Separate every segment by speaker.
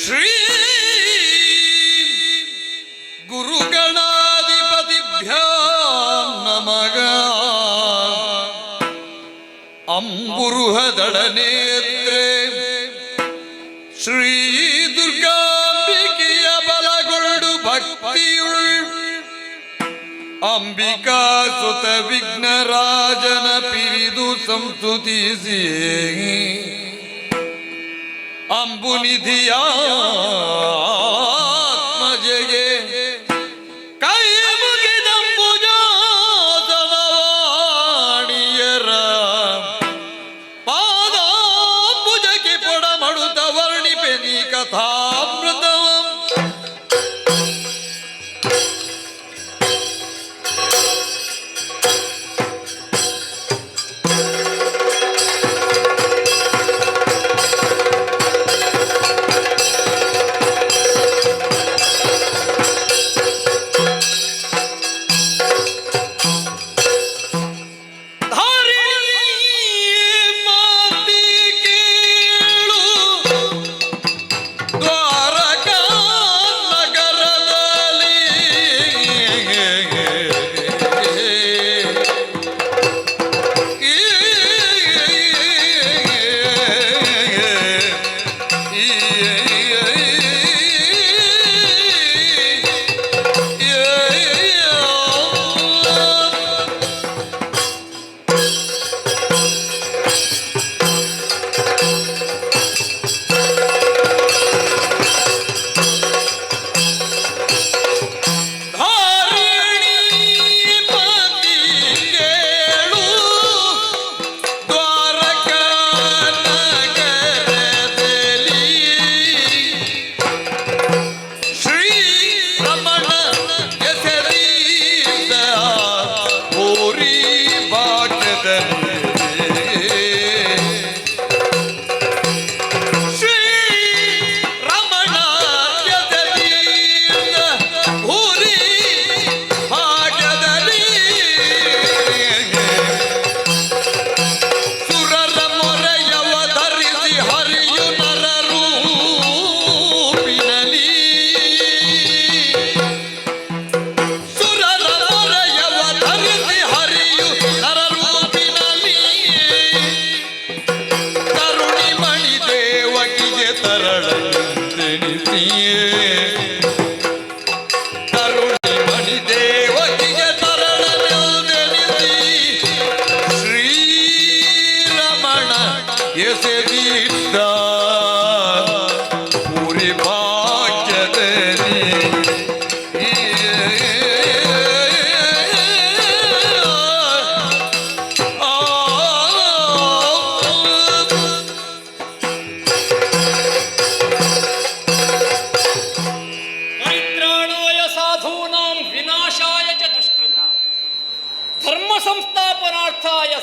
Speaker 1: ಶ್ರೀ ಗುರುಗಣಾಧಿಪತಿಭ್ಯಾಂ ನಮಃ. ಅಂಬುರುಹದಳನೇತ್ರೇ ಶ್ರೀ ದುರ್ಗಾಂಬಿಕೆಯ ಬಲಗೊಳ್ಳು ಭಕ್ತಿಯುಳ್ ಅಂಬಿಕಾ ಸುತ ವಿಘ್ನರಾಜನ ಪಿರಿದು ಸಂಸ್ತುತಿಸಿ ಅಂಬುನಿಧಿಯಾತ್ಮಜೆಗೆ ಕೈ ಮುಗಿದಂಬುಜಾಸನವಾಣಿಯರ ಪಾದಾಂಬುಜಕ್ಕೆ ಪೊಡ ಮಡುತ್ತ ವರ್ಣಿಪೆ ನೀ ಕಥಾಮೃತ.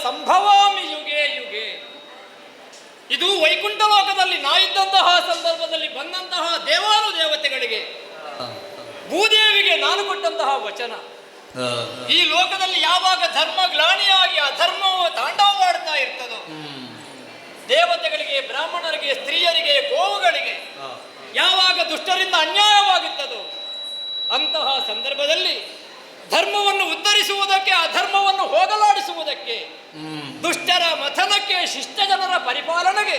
Speaker 2: ಸಂಭವಾಮಿ ಯುಗೆ ಯುಗೆ. ಇದು ವೈಕುಂಠ ಲೋಕದಲ್ಲಿ ನಾ ಇದ್ದಂತಹ ಸಂದರ್ಭದಲ್ಲಿ ಬಂದಂತಹ ದೇವಾನು ದೇವತೆಗಳಿಗೆ ಭೂದೇವಿಗೆ ನಾನು ಕೊಟ್ಟಂತಹ ವಚನ. ಈ ಲೋಕದಲ್ಲಿ ಯಾವಾಗ ಧರ್ಮ ಗ್ಲಾನಿಯಾಗಿ ಅಧರ್ಮವು ತಾಂಡವವಾಡ್ತಾ ಇರ್ತದೋ, ದೇವತೆಗಳಿಗೆ, ಬ್ರಾಹ್ಮಣರಿಗೆ, ಸ್ತ್ರೀಯರಿಗೆ, ಗೋವುಗಳಿಗೆ ಯಾವಾಗ ದುಷ್ಟರಿಂದ ಅನ್ಯಾಯವಾಗುತ್ತದೋ, ಅಂತಹ ಸಂದರ್ಭದಲ್ಲಿ ಧರ್ಮವನ್ನು ಉದ್ಧರಿಸುವುದಕ್ಕೆ, ಅಧರ್ಮವನ್ನು ಹೋಗಲಾಡಿಸುವುದಕ್ಕೆ, ದುಷ್ಟರ ಮಥನಕ್ಕೆ, ಶಿಷ್ಟ ಜನರ ಪರಿಪಾಲನೆಗೆ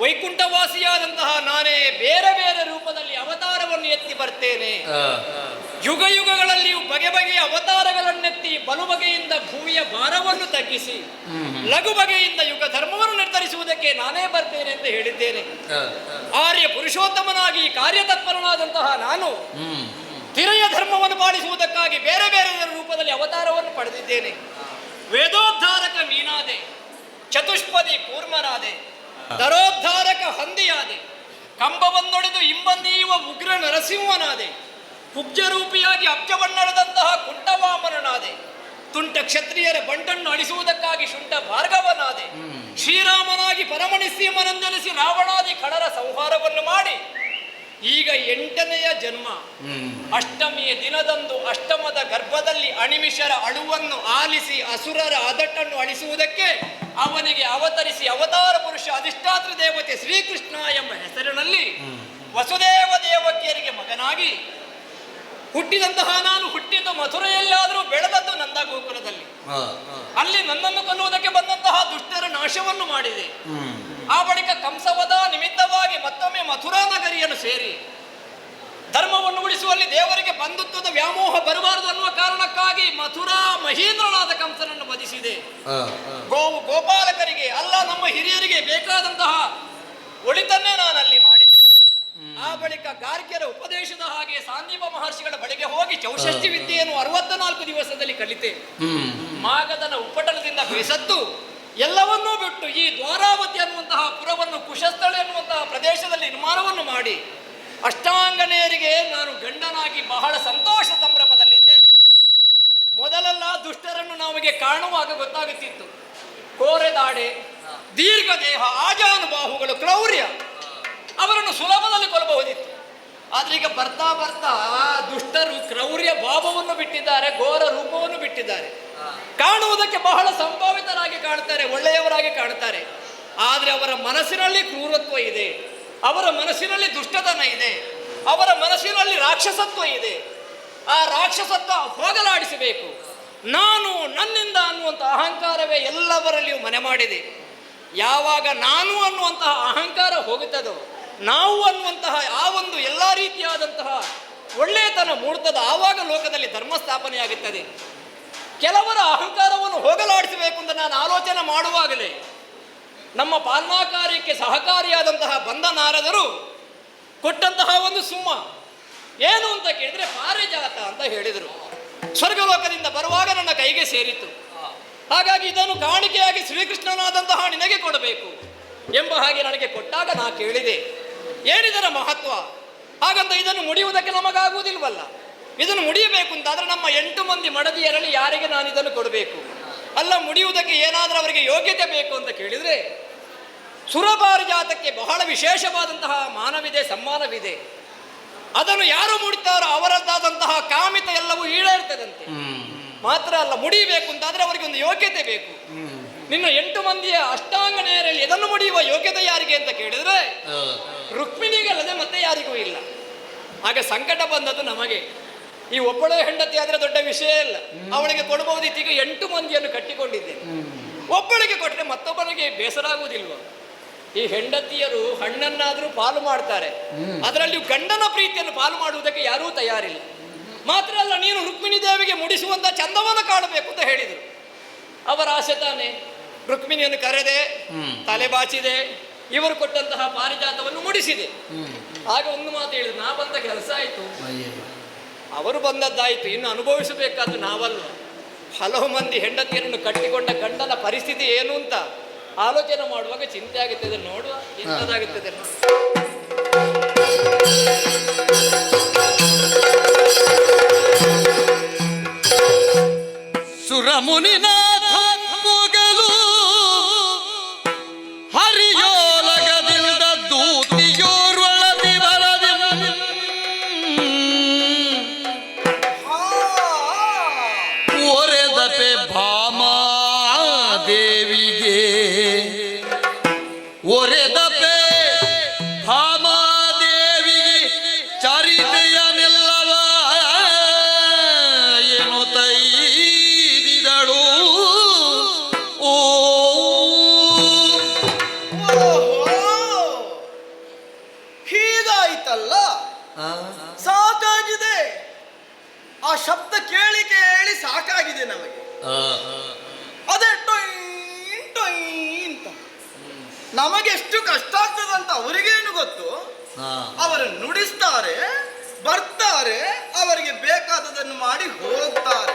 Speaker 2: ವೈಕುಂಠವಾಸಿಯಾದಂತಹ ನಾನೇ ಬೇರೆ ಬೇರೆ ರೂಪದಲ್ಲಿ ಅವತಾರವನ್ನು ಎತ್ತಿ ಬರ್ತೇನೆ. ಯುಗ ಯುಗಗಳಲ್ಲಿಯೂ ಬಗೆ ಬಗೆಯ ಅವತಾರಗಳನ್ನೆತ್ತಿ ಬಲು ಬಗೆಯಿಂದ ಭೂಮಿಯ ಭಾರವನ್ನು ತಗ್ಗಿಸಿ ಲಘು ಬಗೆಯಿಂದ ಯುಗ ಧರ್ಮವನ್ನು ನಿರ್ಧರಿಸುವುದಕ್ಕೆ ನಾನೇ ಬರ್ತೇನೆ ಅಂತ ಹೇಳಿದ್ದೇನೆ. ಆರ್ಯ ಪುರುಷೋತ್ತಮನಾಗಿ ಕಾರ್ಯತತ್ಪರನಾದಂತಹ ನಾನು ತಿರೆಯ ಧರ್ಮವನ್ನು ಪಾಲಿಸುವುದಕ್ಕಾಗಿ ಬೇರೆ ಬೇರೆ ರೂಪದಲ್ಲಿ ಅವತಾರವನ್ನು ಪಡೆದಿದ್ದೇನೆ. ವೇದೋದ್ಧಾರಕ ಮೀನಾದೆ, ಚತುಷ್ಪದಿ ಕೂರ್ಮನಾದೆ, ದರೋದ್ಧಾರಕ ಹಂದಿಯಾದೆ, ಕಂಬವನ್ನೊಡೆದು ಇಂಬಂದೀವ ಉಗ್ರ ನರಸಿಂಹನಾದೆ, ಕುಬ್ಜರೂಪಿಯಾಗಿ ಅಬ್ಜವನ್ನಳೆದಂತಹ ಕುಂಟವಾಮನನಾದೆ, ತುಂಟ ಕ್ಷತ್ರಿಯರ ಬಂಟನ್ನು ಅಳಿಸುವುದಕ್ಕಾಗಿ ಶುಂಠ ಭಾರ್ಗವನಾದೆ, ಶ್ರೀರಾಮನಾಗಿ ಪರಮನಿಸ್ಸೀಮನಂದನಿಸಿ ರಾವಣಾದಿ ಖಳರ ಸಂಹಾರವನ್ನು ಮಾಡಿ ಈಗ 8ನೆಯ ಜನ್ಮ ಅಷ್ಟಮಿಯ ದಿನದಂದು ಅಷ್ಟಮದ ಗರ್ಭದಲ್ಲಿ ಅಣಿಮಿಷರ ಅಳುವನ್ನು ಆಲಿಸಿ ಅಸುರರ ಅದಟ್ಟನ್ನು ಅಳಿಸುವುದಕ್ಕೆ ಅವನಿಗೆ ಅವತರಿಸಿ ಅವತಾರ ಪುರುಷ ಅಧಿಷ್ಠಾತ್ರ ದೇವತೆ ಶ್ರೀಕೃಷ್ಣ ಎಂಬ ಹೆಸರಿನಲ್ಲಿ ವಸುದೇವ ದೇವಕಿಯರಿಗೆ ಮಗನಾಗಿ ಹುಟ್ಟಿದಂತಹ ನಾನು ಹುಟ್ಟಿದ್ದು ಮಥುರೆಯಲ್ಲಾದರೂ ಬೆಳೆದದ್ದು ನಂದ ಗೋಕುಲದಲ್ಲಿ. ಅಲ್ಲಿ ನನ್ನನ್ನು ಕೊಲ್ಲುವುದಕ್ಕೆ ಬಂದಂತಹ ದುಷ್ಟರ ನಾಶವನ್ನು ಮಾಡಿದೆ. ಆ ಬಳಿಕ ಕಂಸವದ ನಿಮಿತ್ತವಾಗಿ ಮತ್ತೊಮ್ಮೆ ಮಥುರಾ ನಗರಿಯನ್ನು ಸೇರಿ ಧರ್ಮವನ್ನು ಉಳಿಸುವಲ್ಲಿ ದೇವರಿಗೆ ಬಂಧುತ್ವದ ವ್ಯಾಮೋಹ ಬರಬಾರದು ಅನ್ನುವ ಕಾರಣಕ್ಕಾಗಿ ಮಥುರಾ ಮಹೇಂದ್ರನಾದ ಕಂಸನನ್ನು ವಧಿಸಿದೆ. ಗೋವು ಗೋಪಾಲಕರಿಗೆ ಅಲ್ಲ ನಮ್ಮ ಹಿರಿಯರಿಗೆ ಬೇಕಾದಂತಹ ಒಳಿತನ್ನೇ ನಾನು ಅಲ್ಲಿ ಮಾಡಿದೆ. ಆ ಬಳಿಕ ಗಾರ್ಗ್ಯರ ಉಪದೇಶದ ಹಾಗೆ ಸಾಂದೀಪ ಮಹರ್ಷಿಗಳ ಬಳಿಗೆ ಹೋಗಿ ಚೌಷಷ್ಠಿ ವಿದ್ಯೆಯನ್ನು 64 ದಿವಸದಲ್ಲಿ ಕಲಿತೆ. ಮಾಗಧನ ಉಪಟಳದಿಂದ ಬೇಸತ್ತು ಎಲ್ಲವನ್ನೂ ಬಿಟ್ಟು ಈ ದ್ವಾರಾವತಿ ಅನ್ನುವಂತಹ ಪುರವನ್ನು ಕುಶಸ್ಥಳ ಎನ್ನುವಂತಹ ಪ್ರದೇಶದಲ್ಲಿ ನಿರ್ಮಾಣವನ್ನು ಮಾಡಿ ಅಷ್ಟಾಂಗನೆಯರಿಗೆ ನಾನು ಗಂಡನಾಗಿ ಬಹಳ ಸಂತೋಷ ಸಂಭ್ರಮದಲ್ಲಿದ್ದೇನೆ. ಮೊದಲೆಲ್ಲ ದುಷ್ಟರನ್ನು ನಮಗೆ ಕಾಣುವಾಗ ಗೊತ್ತಾಗುತ್ತಿತ್ತು. ಕೋರೆದಾಡೆ, ದೀರ್ಘ ದೇಹ, ಆಜಾನುಬಾಹುಗಳು, ಕ್ರೌರ್ಯ, ಅವರನ್ನು ಸುಲಭದಲ್ಲಿ ಕೊಲ್ಲಬಹುದಿತ್ತು. ಆದ್ರೆ ಈಗ ಬರ್ತಾ ಬರ್ತಾ ದುಷ್ಟರು ಕ್ರೌರ್ಯ ಭಾವವನ್ನು ಬಿಟ್ಟಿದ್ದಾರೆ, ಘೋರ ರೂಪವನ್ನು ಬಿಟ್ಟಿದ್ದಾರೆ. ಕಾಣುವುದಕ್ಕೆ ಬಹಳ ಸಂಭಾವಿತರಾಗಿ ಕಾಣುತ್ತಾರೆ, ಒಳ್ಳೆಯವರಾಗಿ ಕಾಣುತ್ತಾರೆ. ಆದ್ರೆ ಅವರ ಮನಸ್ಸಿನಲ್ಲಿ ಕ್ರೂರತ್ವ ಇದೆ, ಅವರ ಮನಸ್ಸಿನಲ್ಲಿ ದುಷ್ಟತನ ಇದೆ, ಅವರ ಮನಸ್ಸಿನಲ್ಲಿ ರಾಕ್ಷಸತ್ವ ಇದೆ. ಆ ರಾಕ್ಷಸತ್ವ ಹೋಗಲಾಡಿಸಬೇಕು. ನಾನು ನನ್ನಿಂದ ಅನ್ನುವಂತಹ ಅಹಂಕಾರವೇ ಎಲ್ಲವರಲ್ಲಿಯೂ ಮನೆ ಮಾಡಿದೆ. ಯಾವಾಗ ನಾನು ಅನ್ನುವಂತಹ ಅಹಂಕಾರ ಹೋಗುತ್ತದೋ, ನಾವು ಅನ್ನುವಂತಹ ಆ ಒಂದು ಎಲ್ಲ ರೀತಿಯಾದಂತಹ ಒಳ್ಳೆಯತನ ಮೂಡ್ತದ, ಆವಾಗ ಲೋಕದಲ್ಲಿ ಧರ್ಮ ಸ್ಥಾಪನೆಯಾಗುತ್ತದೆ. ಕೆಲವರ ಅಹಂಕಾರವನ್ನು ಹೋಗಲಾಡಿಸಬೇಕು ಅಂತ ನಾನು ಆಲೋಚನೆ ಮಾಡುವಾಗಲೇ ನಮ್ಮ ಪಾಲನಾ ಕಾರ್ಯಕ್ಕೆ ಸಹಕಾರಿಯಾದಂತಹ ಬಂದ ನಾರದರು ಕೊಟ್ಟಂತಹ ಒಂದು ಸುಮ್ಮ ಏನು ಅಂತ ಕೇಳಿದ್ರೆ ಪಾರಿಜಾತ ಅಂತ ಹೇಳಿದರು. ಸ್ವರ್ಗಲೋಕದಿಂದ ಬರುವಾಗ ನನ್ನ ಕೈಗೆ ಸೇರಿತು. ಹಾಗಾಗಿ ಇದನ್ನು ಕಾಣಿಕೆಯಾಗಿ ಶ್ರೀಕೃಷ್ಣನಾದಂತಹ ನಿನಗೆ ಕೊಡಬೇಕು ಎಂಬ ಹಾಗೆ ನನಗೆ ಕೊಟ್ಟಾಗ ನಾ ಕೇಳಿದೆ, ಏನಿದರ ಮಹತ್ವ? ಹಾಗಂತ ಇದನ್ನು ಮುಡಿಯುವುದಕ್ಕೆ ನಮಗಾಗುವುದಿಲ್ವಲ್ಲ. ಇದನ್ನು ಮುಡಿಯಬೇಕು ಅಂತಾದ್ರೆ ನಮ್ಮ 8 ಮಂದಿ ಮಡದಿಯರಲ್ಲಿ ಯಾರಿಗೆ ನಾನು ಇದನ್ನು ಕೊಡಬೇಕು? ಅಲ್ಲ, ಮುಡಿಯುವುದಕ್ಕೆ ಏನಾದರೂ ಅವರಿಗೆ ಯೋಗ್ಯತೆ ಬೇಕು ಅಂತ ಕೇಳಿದರೆ ಸುರಪಾರಿಜಾತಕ್ಕೆ ಬಹಳ ವಿಶೇಷವಾದಂತಹ ಮಾನವಿದೆ, ಸಮ್ಮಾನವಿದೆ. ಅದನ್ನು ಯಾರು ಮುಡಿತಾರೋ ಅವರದ್ದಾದಂತಹ ಕಾಮಿತ ಎಲ್ಲವೂ ಈಡೇರ್ತದಂತೆ. ಮಾತ್ರ ಅಲ್ಲ, ಮುಡಿಯಬೇಕು ಅಂತಾದ್ರೆ ಅವರಿಗೆ ಒಂದು ಯೋಗ್ಯತೆ ಬೇಕು. ನಿನ್ನ 8 ಮಂದಿಯ ಅಷ್ಟಾಂಗನೆಯರಲ್ಲಿ ಇದನ್ನು ಮುಡಿಯುವ ಯೋಗ್ಯತೆ ಯಾರಿಗೆ ಅಂತ ಕೇಳಿದ್ರೆ ರುಕ್ಮಿಣಿಗಲ್ಲದೆ ಮತ್ತೆ ಯಾರಿಗೂ ಇಲ್ಲ. ಆಗ ಸಂಕಟ ಬಂದದ್ದು ನಮಗೆ. ಈ ಒಬ್ಬಳೇ ಹೆಂಡತಿ ಆದ್ರೆ ದೊಡ್ಡ ವಿಷಯ ಇಲ್ಲ, ಅವಳಿಗೆ ಕೊಡಬಹುದಿತ್ತು. ಈಗ 8 ಮಂದಿಯನ್ನು ಕಟ್ಟಿಕೊಂಡಿದ್ದೇನೆ. ಒಬ್ಬಳಿಗೆ ಕೊಟ್ಟರೆ ಮತ್ತೊಬ್ಬನಿಗೆ ಬೇಸರ ಆಗುವುದಿಲ್ವ? ಈ ಹೆಂಡತಿಯರು ಹಣ್ಣನ್ನಾದ್ರೂ ಪಾಲು ಮಾಡ್ತಾರೆ, ಅದರಲ್ಲಿ ಗಂಡನ ಪ್ರೀತಿಯನ್ನು ಪಾಲು ಮಾಡುವುದಕ್ಕೆ ಯಾರೂ ತಯಾರಿಲ್ಲ. ಮಾತ್ರ ಅಲ್ಲ, ನೀನು ರುಕ್ಮಿಣಿ ದೇವಿಗೆ ಮುಡಿಸುವಂತ ಚಂದವನ್ನು ಕಾಣಬೇಕು ಅಂತ ಹೇಳಿದರು. ಅವರ ಆಸೆ ತಾನೆ. ರುಕ್ಮಿಣಿಯನ್ನು ಕರೆದೆ, ತಲೆ ಬಾಚಿದೆ, ಇವರು ಕೊಟ್ಟಂತಹ ಪಾರಿಜಾತವನ್ನು ಮುಡಿಸಿದೆ. ಆಗ ಒಂದು ಮಾತು ಹೇಳಿದ್ರು, ನಾ ಬಂದ ಕೆಲಸ ಆಯಿತು, ಅವರು ಬಂದದ್ದಾಯಿತು, ಇನ್ನು ಅನುಭವಿಸಬೇಕಾದ್ದು ನಾವಲ್ವ. ಹಲವು ಮಂದಿ ಹೆಂಡತಿಯರನ್ನು ಕಟ್ಟಿಕೊಂಡ ಗಂಡನ ಪರಿಸ್ಥಿತಿ ಏನು ಅಂತ ಆಲೋಚನೆ ಮಾಡುವಾಗ ಚಿಂತೆ ಆಗುತ್ತದೆ. ನೋಡುವ ಎಂತದಾಗುತ್ತದೆ.
Speaker 1: ಸುರಮುನಿನಾಥ ಮೊಗಲು ಹರಿಯೋಲಗದಿಂದ ದೂತಿಯೋರ್ವಳದಿ ಬರದಿ ಒರೆದಪೆ ಭಾಮಾದೇವಿಗೆ, ಒರೆದಪೆ ಭಾಮಾದೇವಿಗೆ ಚರಿತೆಯನೆಲ್ಲವ ಏನು ತೈದಿದಳು. ಓ
Speaker 3: ಹೀಗಾಯ್ತಲ್ಲ, ಸಾಕಾಗಿದೆ. ಆ ಶಬ್ದ ಕೇಳಿ ಕೇಳಿ ಸಾಕಾಗಿದೆ ನಮಗೆ. ಅದೇ ಟೊಯ್ ಟೊಯ್ ಅಂತ ನಮಗೆ ಎಷ್ಟು ಕಷ್ಟ ಆಗ್ತದಂತ ಅವರಿಗೇನು ಗೊತ್ತು. ಅವರು ನುಡಿಸ್ತಾರೆ, ಬರ್ತಾರೆ, ಅವರಿಗೆ ಬೇಕಾದದನ್ನು ಮಾಡಿ ಹೋಗ್ತಾರೆ.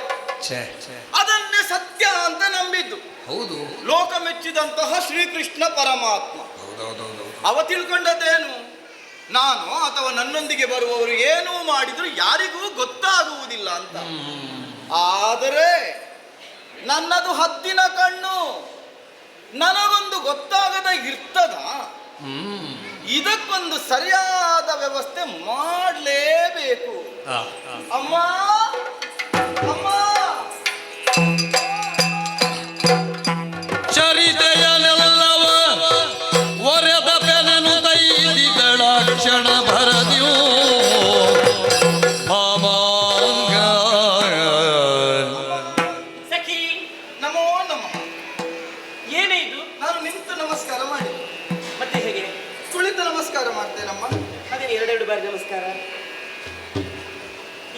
Speaker 3: ಅದನ್ನೇ ಸತ್ಯ ಅಂತ ನಂಬಿದ್ದು.
Speaker 1: ಹೌದು,
Speaker 3: ಲೋಕ ಮೆಚ್ಚಿದಂತಹ ಶ್ರೀಕೃಷ್ಣ ಪರಮಾತ್ಮ. ಅವ ತಿಳ್ಕೊಂಡದ್ದೇನು, ನಾನು ಅಥವಾ ನನ್ನೊಂದಿಗೆ ಬರುವವರು ಏನೂ ಮಾಡಿದ್ರು ಯಾರಿಗೂ ಗೊತ್ತಾಗುವುದಿಲ್ಲ ಅಂತ. ಆದರೆ ನನ್ನದು ಹದ್ದಿನ ಕಣ್ಣು, ನನಗೊಂದು ಗೊತ್ತಾಗದ ಇರ್ತದ. ಇದಕ್ಕೊಂದು ಸರಿಯಾದ ವ್ಯವಸ್ಥೆ ಮಾಡಲೇಬೇಕು. ಅಮ್ಮ ಅಮ್ಮ,
Speaker 1: ಚರಿತೆಯನೆಲ್ಲವ ಒರೆದ ಬೆನನು ತೈದಿಗಳ ಕ್ಷಣ ಭರದ
Speaker 3: ಮಾಡ್ತೇನಮ್ಮ.
Speaker 4: ಅದೇನು ಎರಡೆರಡು ಬಾರಿ ನಮಸ್ಕಾರ?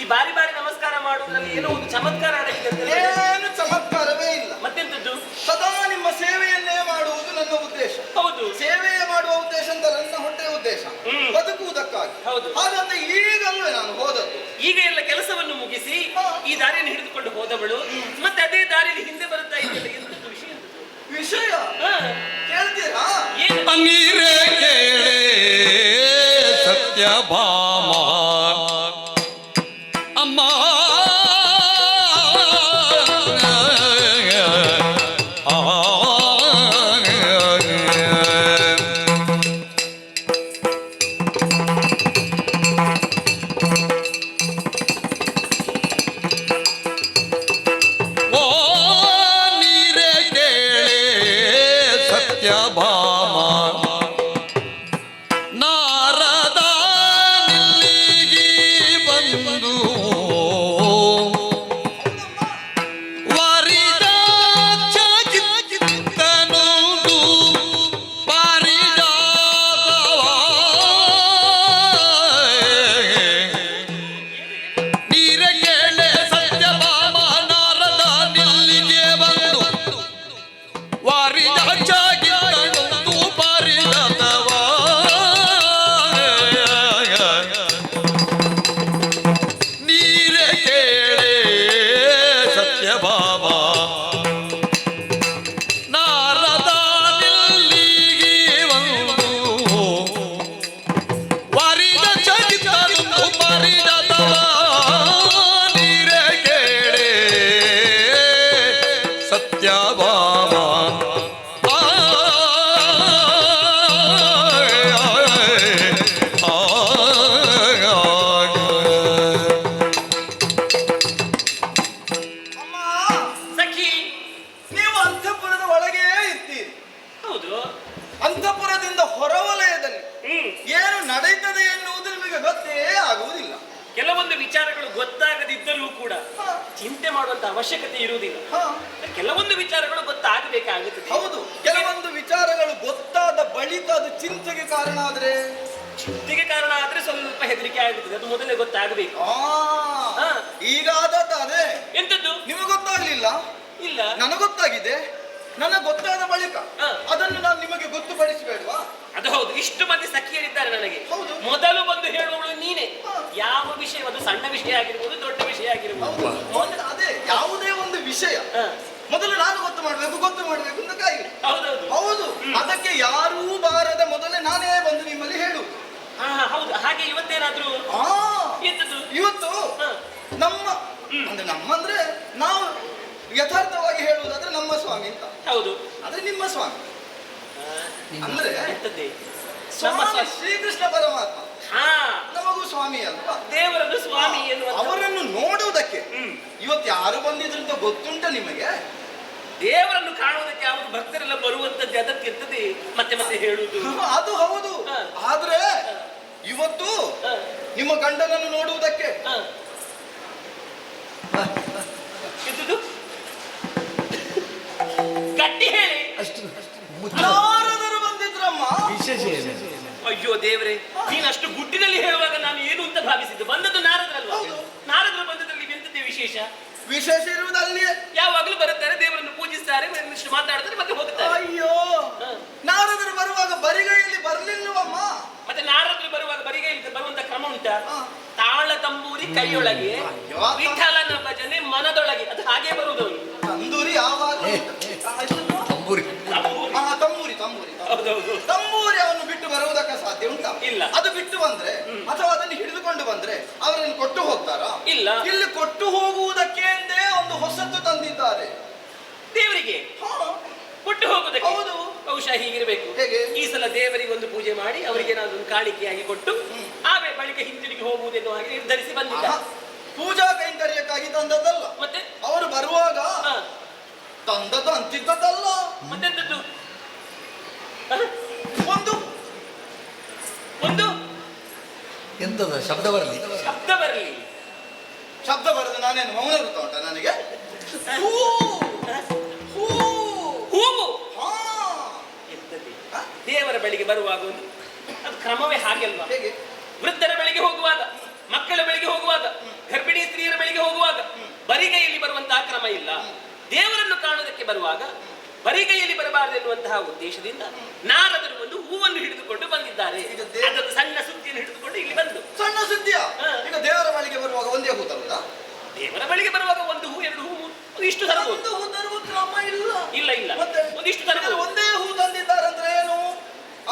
Speaker 4: ಈ ಬಾರಿ ಬಾರಿ ನಮಸ್ಕಾರ ಮಾಡುವುದರಲ್ಲಿ ಏನೋ ಒಂದು ಚಮತ್ಕಾರ ಅಡಗಿದೆ ಅಂತ ಹೇಳಿದ್ರೆ.
Speaker 3: ಏನು ಚಮತ್ಕಾರವೇ ಇಲ್ಲ.
Speaker 4: ಮತ್ತೆಂತದ್ದು?
Speaker 3: ಸದಾ ನಿಮ್ಮ ಸೇವೆಯನ್ನೇ ಮಾಡುವುದು ನನ್ನ ಉದ್ದೇಶ.
Speaker 4: ಹೌದು,
Speaker 3: ಸೇವೆಯೇ ಮಾಡುವ ಉದ್ದೇಶ ಅಂತ ನನ್ನ ಹೊಟ್ಟೆಯ ಉದ್ದೇಶ, ಬದುಕುವುದಕ್ಕಾಗಿ.
Speaker 4: ಹೌದು.
Speaker 3: ಹಾಗಂತ ಈಗಲ್ವೇ ನಾನು ಹೋದದ್ದು.
Speaker 4: ಈಗ ಎಲ್ಲ ಕೆಲಸವನ್ನು ಮುಗಿಸಿ ಈ ದಾರಿಯನ್ನು ಹಿಡಿದುಕೊಂಡು ಹೋದವಳು ಮತ್ತೆ ಅದೇ ದಾರಿಯಲ್ಲಿ ಹಿಂದೆ ಬರುತ್ತಾ ಇದ್ದಲ್ಲ, ಎಂತದ್ದು ವಿಷಯ?
Speaker 3: ವಿಷಯ ಕೇಳ್ತೀರಾ?
Speaker 4: ಏನು?
Speaker 1: ನೀರೇ ಕೇಳೆ ಸತ್ಯಭಾಮ ಅಮ್ಮ ಓ ನೀರೇ ಕೇಳೆ ಸತ್ಯಭಾಮ ನಾರದ ನಿಲ್ಲಿಗೆ ಬಂದು ವರಿದಾಕ್ಷಗಿತ್ತನುದು ಪಾರಿಜಾತವ ನೀರ ಕೇಳೆ ಸತ್ಯಭಾಮ ನಾರದ ನಿಲ್ಲಿಗೆ ಬಂದು ವಾರಿದಾಕ್ಷಗಿತ್ತನುದು ಪಾರಿಜಾತವ ನೀರ ಕೇಳೆ ಸತ್ಯಭಾಮ ನಾರದ ನಿಲ್ಲಿಗೆ ಬಂದು ವಾರಿದಾಕ್ಷಗಿತ್ತನುದು ಪಾರಿಜಾತವ ನೀರ ಕೇಳೆ ಸತ್ಯಭಾಮ
Speaker 3: ಅಮ್ಮ,
Speaker 4: ಸಖಿ.
Speaker 3: ನೀವು ಅಂತಃಪುರದ ಒಳಗೇ ಇರ್ತೀರಿ.
Speaker 4: ಹೌದು.
Speaker 3: ಅಂತಃಪುರದಿಂದ ಹೊರವಲಯದಲ್ಲಿ ಏನು ನಡೀತದೆ ಎನ್ನುವುದು ನಿಮಗೆ ಗೊತ್ತೇ ಆಗುವುದಿಲ್ಲ.
Speaker 4: ಕೆಲವೊಂದು ವಿಚಾರಗಳು ಗೊತ್ತಾಗದಿದ್ದರೂ ಕೂಡ ಚಿಂತೆ ಮಾಡುವಂತ ಅವಶ್ಯಕತೆ ಇರುವುದಿಲ್ಲ.
Speaker 3: ಹಾ,
Speaker 4: ಕೆಲವೊಂದು ವಿಚಾರಗಳು ಗೊತ್ತಾಗಬೇಕಾಗುತ್ತದೆ.
Speaker 3: ಹೌದು. ಕೆಲವೊಂದು ವಿಚಾರಗಳು ಗೊತ್ತಾದ ಬಳಿಕ ಅದು ಚಿಂತೆಗೆ ಕಾರಣ ಆದ್ರೆ
Speaker 4: ಚಿಂತೆಗೆ ಕಾರಣ ಆದ್ರೆ ಸ್ವಲ್ಪ ಹೆದರಿಕೆ ಆಗುತ್ತದೆ, ಅದು ಮೊದಲೇ ಗೊತ್ತಾಗಬೇಕು. ಹಾ.
Speaker 3: ಈಗ ಆದದ್ದು ಅದೇ.
Speaker 4: ಎಂತದ್ದು?
Speaker 3: ನಿಮಗೆ ಗೊತ್ತಾಗ್ಲಿಲ್ಲ,
Speaker 4: ಇಲ್ಲ.
Speaker 3: ನನಗೆ ಗೊತ್ತಾಗಿದೆ. ನನಗೆ ಗೊತ್ತಾದ ಬಳಿಕ
Speaker 4: ಹಾ.
Speaker 3: ಅದನ್ನು ನಾನು ನಿಮಗೆ ಗೊತ್ತುಪಡಿಸಬೇಡ್ವಾ?
Speaker 4: ಅದು ಹೌದು, ಇಷ್ಟು ಮಂದಿ ಸಖಿಯರಿದ್ದಾರೆ ನನಗೆ.
Speaker 3: ಹೌದು.
Speaker 4: ಮೊದಲು ಬಂದು ಹೇಳುವಳು ನೀನೆ.
Speaker 3: ಹಾ.
Speaker 4: ಯಾವ ವಿಷಯ, ಅದು ಸಣ್ಣ ವಿಷಯ ಆಗಿರ್ಬೋದು, ದೊಡ್ಡ ವಿಷಯ ಆಗಿರ್ಬೋದು.
Speaker 3: ಹೌದು. ಮೊದಲು ಅದೇ ಯಾವುದೇ ಒಂದು ವಿಷಯ
Speaker 4: ಹಾ.
Speaker 3: ಮೊದಲು ನಾನು ಗೊತ್ತು ಮಾಡಬೇಕು ಅಂತ ಕಾಯಿಲೆ.
Speaker 4: ಹೌದೌದು.
Speaker 3: ಹೌದು. ಅದಕ್ಕೆ ಯಾರೂ ಬಾರದ ಮೊದಲೇ ನಾನೇ ಬಂದು ನಿಮ್ಮಲ್ಲಿ ಹೇಳುವುದು.
Speaker 4: ಹಾ, ಹೌದು. ಹಾಗೆ ಇವತ್ತೇನಾದ್ರೂ
Speaker 3: ಆ,
Speaker 4: ಎಂತದ್ದು?
Speaker 3: ಇವತ್ತು
Speaker 4: ಹಾ.
Speaker 3: ನಮ್ಮ ಅಂದ್ರೆ ನಮ್ಮಂದ್ರೆ ನಾವು ಯಥಾರ್ಥವಾಗಿ ಹೇಳುವುದಾದ್ರೆ ನಮ್ಮ ಸ್ವಾಮಿ ಅಂತ.
Speaker 4: ಹೌದು.
Speaker 3: ಆದ್ರೆ ನಿಮ್ಮ ಸ್ವಾಮಿ
Speaker 4: ಆ,
Speaker 3: ಅಂದ್ರೆ
Speaker 4: ಎಂತದ್ದೇ? ನಮ್ಮ
Speaker 3: ಸ್ವಾಮಿ
Speaker 4: ಸ್ವಾಮಿ.
Speaker 3: ಶ್ರೀಕೃಷ್ಣ ಪರಮಾತ್ಮ
Speaker 4: ಹಾ,
Speaker 3: ನಮಗೂ ಸ್ವಾಮಿ ಅಲ್ವಾ?
Speaker 4: ದೇವರನ್ನು ಸ್ವಾಮಿ ಎನ್ನುವಂತ.
Speaker 3: ಅವರನ್ನು ನೋಡುವುದಕ್ಕೆ
Speaker 4: ಹ್ಮ್.
Speaker 3: ಇವತ್ತು ಯಾರು ಬಂದಿದ್ರು ಅಂತ ಗೊತ್ತುಂಟ ನಿಮಗೆ?
Speaker 4: ದೇವರನ್ನು ಕಾಣುವುದಕ್ಕೆ ಅವರು ಭಕ್ತರೆಲ್ಲ ಬರುವಂತದ್ದು, ಅದಕ್ಕಿರ್ತದೆ ಮತ್ತೆ ಮತ್ತೆ ಹೇಳುವುದು.
Speaker 3: ಅದು ಹೌದು.
Speaker 4: ಹಾ.
Speaker 3: ಆದ್ರೆ ಇವತ್ತು
Speaker 4: ಹಾ,
Speaker 3: ನಿಮ್ಮ ಗಂಡನನ್ನು ನೋಡುವುದಕ್ಕೆ
Speaker 4: ಹಾ. ಎಂತದ್ದು? ಗಟ್ಟಿ ಹೇಳಿ.
Speaker 3: ನಾರದರು ಬಂದಿದ್ರಮ್ಮ.
Speaker 4: ಅಯ್ಯೋ ದೇವ್ರೆ, ನೀನಷ್ಟು ಗುಟ್ಟಿನಲ್ಲಿ ಹೇಳುವಾಗ ನಾನು ಏನು ಅಂತ ಭಾವಿಸಿದ್ದು. ಬಂದದ್ದು ನಾರದ್ರಲ್ವಾ?
Speaker 3: ಹೌದು.
Speaker 4: ನಾರದ್ರು ಬಂದದ್ರಲ್ಲಿ ಎಂತದ್ದೇ ವಿಶೇಷ?
Speaker 3: ವಿಶೇಷ ಇರುವುದು ಅಲ್ಲಿಯೇ.
Speaker 4: ಯಾವಾಗಲೂ ಬರುತ್ತಾರೆ, ದೇವರನ್ನು ಪೂಜಿಸ್ತಾರೆ, ಇಷ್ಟು ಮಾತಾಡ್ತಾರೆ, ಮತ್ತೆ ಹೋಗ್ತಾರೆ.
Speaker 3: ಅಯ್ಯೋ,
Speaker 4: ಹಾ.
Speaker 3: ನಾರದರು ಬರುವಾಗ ಬರಿಗೈಯಲ್ಲಿ ಬರ್ಲಿಲ್ವಮ್ಮ?
Speaker 4: ಮತ್ತೆ ನಾರದ್ರು ಬರುವಾಗ ಬರಿಗೈಲಿ ಬರುವಂತ ಕ್ರಮ ಉಂಟಾ?
Speaker 3: ಹಾ.
Speaker 4: ತಾಳ ತಂಬೂರಿ ಕೈಯೊಳಗೆ,
Speaker 3: ಅಯ್ಯೋ.
Speaker 4: ವಿಠಲನ ಭಜನೆ ಮನದೊಳಗೆ. ಅದು ಹಾಗೆ ಬರುವುದು.
Speaker 3: ತಂದೂರಿ ಯಾವಾಗ
Speaker 1: ತಂಬೂರಿ
Speaker 4: ತಂಬೂರಿ.
Speaker 3: ತಂಬೂರಿ ತಂಬೂರಿ
Speaker 4: ಹೌದೌದು.
Speaker 3: ತಂಬೂರಿ ಅವನು ಬಿಟ್ಟು ಬರುವುದಕ್ಕೆ ಸಾಧ್ಯ ಉಂಟಾ?
Speaker 4: ಇಲ್ಲ.
Speaker 3: ಅದು ಬಿಟ್ಟು ಬಂದ್ರೆ ಅಥವಾ ಅದನ್ನು ಹಿಡಿದುಕೊಂಡು ಬಂದ್ರೆ ಅವರನ್ನು ಕೊಟ್ಟು ಹೋಗ್ತಾರಾ?
Speaker 4: ಇಲ್ಲ.
Speaker 3: ಇಲ್ಲಿ ಕೊಟ್ಟು ಹೋಗುವುದಕ್ಕೆ ಎಂದೇ ಒಂದು ಹೊಸತು ತಂದಿದ್ದಾರೆ
Speaker 4: ದೇವರಿಗೆ
Speaker 3: ಹಾ.
Speaker 4: ಕೊಟ್ಟು ಹೋಗುದಕ್ಕೆ.
Speaker 3: ಹೌದು.
Speaker 4: ಬಹುಶಃ ಹೀಗಿರಬೇಕು.
Speaker 3: ಹೇಗೆ?
Speaker 4: ಈ ಸಲ ದೇವರಿಗೆ ಒಂದು ಪೂಜೆ ಮಾಡಿ ಅವರಿಗೆ ನಾನು ಒಂದು ಕಾಣಿಕೆಯಾಗಿ ಕೊಟ್ಟು ಆಮೇಲೆ ಬಳಿಕ ಹಿಂತಿರುಗಿ ಹೋಗುವುದೆನ್ನುವ ಹಾಗೆ ನಿರ್ಧರಿಸಿ ಬಂದಿದ್ದ.
Speaker 3: ಆಹಾ. ಪೂಜಾ ಕೈಂಕರ್ಯಕ್ಕಾಗಿ ತಂದದ್ದಲ್ಲ.
Speaker 4: ಮತ್ತೆ
Speaker 3: ಅವರು ಬರುವಾಗ
Speaker 4: ಹಾ.
Speaker 3: ತಂದದ್ದು ಅಂತಿದ್ದದ್ದಲ್ಲ.
Speaker 4: ಮತ್ತೆಂತದ್ದು?
Speaker 3: ಒಂದು
Speaker 4: ಒಂದು
Speaker 1: ಎಂತದ ಶಬ್ದ ಬರಲಿ.
Speaker 4: ಶಬ್ದ ಬರಲಿ.
Speaker 3: ಶಬ್ದ ಬರದು ನಾನೇನು ಮೌನ ಗೊತ್ತಾ ಉಂಟ ನನಗೆ? ಹೂ. ಹೂ.
Speaker 4: ಹೂವು.
Speaker 3: ಹಾ.
Speaker 4: ಎಂತದ್ದು? ದೇವರ ಬಳಿಗೆ ಬರುವಾಗ ಒಂದು ಅದು ಕ್ರಮವೇ ಹಾಗೆ ಅಲ್ವಾ?
Speaker 3: ಹೇಗೆ?
Speaker 4: ವೃದ್ಧರ ಬಳಿಗೆ ಹೋಗುವಾಗ, ಮಕ್ಕಳ ಬಳಿಗೆ ಹೋಗುವಾಗ, ಗರ್ಭಿಣಿ ಸ್ತ್ರೀಯರ ಬಳಿಗೆ ಹೋಗುವಾಗ ಬರಿಗೈಯಲ್ಲಿ ಬರುವಂತಹ ಕ್ರಮ ಇಲ್ಲ. ದೇವರನ್ನು ಕಾಣುವುದಕ್ಕೆ ಬರುವಾಗ ಬರಿಗೈಯಲ್ಲಿ ಬರಬಾರದು ಎನ್ನುವಂತಹ ಉದ್ದೇಶದಿಂದ ನಾರದರು ಒಂದು ಹೂವನ್ನು ಹಿಡಿದುಕೊಂಡು ಬಂದಿದ್ದಾರೆ. ಅದೊಂದು ಸಣ್ಣ ಸುದ್ದಿಯನ್ನು ಹಿಡಿದುಕೊಂಡು ಇಲ್ಲಿ ಬಂದು.
Speaker 3: ಸಣ್ಣ ಸುದ್ದಿಯ ಈಗ ದೇವರ ಬಳಿಗೆ ಬರುವಾಗ ಒಂದೇ ಹೂ ತರುವುದಾ?
Speaker 4: ದೇವರ ಬಳಿಗೆ ಬರುವಾಗ ಒಂದು ಹೂ, ಎರಡು ಹೂ, ಇಷ್ಟು ತರಬಹುದು.
Speaker 3: ಒಂದು ಹೂ ತರುವ ಕ್ರಮ ಇಲ್ಲ.
Speaker 4: ಇಲ್ಲ ಇಲ್ಲ,
Speaker 3: ಮತ್ತೆ
Speaker 4: ಒಂದಿಷ್ಟು ತರಬಹುದು.
Speaker 3: ಒಂದೇ ಹೂ ತಂದಿದ್ದಾರಂದ್ರೆ ಏನು?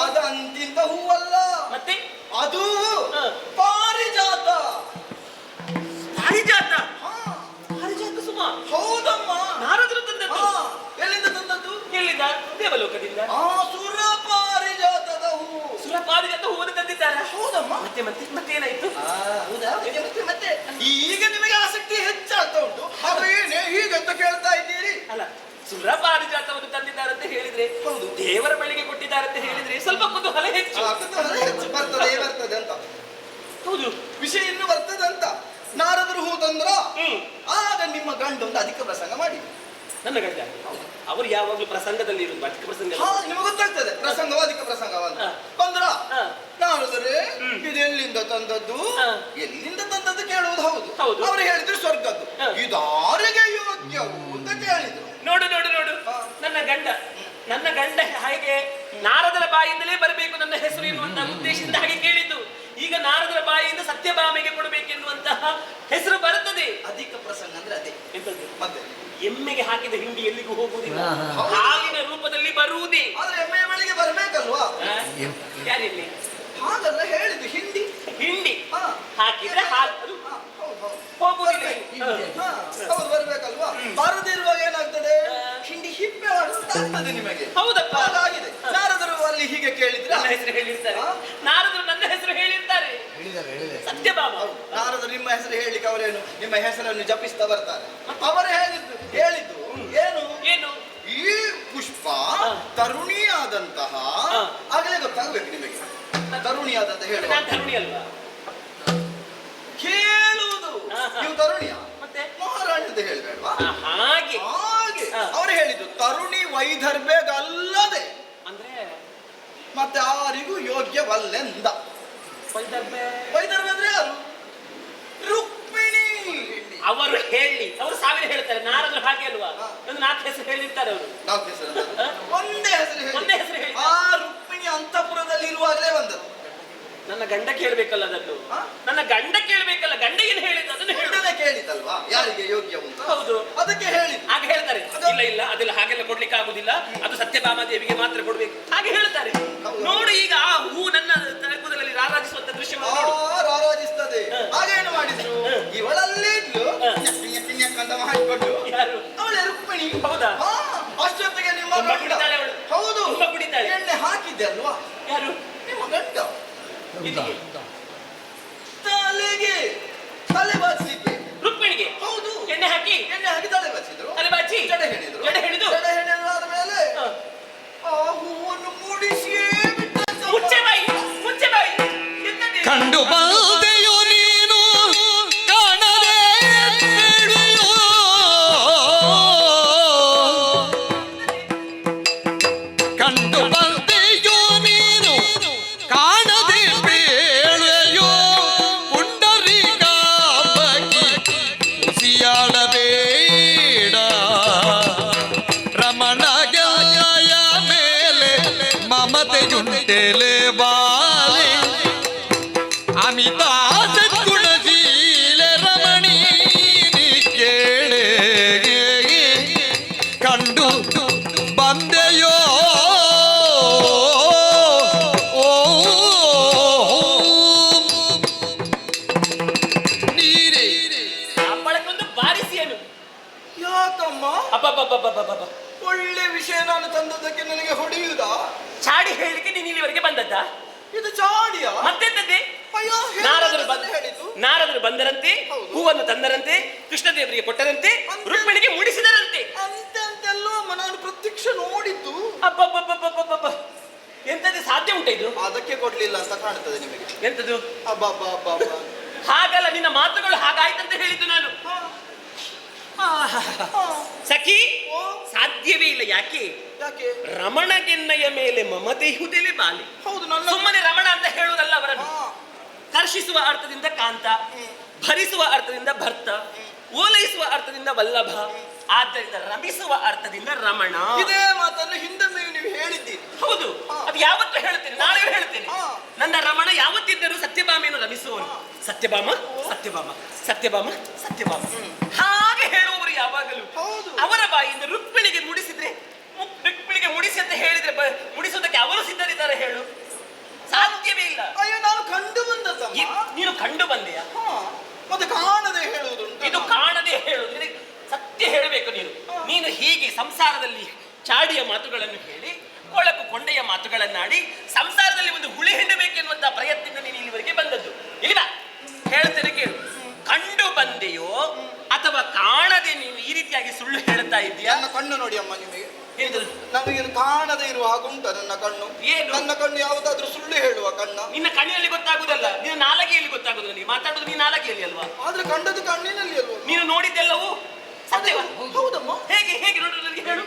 Speaker 3: ಅದು ಅಂತಿಂತ ಹೂವಲ್ಲ,
Speaker 4: ಮತ್ತೆ
Speaker 3: ಅದು ಪಾರಿಜಾತ.
Speaker 4: ಪಾರಿಜಾತ?
Speaker 3: ಹಾ,
Speaker 4: ಪಾರಿಜಾತ ಸುಮ?
Speaker 3: ಹೌದಮ್ಮ.
Speaker 4: ನಾರದರು ತಂದದ್ದು?
Speaker 3: ಹಾ, ಎಲ್ಲಿಂದ ತಂದದ್ದು?
Speaker 4: ಎಲ್ಲಿಂದ? ದೇವಲೋಕದಿಂದ.
Speaker 3: ಆ ಸುರ ಪಾರಿಜಾತದ ಹೂ.
Speaker 4: ಸುರ ಪಾರಿಜಾತ ಹೂವನ್ನು ತಂದಿದ್ದಾರೆ.
Speaker 3: ಹೌದಮ್ಮ.
Speaker 4: ಮತ್ತೆ ಮತ್ತೆ ಮತ್ತೇನಾಯ್ತು?
Speaker 3: ಹೌದಾ? ಮತ್ತೆ ಈಗ ನಿಮಗೆ ಆಸಕ್ತಿ ಹೆಚ್ಚಾಗ್ತಾ ಉಂಟು. ಅವೇನೇ ಹೀಗಂತ ಕೇಳ್ತಾ ಇದ್ದೀರಿ?
Speaker 4: ಅಲ್ಲ, ಸುರ ಪಾರಿಜಾತವನ್ನು ತಂದಿದ್ದಾರೆ ಅಂತ ಹೇಳಿದ್ರೆ,
Speaker 3: ಹೌದು,
Speaker 4: ದೇವರ ಬಳಿಗೆ ಕೊಟ್ಟಿದ್ದಾರೆ ಅಂತ ಹೇಳಿದ್ರೆ ಸ್ವಲ್ಪ ಕುತೂಹಲ ಹೆಚ್ಚು.
Speaker 3: ಬರ್ತದೆ ಅಂತ.
Speaker 4: ಹೌದು,
Speaker 3: ವಿಷಯ ಇನ್ನು ಬರ್ತದಂತ. ನಾರದರು ಹೂ ತಂದ್ರ ಆಗ ನಿಮ್ಮ ಗಂಡ ಒಂದು ಅಧಿಕ ಪ್ರಸಂಗ ಮಾಡಿ.
Speaker 4: ನನ್ನ ಗಂಡ ಅವರು ಯಾವಾಗ್ಲೂ ಪ್ರಸಂಗದಲ್ಲಿ ಇರುವುದು, ಅಧಿಕ ಪ್ರಸಂಗ.
Speaker 3: ನಿಮಗೆ ಗೊತ್ತಾಗ್ತದೆ ಪ್ರಸಂಗವ ಅಧಿಕ ಪ್ರಸಂಗವ ಅಂತ. ಬಂದ್ರ ನಾರದರೆ ಇದು ಎಲ್ಲಿಂದ ತಂದದ್ದು, ಎಲ್ಲಿಂದ ತಂದದ್ದು ಕೇಳುವುದು. ಹೌದು, ಅವರು ಹೇಳಿದ್ರು ಸ್ವರ್ಗದ್ದು. ಇದಾರಿಗೆ ಯೋಗ್ಯವು ಅಂತ ಕೇಳಿದ್ರು.
Speaker 4: ನೋಡು ನೋಡು ನೋಡು, ನನ್ನ ಗಂಡ ಹಾಗೆ ನಾರದರ ಬಾಯಿಂದಲೇ ಬರಬೇಕು ನನ್ನ ಹೆಸರು ಎನ್ನುವಂತಹ ಉದ್ದೇಶದಿಂದ ಹಾಗೆ ಕೇಳಿದ್ದು. ಈಗ ನಾರದರ ಬಾಯಿಯಿಂದ ಸತ್ಯಭಾಮೆಗೆ ಕೊಡಬೇಕೆನ್ನುವಂತಹ ಹೆಸರು ಬರುತ್ತದೆ.
Speaker 3: ಅಧಿಕ ಪ್ರಸಂಗ ಅಂದ್ರೆ ಅದೇ.
Speaker 4: ಎಂತದ್ದು?
Speaker 3: ಮತ್ತೆ
Speaker 4: ಎಮ್ಮೆಗೆ ಹಾಕಿದ ಹಿಂಡಿ ಎಲ್ಲಿಗೂ ಹೋಗುವುದಿಲ್ಲ, ಹಾಲಿನ ರೂಪದಲ್ಲಿ ಬರುವುದೇ.
Speaker 3: ಆದ್ರೆ ಎಮ್ಮೆಯ ಬಳಿಗೆ ಬರ್ಬೇಕಲ್ವಾ?
Speaker 4: ಯಾರಿಲ್ಲಿ
Speaker 3: ಹಾಗಲ್ಲ ಹೇಳಿದ್ದು, ಹಿಂಡಿ
Speaker 4: ಹಾಕಿದ್ರೆ ಹಾಲು ಹೋಗುವುದಿಲ್ಲ.
Speaker 3: ಹೌದು, ಬರ್ಬೇಕಲ್ವಾ? ಬರದಿರುವಾಗ ಏನಾಗ್ತದೆ? ಹಿಂಡಿ ಹಿಪ್ಪೆ ಆಗ್ತದೆ ನಿಮಗೆ.
Speaker 4: ಹೌದಪ್ಪ,
Speaker 3: ಹಾಗಾಗಿದೆ. ನಾರದರು ಅಲ್ಲಿ ಹೀಗೆ ಕೇಳಿದ್ರೆ
Speaker 4: ನನ್ನ ಹೆಸರು ಹೇಳಿರ್ತಾರೆ. ನಾರದರು ನನ್ನ ಹೆಸರು ಹೇಳಿರ್ತಾರೆ, ಸತ್ಯಭಾಮ.
Speaker 3: ನಾರದರು ನಿಮ್ಮ ಹೆಸರು ಹೇಳಿಕ್ಕೆ ಅವರೇನು ನಿಮ್ಮ ಹೆಸರನ್ನು ಜಪಿಸ್ತಾ ಬರ್ತಾರೆ. ಅವರೇ ಹೇಳಿದ್ದು ಏನು? ಈ ಪುಷ್ಪ ತರುಣಿಯಾದಂತಹ, ಆಗಲೇ ಗೊತ್ತಾಗಬೇಕು ನಿಮಗೆ ತರುಣಿಯಾದಂತ ಹೇಳುವ.
Speaker 4: ನಾನು ತರುಣಿ ಅಲ್ವಾ?
Speaker 3: ಕೇಳುವುದು ನೀವು ತರುಣಿಯ
Speaker 4: ಮತ್ತೆ
Speaker 3: ಮಹಾರಾಣಿ ಅಂತ ಹೇಳ್ಬೇಡ್ವಾ?
Speaker 4: ಹಾಗೆ
Speaker 3: ಅವರು ಹೇಳಿದ್ದು ತರುಣಿ ವೈದರ್ಭ್ಯಗಲ್ಲದೆ
Speaker 4: ಅಂದ್ರೆ
Speaker 3: ಮತ್ತೆ ಯಾರಿಗೂ ಯೋಗ್ಯವಲ್ಲೆಂದ. ವೈದರ್ಭ್ಯ ಅಂದ್ರೆ ಯಾರು? ರುಕ್ಮಿಣಿ.
Speaker 4: ಅವರು ಸಾವಿರ ಹೇಳ್ತಾರೆ. ನಾರದ್ರು ಹಾಗೆ ಅಲ್ವಾ? ಒಂದು 4 ಹೆಸರು ಹೇಳಿರ್ತಾರೆ ಅವರು.
Speaker 3: 4 ಹೆಸರು ಒಂದೇ ಹೆಸರು ಹೇಳಿ. ಆ ರುಕ್ಮಿಣಿ ಅಂತಃಪುರದಲ್ಲಿ ಇರುವಾಗಲೇ ಬಂದದ್ದು.
Speaker 4: ನನ್ನ ಗಂಡ ಕೇಳ್ಬೇಕಲ್ಲ ಅದನ್ನು. ನನ್ನ ಗಂಡ ಕೇಳ್ಬೇಕಲ್ಲ, ಗಂಡ ಏನು ಹೇಳಿದ್ದು ಅದನ್ನು
Speaker 3: ಗಂಡನೇ ಕೇಳಿದಲ್ವಾ ಯಾರಿಗೆ ಯೋಗ್ಯ ಉಂಟು?
Speaker 4: ಹೌದು,
Speaker 3: ಅದಕ್ಕೆ ಹೇಳಿ
Speaker 4: ಹಾಗೆ ಹೇಳ್ತಾರೆ. ಇಲ್ಲ ಅದೆಲ್ಲ ಹಾಗೆಲ್ಲ ಕೊಡ್ಲಿಕ್ಕೆ ಆಗುದಿಲ್ಲ, ಅದು ಸತ್ಯಭಾಮ ದೇವಿಗೆ ಮಾತ್ರ ಕೊಡ್ಬೇಕು ಹಾಗೆ ಹೇಳ್ತಾರೆ. ನೋಡು, ಈಗ ಆ ಹೂ ನನ್ನ ತಳಕುದಲ್ಲಿ ರಾರಾಜಿಸುವಂತ ದೃಶ್ಯವನ್ನು
Speaker 3: ರಾರಾಜಿಸ್ತದೆ. ಆಗೇನು ಮಾಡಿದ್ರು? ಇವಳಲ್ಲಿ ಇದ್ಲು ಅಂತ ಮಾಡಿಕೊಂಡು.
Speaker 4: ಯಾರು?
Speaker 3: ಅವಳೇ ರುಕ್ಮಿಣಿ.
Speaker 4: ಹೌದಾ?
Speaker 3: ಅಷ್ಟೊತ್ತಿಗೆ ನಿಮ್ಮ
Speaker 4: ಕುಡಿತಾಳೆ ಅವಳು.
Speaker 3: ಹೌದು,
Speaker 4: ಕುಡಿತಾಳೆ.
Speaker 3: ಎಣ್ಣೆ ಹಾಕಿದ್ದೆ ಅಲ್ವಾ?
Speaker 4: ಯಾರು?
Speaker 3: ನಿಮ್ಮ ಗಂಡ. ತಲೆ ಬಾಚಿಸಿದ್ದೆ
Speaker 4: ರುಕ್ಮಿಣಿಗೆ. ಹೌದು, ಎಣ್ಣೆ ಹಾಕಿ
Speaker 3: ತಲೆ ಬಾಚಿದ್ರು.
Speaker 4: ತಲೆ ಬಾಚಿ ಜಡೆ ಹೆಣಿದು
Speaker 3: ಆದ ಮೇಲೆ ಆ ಹೂವನ್ನು ಮೂಡಿಸಿಯೇ
Speaker 4: ಮುಚ್ಚೆ ಬಾಯಿ
Speaker 1: ಕಂಡು ಬಂದೆಯೋ ನೀನು ಕಾಣದೆ ಬೇಳೆಯೋ, ಕಂಡು ಬಂದೆಯೋ ನೀನು ಕಾಣದೆ ಬೇಳೆಯೋ, ಪುಂಡರೀಕ ಬಗ್ಗಿ ಕುಸಿಯಾಡಬೇಡ, ರಮಣಗ ಮೇಲೆ ಮಮತೆಯುಂಟೆಲೆ ಬಾಲೆ, ಅಮಿತ ಸದ್ಗುಣಶೀಲ ರಮಣಿ ಕೇಳೆ, ಕಂಡು ಬಂದೆಯೋ ನೀರೇ
Speaker 4: ಅಪ್ಪಳಕ್ಕೊಂದು ಬಾರಿಸಿಯನು.
Speaker 3: ಯಾಕಮ್ಮ?
Speaker 4: ಅಬ್ಬಬ್ಬಬ್ಬಬ್ಬಬ್ಬ,
Speaker 3: ಒಳ್ಳೆ ವಿಷಯ ನಾನು ತಂದದ್ದಕ್ಕೆ ನನಗೆ ಹೊಡೆಯುವುದಾ?
Speaker 4: ಚಾಡಿ ಹೇಳಲಿಕ್ಕೆ ನೀನು ಇಲ್ಲಿವರೆಗೆ ಬಂದದ್ದ?
Speaker 3: ಇದು ಚಾಡಿಯ?
Speaker 4: ಮತ್ತೆಂತದ್ದೇ? ನಾರದರು ಬಂದರಂತೆ, ಹೂವನ್ನು ತಂದರಂತೆ, ಕೃಷ್ಣದೇವರಿಗೆ ಕೊಟ್ಟರಂತೆ, ರುಕ್ಮಿಣಿಗೆ ಮುಡಿಸಿದರಂತೆ.
Speaker 3: ಅಂತೆಲ್ಲೋ ನಾನು ಪ್ರತ್ಯಕ್ಷ ನೋಡಿದ್ದು.
Speaker 4: ಅಬ್ಬಬ್ಬಬ್ಬಬ್ಬಬ್ಬ, ಎಂತದ್ದು ಸಾಧ್ಯ ಉಂಟ ಇದು?
Speaker 3: ಅದಕ್ಕೆ ಕೊಡ್ಲಿಲ್ಲ ಅಂತ ಕಾಣ್ತದೆ ನಿಮಗೆ.
Speaker 4: ಎಂತದ್ದು?
Speaker 3: ಅಬ್ಬಬ್ಬಬ್ಬ,
Speaker 4: ಹಾಗಲ್ಲ, ನಿನ್ನ ಮಾತುಗಳು ಹಾಗಾಯ್ತಂತ ಹೇಳಿದ್ದು ನಾನು. ಸಖಿ
Speaker 3: ಓ,
Speaker 4: ಸಾಧ್ಯವೇ ಇಲ್ಲ. ಯಾಕೆ?
Speaker 3: ಯಾಕೆ?
Speaker 4: ರಮಣಗೆನ್ನಯ ಮೇಲೆ ಮಮತೆ ಹುದೆಲೆ ಬಾಲಿ.
Speaker 3: ಹೌದು, ನನ್ನ
Speaker 4: ಸುಮ್ಮನೆ ರಮಣ ಅಂತ ಹೇಳುವುದಲ್ಲ ಅವರನ್ನು.
Speaker 3: ಹಾ,
Speaker 4: ಕರ್ಷಿಸುವ ಅರ್ಥದಿಂದ ಕಾಂತ, ಭರಿಸುವ ಅರ್ಥದಿಂದ ಭರ್ತ, ಓಲೈಸುವ ಅರ್ಥದಿಂದ ವಲ್ಲಭ, ಆದ್ದರಿಂದ ರಮಿಸುವ ಅರ್ಥದಿಂದ ರಮಣ.
Speaker 3: ಇದೇ ಮಾತನ್ನು ಹಿಂದೆ ನೀವು ಹೇಳಿದ್ದೀರಿ.
Speaker 4: ಹೌದು, ಅದು ಯಾವತ್ತೂ ಹೇಳ್ತೇನೆ, ನಾಳೆ ಹೇಳ್ತೇನೆ.
Speaker 3: ಹಾ.
Speaker 4: ನನ್ನ ರಮಣ ಯಾವತ್ತಿದ್ದರೂ ಸತ್ಯಭಾಮೆಯನ್ನು ರಮಿಸುವನು. ಸತ್ಯಭಾಮ ಸತ್ಯಭಾಮ ಸತ್ಯಭಾಮ ಸತ್ಯಭಾಮ ಹಾಗೆ ಹೇಳುವವರು ಯಾವಾಗಲೂ.
Speaker 3: ಹೌದು.
Speaker 4: ಅವರ ಬಾಯಿಂದ ರುಕ್ಮಿಣಿಗೆ ಮುಡಿಸಿದ್ರೆ, ರುಕ್ಮಿಣಿಗೆ ಮುಡಿಸಿ ಅಂತ ಹೇಳಿದ್ರೆ ಮುಡಿಸುವುದಕ್ಕೆ ಅವರು ಸಿದ್ಧರಿದ್ದಾರೆ. ಹೇಳು, ಸಾಧ್ಯವೇ ಇಲ್ಲ.
Speaker 3: ಅಯ್ಯೋ, ನಾನು ಕಂಡು ಬಂದದ್ದಮ್ಮ.
Speaker 4: ನೀನು ಕಂಡು ಬಂದೆಯಾ?
Speaker 3: ಹಾ, ಮತ್ತೆ ಕಾಣದೆ ಹೇಳುವುದುಂಟು.
Speaker 4: ಇದು ಕಾಣದೆ ಹೇಳುದು. ನಿನಗೆ ಸತ್ಯ ಹೇಳಬೇಕು. ನೀನು ಹೀಗೆ ಸಂಸಾರದಲ್ಲಿ ಚಾಡಿಯ ಮಾತುಗಳನ್ನು ಹೇಳಿ, ಕೊಳಕು ಕೊಂಡೆಯ ಮಾತುಗಳನ್ನಾಡಿ, ಸಂಸಾರದಲ್ಲಿ ಒಂದು ಹುಳಿ ಹಿಂಡಬೇಕೆನ್ನುವಂತಹ ಪ್ರಯತ್ನದಿಂದ ನೀನು ಇಲ್ಲಿವರೆಗೆ ಬಂದದ್ದು. ಇಲ್ವಾ? ಹೇಳ್ತೇನೆ ಕೇಳು. ಕಂಡು ಬಂದೆಯೋ ಅಥವಾ ಕಾಣದೆ ನೀನು ಈ ರೀತಿಯಾಗಿ ಸುಳ್ಳು ಹೇಳ್ತಾ ಇದೆಯಾ?
Speaker 3: ನನ್ನ ಕಣ್ಣು ನೋಡಿ ಅಮ್ಮ, ನಿಮಗೆ
Speaker 4: ಹೇಳಿದ್ರು
Speaker 3: ನನಗೇನು ಕಾಣದೆ ಇರುವ ಹಾಗುಂಟ ನನ್ನ ಕಣ್ಣು.
Speaker 4: ಏನು?
Speaker 3: ನನ್ನ ಕಣ್ಣು ಯಾವುದಾದ್ರೂ ಸುಳ್ಳು ಹೇಳುವ ಕಣ್ಣ?
Speaker 4: ನಿನ್ನ ಕಣ್ಣಿನಲ್ಲಿ ಗೊತ್ತಾಗುದಲ್ಲ, ನಿನ್ನ ನಾಲಗೆಯಲ್ಲಿ ಗೊತ್ತಾಗುದು. ನೀನು ಮಾತಾಡುದು ನೀನು ನಾಲಗೆಯಲ್ಲಿ ಅಲ್ವಾ?
Speaker 3: ಆದ್ರೆ ಕಂಡದ್ದು ಕಣ್ಣಿನಲ್ಲಿ ಅಲ್ವ?
Speaker 4: ನೀನು ನೋಡಿದ್ದೆಲ್ಲವೂ ಸತ್ಯವ?
Speaker 3: ಹೌದಮ್ಮ.
Speaker 4: ಹೇಗೆ ಹೇಗೆ ನೋಡು, ನನಗೆ ಹೇಳು.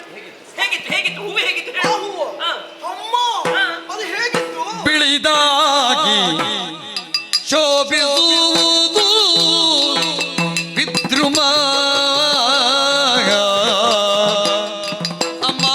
Speaker 4: ಹೇಗಿತ್ತು ಹೇಗಿತ್ತು ಹೂವು ಹೇಗಿತ್ತು
Speaker 3: ಆ
Speaker 4: ಹೇಳು.
Speaker 3: ಹೂವು?
Speaker 4: ಹಾ.
Speaker 3: ಅಮ್ಮ,
Speaker 4: ಹಾ.
Speaker 3: ಅದು ಹೇಗಿತ್ತು?
Speaker 1: ಬಿಳಿದಾಗಿ ಶೋಭಿಸುವುದು ವಿದ್ರುಮ ಅಮ್ಮ.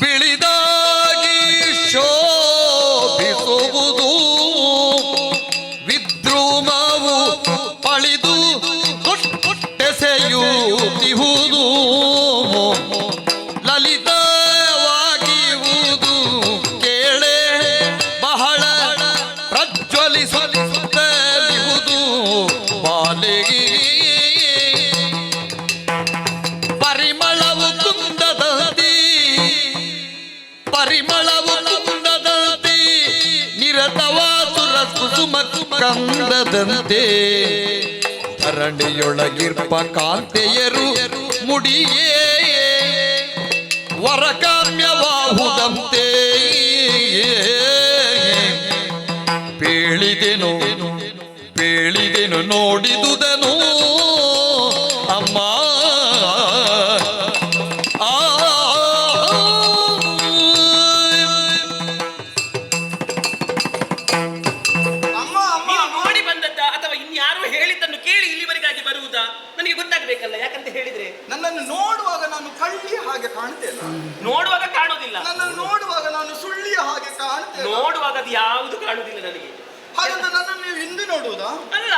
Speaker 1: ಬಿಳಿದಾಗಿ ಶೋಭಿಸುವುದು ವಿದ್ರುಮವು ಪಳಿದು ಕೊಟ್ಟೆಸೆಯುತ್ತಿಹುದು ಲಲಿತವಾಗಿರುವುದು ಕೇಳೆ ಬಹಳ ಪ್ರಜ್ವಲಿಸುತ್ತಲಿಹುದು ಬಾಲಿಗೆ ಪರಿಮಳವು ಕುಂದದಂತಿ ಪರಿಮಳವು ಕುಂದದಂತಿ ನಿರತವಾಸುರ ಕುಸುಮ ಕಂದದಂತೆ ಧರಣಿಯೊಳಗಿರ್ಪ ಕಾಂತೆಯರು ಮುಡಿಯೇ ವರಕಾಮ್ಯವಾಹುದಂತೆ ಪೇಳಿದೆನು ಪೇಳಿದೆನು ನೋಡಿದುದನು ಅಮ್ಮ.
Speaker 3: ಅಮ್ಮ, ಅಮ್ಮ,
Speaker 4: ನೀನು ನೋಡಿ ಬಂದದ್ದ ಅಥವಾ ಇನ್ಯಾರೋ ಹೇಳಿದ್ದನ್ನು ಕೇಳಿ ಇಲ್ಲಿವರೆಗಾಗಿ ಬರುವುದಾ? ನನಗೆ ಗೊತ್ತಾಗ್ಬೇಕಲ್ಲ. ಯಾಕಂತ ಹೇಳಿದ್ರೆ
Speaker 3: ನನ್ನನ್ನು ನೋಡುವಾಗ ನಾನು ಕಳ್ಳಿಯ ಹಾಗೆ ಕಾಣ್ತೇನೆ.
Speaker 4: ನೋಡುವಾಗ ಕಾಣುವುದಿಲ್ಲ,
Speaker 3: ನನ್ನನ್ನು ನೋಡುವಾಗ ನಾನು ಸುಳ್ಳಿಯ ಹಾಗೆ ಕಾಣ್ತೇನೆ.
Speaker 4: ನೋಡುವಾಗ ಅದು ಯಾವುದು ಕಾಣುವುದಿಲ್ಲ ನನಗೆ.
Speaker 3: ಹಾಗಂತ ನನ್ನನ್ನು ನೀವು ಹಿಂದೆ ನೋಡುವುದಾ?
Speaker 4: ಅಲ್ಲ,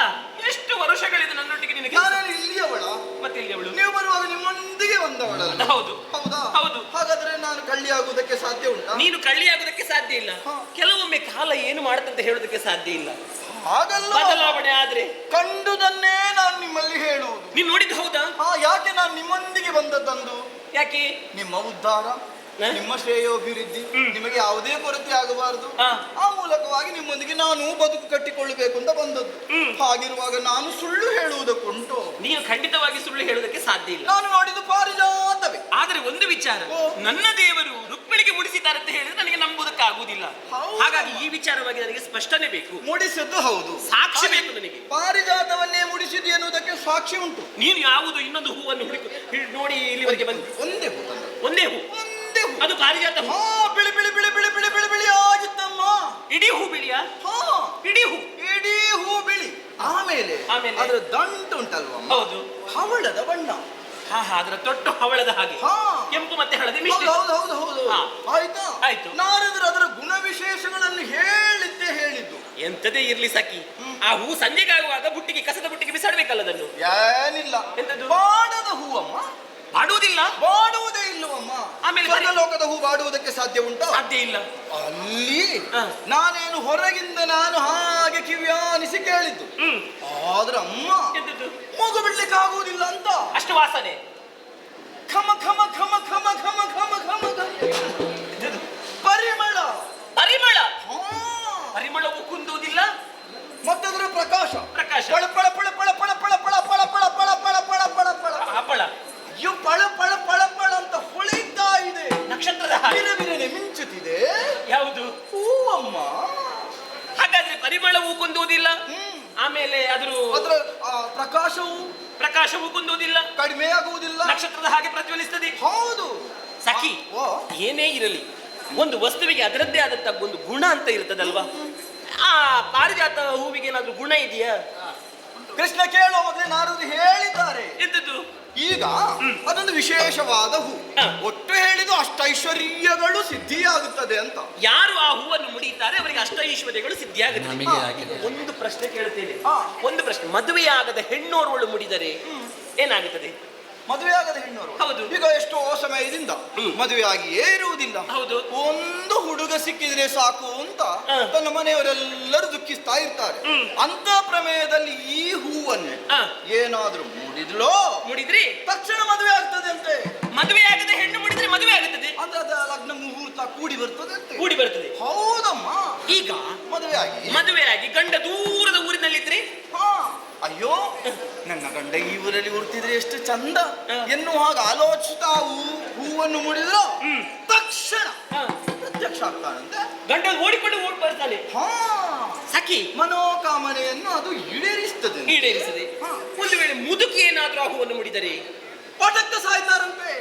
Speaker 4: ಎಷ್ಟು ವರ್ಷಗಳಿಂದ ನನ್ನೊಟ್ಟಿಗೆ ನಿನಗೆ.
Speaker 3: ನಾನು ಇಲ್ಲಿಯವಳ,
Speaker 4: ಮತ್ತೆ ಇಲ್ಲಿ ಅವಳು.
Speaker 3: ನೀವು ಬರುವಾಗ ನಿಮ್ಮೊಂದಿಗೆ ಬಂದವಳಲ್ಲ?
Speaker 4: ಹೌದು
Speaker 3: ಹೌದಾ?
Speaker 4: ಹೌದು.
Speaker 3: ಹಾಗಾದ್ರೆ ನಾನು ಕಳ್ಳಿಯಾಗುವುದಕ್ಕೆ ಸಾಧ್ಯ ಉಂಟಾ?
Speaker 4: ನೀನು ಕಳ್ಳಿಯಾಗುವುದಕ್ಕೆ ಸಾಧ್ಯ ಇಲ್ಲ.
Speaker 3: ಹಾ.
Speaker 4: ಕೆಲವೊಮ್ಮೆ ಕಾಲ ಏನು ಮಾಡುತ್ತಂತ ಹೇಳೋದಕ್ಕೆ ಸಾಧ್ಯ ಇಲ್ಲ.
Speaker 3: ಹಾಗಲ್ಲ,
Speaker 4: ಬದಲಾವಣೆ ಆದ್ರೆ
Speaker 3: ಕಂಡುದನ್ನೇ ನಾನು ನಿಮ್ಮಲ್ಲಿ ಹೇಳುವುದು.
Speaker 4: ನೀನು ನೋಡಿದ್ದು ಹೌದಾ?
Speaker 3: ಹಾ, ಯಾಕೆ ನಾನು ನಿಮ್ಮೊಂದಿಗೆ ಬಂದದ್ದಂದು?
Speaker 4: ಯಾಕೆ?
Speaker 3: ನಿಮ್ಮ ಉದ್ಧಾರ,
Speaker 4: ಹ?
Speaker 3: ನಿಮ್ಮ ಶ್ರೇಯೋಭಿವೃದ್ಧಿ, ನಿಮಗೆ ಯಾವುದೇ ಕೊರತೆ ಆಗಬಾರದು.
Speaker 4: ಹಾ.
Speaker 3: ಆ ಮೂಲಕವಾಗಿ ನಿಮ್ಮೊಂದಿಗೆ ನಾನು ಬದುಕು ಕಟ್ಟಿಕೊಳ್ಳಬೇಕು ಅಂತ ಬಂದದ್ದು. ಹಾಗಿರುವಾಗ ನಾನು ಸುಳ್ಳು ಹೇಳುವುದಕ್ಕುಂಟು?
Speaker 4: ನೀನು ಖಂಡಿತವಾಗಿ ಸುಳ್ಳು ಹೇಳುವುದಕ್ಕೆ ಸಾಧ್ಯ ಇಲ್ಲ.
Speaker 3: ನಾನು ನೋಡಿದ್ದು ಪಾರಿಜಾತವೇ.
Speaker 4: ಆದ್ರೆ ಒಂದು ವಿಚಾರ,
Speaker 3: ಓ.
Speaker 4: ನನ್ನ ದೇವರು ರುಕ್ಮಿಣಿಗೆ ಮುಡಿಸಿದ್ದಾರೆ ಅಂತ ಹೇಳಿದ್ರೆ ನನಗೆ ನಂಬುವುದಕ್ಕಾಗುವುದಿಲ್ಲ.
Speaker 3: ಹೌದಾ?
Speaker 4: ಹಾಗಾಗಿ ಈ ವಿಚಾರವಾಗಿ ನನಗೆ ಸ್ಪಷ್ಟನೆ ಬೇಕು,
Speaker 3: ಮುಡಿಸಿದ್ದು ಹೌದು,
Speaker 4: ಸಾಕ್ಷಿ ಬೇಕು ನನಗೆ.
Speaker 3: ಪಾರಿಜಾತವನ್ನೇ ಮುಡಿಸಿದ್ದು ಎನ್ನುವುದಕ್ಕೆ ಸಾಕ್ಷಿ ಉಂಟು.
Speaker 4: ನೀನು ಯಾವುದು ಇನ್ನೊಂದು ಹೂವನ್ನು ನೋಡಿ ಇಲ್ಲಿವರೆಗೆ ಬಂದು
Speaker 3: ಒಂದೇ ಹೂ ತಂದೆ.
Speaker 4: ಒಂದೇ ಹೂ,
Speaker 3: ಒಂದೇ ಹೂ.
Speaker 4: ಅದು ಪಾರಿಜಾತ ಹೂ.
Speaker 3: ಹಾ, ಬಿಳಿ ಬಿಳಿ ಬಿಳಿ ಬಿಳಿ ಬಿಳಿ ಬಿಳಿ ಬಿಳಿ ಆಗಿತ್ತಮ್ಮ.
Speaker 4: ಇಡೀ ಹೂ ಬಿಳಿಯಾ?
Speaker 3: ಹಾ,
Speaker 4: ಇಡೀ ಹೂ.
Speaker 3: ಇಡೀ ಹೂ ಬಿಳಿ. ಆಮೇಲೆ
Speaker 4: ಆಮೇಲೆ?
Speaker 3: ಅದರ ದಂಟು ಉಂಟಲ್ವ,
Speaker 4: ಹೌದು.
Speaker 3: ಹವಳದ ಬಣ್ಣ.
Speaker 4: ಹಾ ಹಾ, ಅದರ ತೊಟ್ಟು ಹವಳದ ಹಾಗೆ,
Speaker 3: ಹಾ.
Speaker 4: ಕೆಂಪು ಮತ್ತೆ ಹಳದಿ
Speaker 3: ಹೌದು
Speaker 4: ಮಿಶ್ರಿತ.
Speaker 3: ಹೌದು ಹೌದು ಹೌದು.
Speaker 4: ಹಾ.
Speaker 3: ಆಯ್ತಾ?
Speaker 4: ಆಯ್ತು.
Speaker 3: ನಾರದರು ಅದರ ಗುಣವಿಶೇಷಗಳನ್ನು ಹೇಳಿದ್ದೇ ಹೇಳಿದ್ದು.
Speaker 4: ಎಂತದೇ ಇರ್ಲಿ ಸಖಿ, ಆ ಹೂ ಸಂಜೆಗಾಗುವಾಗ ಬುಟ್ಟಿಗೆ, ಕಸದ ಬುಟ್ಟಿಗೆ ಬಿಸಾಡ್ಬೇಕಲ್ಲ ಅದನ್ನು.
Speaker 3: ಏನಿಲ್ಲ,
Speaker 4: ಎಂತದ್ದು?
Speaker 3: ಬಾಡದ ಹೂವಮ್ಮ.
Speaker 4: ಬಾಡುವುದಿಲ್ಲ?
Speaker 3: ಬಾಡುವುದೇ ಇಲ್ಲವಮ್ಮ.
Speaker 4: ಆಮೇಲೆ
Speaker 3: ಲೋಕದ ಹೂ ಬಾಡುವುದಕ್ಕೆ ಸಾಧ್ಯ ಉಂಟಾ?
Speaker 4: ಸಾಧ್ಯ ಇಲ್ಲ.
Speaker 3: ಅಲ್ಲಿ
Speaker 4: ಹಾ.
Speaker 3: ನಾನೇನು ಹೊರಗಿಂದ ನಾನು ಹಾಗೆ ಕಿವ್ಯಾನಿಸಿ ಕೇಳಿದ್ದು. ಆದ್ರೆ ಅಮ್ಮ
Speaker 4: ಎಂತದ್ದು?
Speaker 3: ಮೂಗು ಬಿಡ್ಲಿಕ್ಕೆ ಆಗುವುದಿಲ್ಲ ಅಂತ.
Speaker 4: ಅಷ್ಟು ವಾಸನೆ.
Speaker 3: ಖಮ ಖಮ ಖಮ ಖಮ ಖಮ ಖಮ ಖಮ ಘಮ. ಪರಿಮಳ.
Speaker 4: ಪರಿಮಳ.
Speaker 3: ಹಾ.
Speaker 4: ಪರಿಮಳವು ಕುಂದುವುದಿಲ್ಲ. ನಕ್ಷತ್ರದ ಹಾಗೆ.
Speaker 3: ಬಿರಬಿರನೆ ಮಿಂಚುತ್ತಿದೆ.
Speaker 4: ಯಾವುದು?
Speaker 3: ಹೂವಮ್ಮ.
Speaker 4: ಹಾಗಾದ್ರೆ ಪರಿಮಳವೂ ಕುಂದುವುದಿಲ್ಲ, ಆಮೇಲೆ ಅದರ ಪ್ರಕಾಶವೂ ಕುಂದುವುದಿಲ್ಲ,
Speaker 3: ಕಡಿಮೆ ಆಗುವುದಿಲ್ಲ,
Speaker 4: ನಕ್ಷತ್ರದ ಹಾಗೆ ಪ್ರಜ್ವಲಿಸ್ತದೆ.
Speaker 3: ಹೌದು
Speaker 4: ಸಖಿ,
Speaker 3: ಓ.
Speaker 4: ಏನೇ ಇರಲಿ ಒಂದು ವಸ್ತುವಿಗೆ ಅದರದ್ದೇ ಆದಂತ ಒಂದು ಗುಣ ಅಂತ ಇರ್ತದಲ್ವಾ? ಆ ಪಾರಿಜಾತ ಹೂವಿಗೆ ಏನಾದ್ರೂ ಗುಣ ಇದೆಯಾ?
Speaker 3: ಕೃಷ್ಣ ಕೇಳುವ ಮೊದಲೇ ನಾರದರು ಹೇಳಿದ್ದಾರೆ.
Speaker 4: ಎಂತದ್ದು?
Speaker 3: ಈಗ ಅದೊಂದು ವಿಶೇಷವಾದ ಹೂ. ಒಟ್ಟು ಹೇಳಿದು ಅಷ್ಟೈಶ್ವರ್ಯಗಳು ಸಿದ್ಧಿಯಾಗುತ್ತದೆ ಅಂತ.
Speaker 4: ಯಾರು ಆ ಹೂವನ್ನು ಮುಡಿಯುತ್ತಾರೆ ಅವರಿಗೆ ಅಷ್ಟೈಶ್ವರ್ಯಗಳು ಸಿದ್ಧಿಯಾಗುತ್ತೆ.
Speaker 1: ನಮಗೆ ಆಗಿದೆ.
Speaker 4: ಒಂದು ಪ್ರಶ್ನೆ ಕೇಳುತ್ತೇನೆ,
Speaker 3: ಹಾ.
Speaker 4: ಒಂದು ಪ್ರಶ್ನೆ. ಮದುವೆಯಾಗದ ಹೆಣ್ಣೋರ್ವಳು ಮುಡಿದರೆ ಏನಾಗುತ್ತದೆ?
Speaker 3: ಮದುವೆಯಾಗದ ಹೆಣ್ಣವರು
Speaker 4: ಹೌದು.
Speaker 3: ಈಗ ಎಷ್ಟೋ ಸಮಯದಿಂದ ಮದುವೆಯಾಗಿಯೇ ಇರುವುದಿಲ್ಲ.
Speaker 4: ಹೌದು.
Speaker 3: ಒಂದು ಹುಡುಗ ಸಿಕ್ಕಿದ್ರೆ ಸಾಕು ಅಂತ ತನ್ನ ಮನೆಯವರೆಲ್ಲರೂ ದುಃಖಿಸ್ತಾ ಇರ್ತಾರೆ. ಅಂತ ಪ್ರಮೇಯದಲ್ಲಿ ಈ ಹೂವನ್ನು ಏನಾದ್ರೂ
Speaker 4: ಮುಡಿದ್ರಿ
Speaker 3: ತಕ್ಷಣ ಮದುವೆ ಆಗ್ತದೆ ಅಂತೆ.
Speaker 4: ಮದುವೆಯಾಗದ ಹೆಣ್ಣು ಮುಡಿದ್ರೆ ಮದುವೆ ಆಗುತ್ತದೆ
Speaker 3: ಅಂದ್ರೆ ಅದ ಲಗ್ನ ಮುಹೂರ್ತ ಕೂಡಿ ಬರ್ತದೆ ಅಂತೆ.
Speaker 4: ಕೂಡಿ ಬರ್ತದೆ.
Speaker 3: ಹೌದಮ್ಮ.
Speaker 4: ಈಗ
Speaker 3: ಮದುವೆಯಾಗಿ
Speaker 4: ಗಂಡ ದೂರದ ಊರಿನಲ್ಲಿದ್ರೆ
Speaker 3: ಅಯ್ಯೋ ನನ್ನ ಗಂಡ ಈ ಊರಲ್ಲಿ ಉರ್ತಿದ್ರೆ ಎಷ್ಟು ಚಂದ ಎನ್ನುವ ಹಾಗೆ ಆಲೋಚಿಸ್ತಾ ಹೂವನ್ನು ಮುಡಿದ್ರು ತಕ್ಷಣ ಪ್ರತ್ಯಕ್ಷ ಆಗ್ತಾನಂತೆ.
Speaker 4: ಗಂಡ ಓಡಿಕೊಂಡು ಬರ್ತಾನೆ. ಸಖಿ,
Speaker 3: ಮನೋಕಾಮನೆಯನ್ನು ಅದು ಈಡೇರಿಸ್ತದೆ.
Speaker 4: ಒಂದು ವೇಳೆ ಮುದುಕಿ ಏನಾದ್ರೂ ಆ ಹೂವನ್ನು ಮುಡಿದರೆ
Speaker 3: ಪಟಕ್ಕ ಸಾಯ್ತಾರಂತೆ.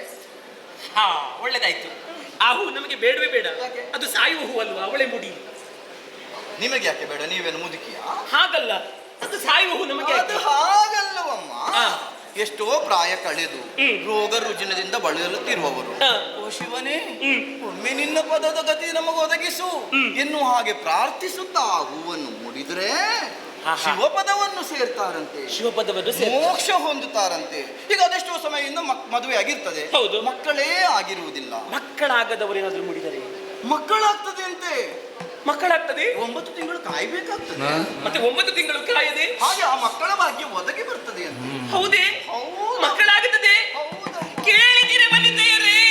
Speaker 4: ಒಳ್ಳೇದಾಯ್ತು. ಆ ಹೂ ನಮಗೆ ಬೇಡವೇ ಬೇಡ. ಅದು ಸಾಯುವ ಹೂ ಅಲ್ವಾ, ಅವಳೇ ಮುಡಿ.
Speaker 3: ನಿಮಗೆ ಯಾಕೆ ಬೇಡ? ನೀವೇನು ಮುದುಕಿಯಾ?
Speaker 4: ಹಾಗಲ್ಲ, ಅದು ಸಾಯುವ ಹೂ ನಮಗೆ.
Speaker 3: ಅದು ಹಾಗಲ್ಲವಮ್ಮ. ಎಷ್ಟೋ ಪ್ರಾಯ ಕಳೆದು ರೋಗ ರುಜಿನದಿಂದ ಬಳಲುತ್ತಿರುವವರು ಓ ಶಿವನೇ ಒಮ್ಮೆ ನಿನ್ನ ಪದದ ಗತಿ ನಮಗೆ ಒದಗಿಸು ಎನ್ನುವ ಹಾಗೆ ಪ್ರಾರ್ಥಿಸುತ್ತಾ ಆ ಹೂವನ್ನು ಮುಡಿದ್ರೆ ಶಿವಪದವನ್ನು ಸೇರ್ತಾರಂತೆ. ಮೋಕ್ಷ ಹೊಂದುತ್ತಾರಂತೆ. ಈಗ ಅದೆಷ್ಟೋ ಸಮಯದಿಂದ ಮದುವೆ ಆಗಿರ್ತದೆ, ಮಕ್ಕಳೇ ಆಗಿರುವುದಿಲ್ಲ.
Speaker 4: ಮಕ್ಕಳಾಗದವರೇನಾದ್ರೂ ಮುಡಿದರೆ
Speaker 3: ಮಕ್ಕಳಾಗ್ತದೆ ಅಂತೆ.
Speaker 4: ಮಕ್ಕಳಾಗ್ತದೆ.
Speaker 3: 9 ತಿಂಗಳು ಕಾಯ್ಬೇಕಾಗ್ತದೆ.
Speaker 4: ಮತ್ತೆ 9 ತಿಂಗಳು ಕಾಯದೆ
Speaker 3: ಹಾಗೆ ಆ ಮಕ್ಕಳ ಭಾಗ್ಯ ಒದಗಿ ಬರ್ತದೆ ಅಂತ.
Speaker 4: ಹೌದೇ? ಮಕ್ಕಳಾಗುತ್ತದೆ. ಕೇಳಿದಿರೆ ವನಿತೆಯರೇ?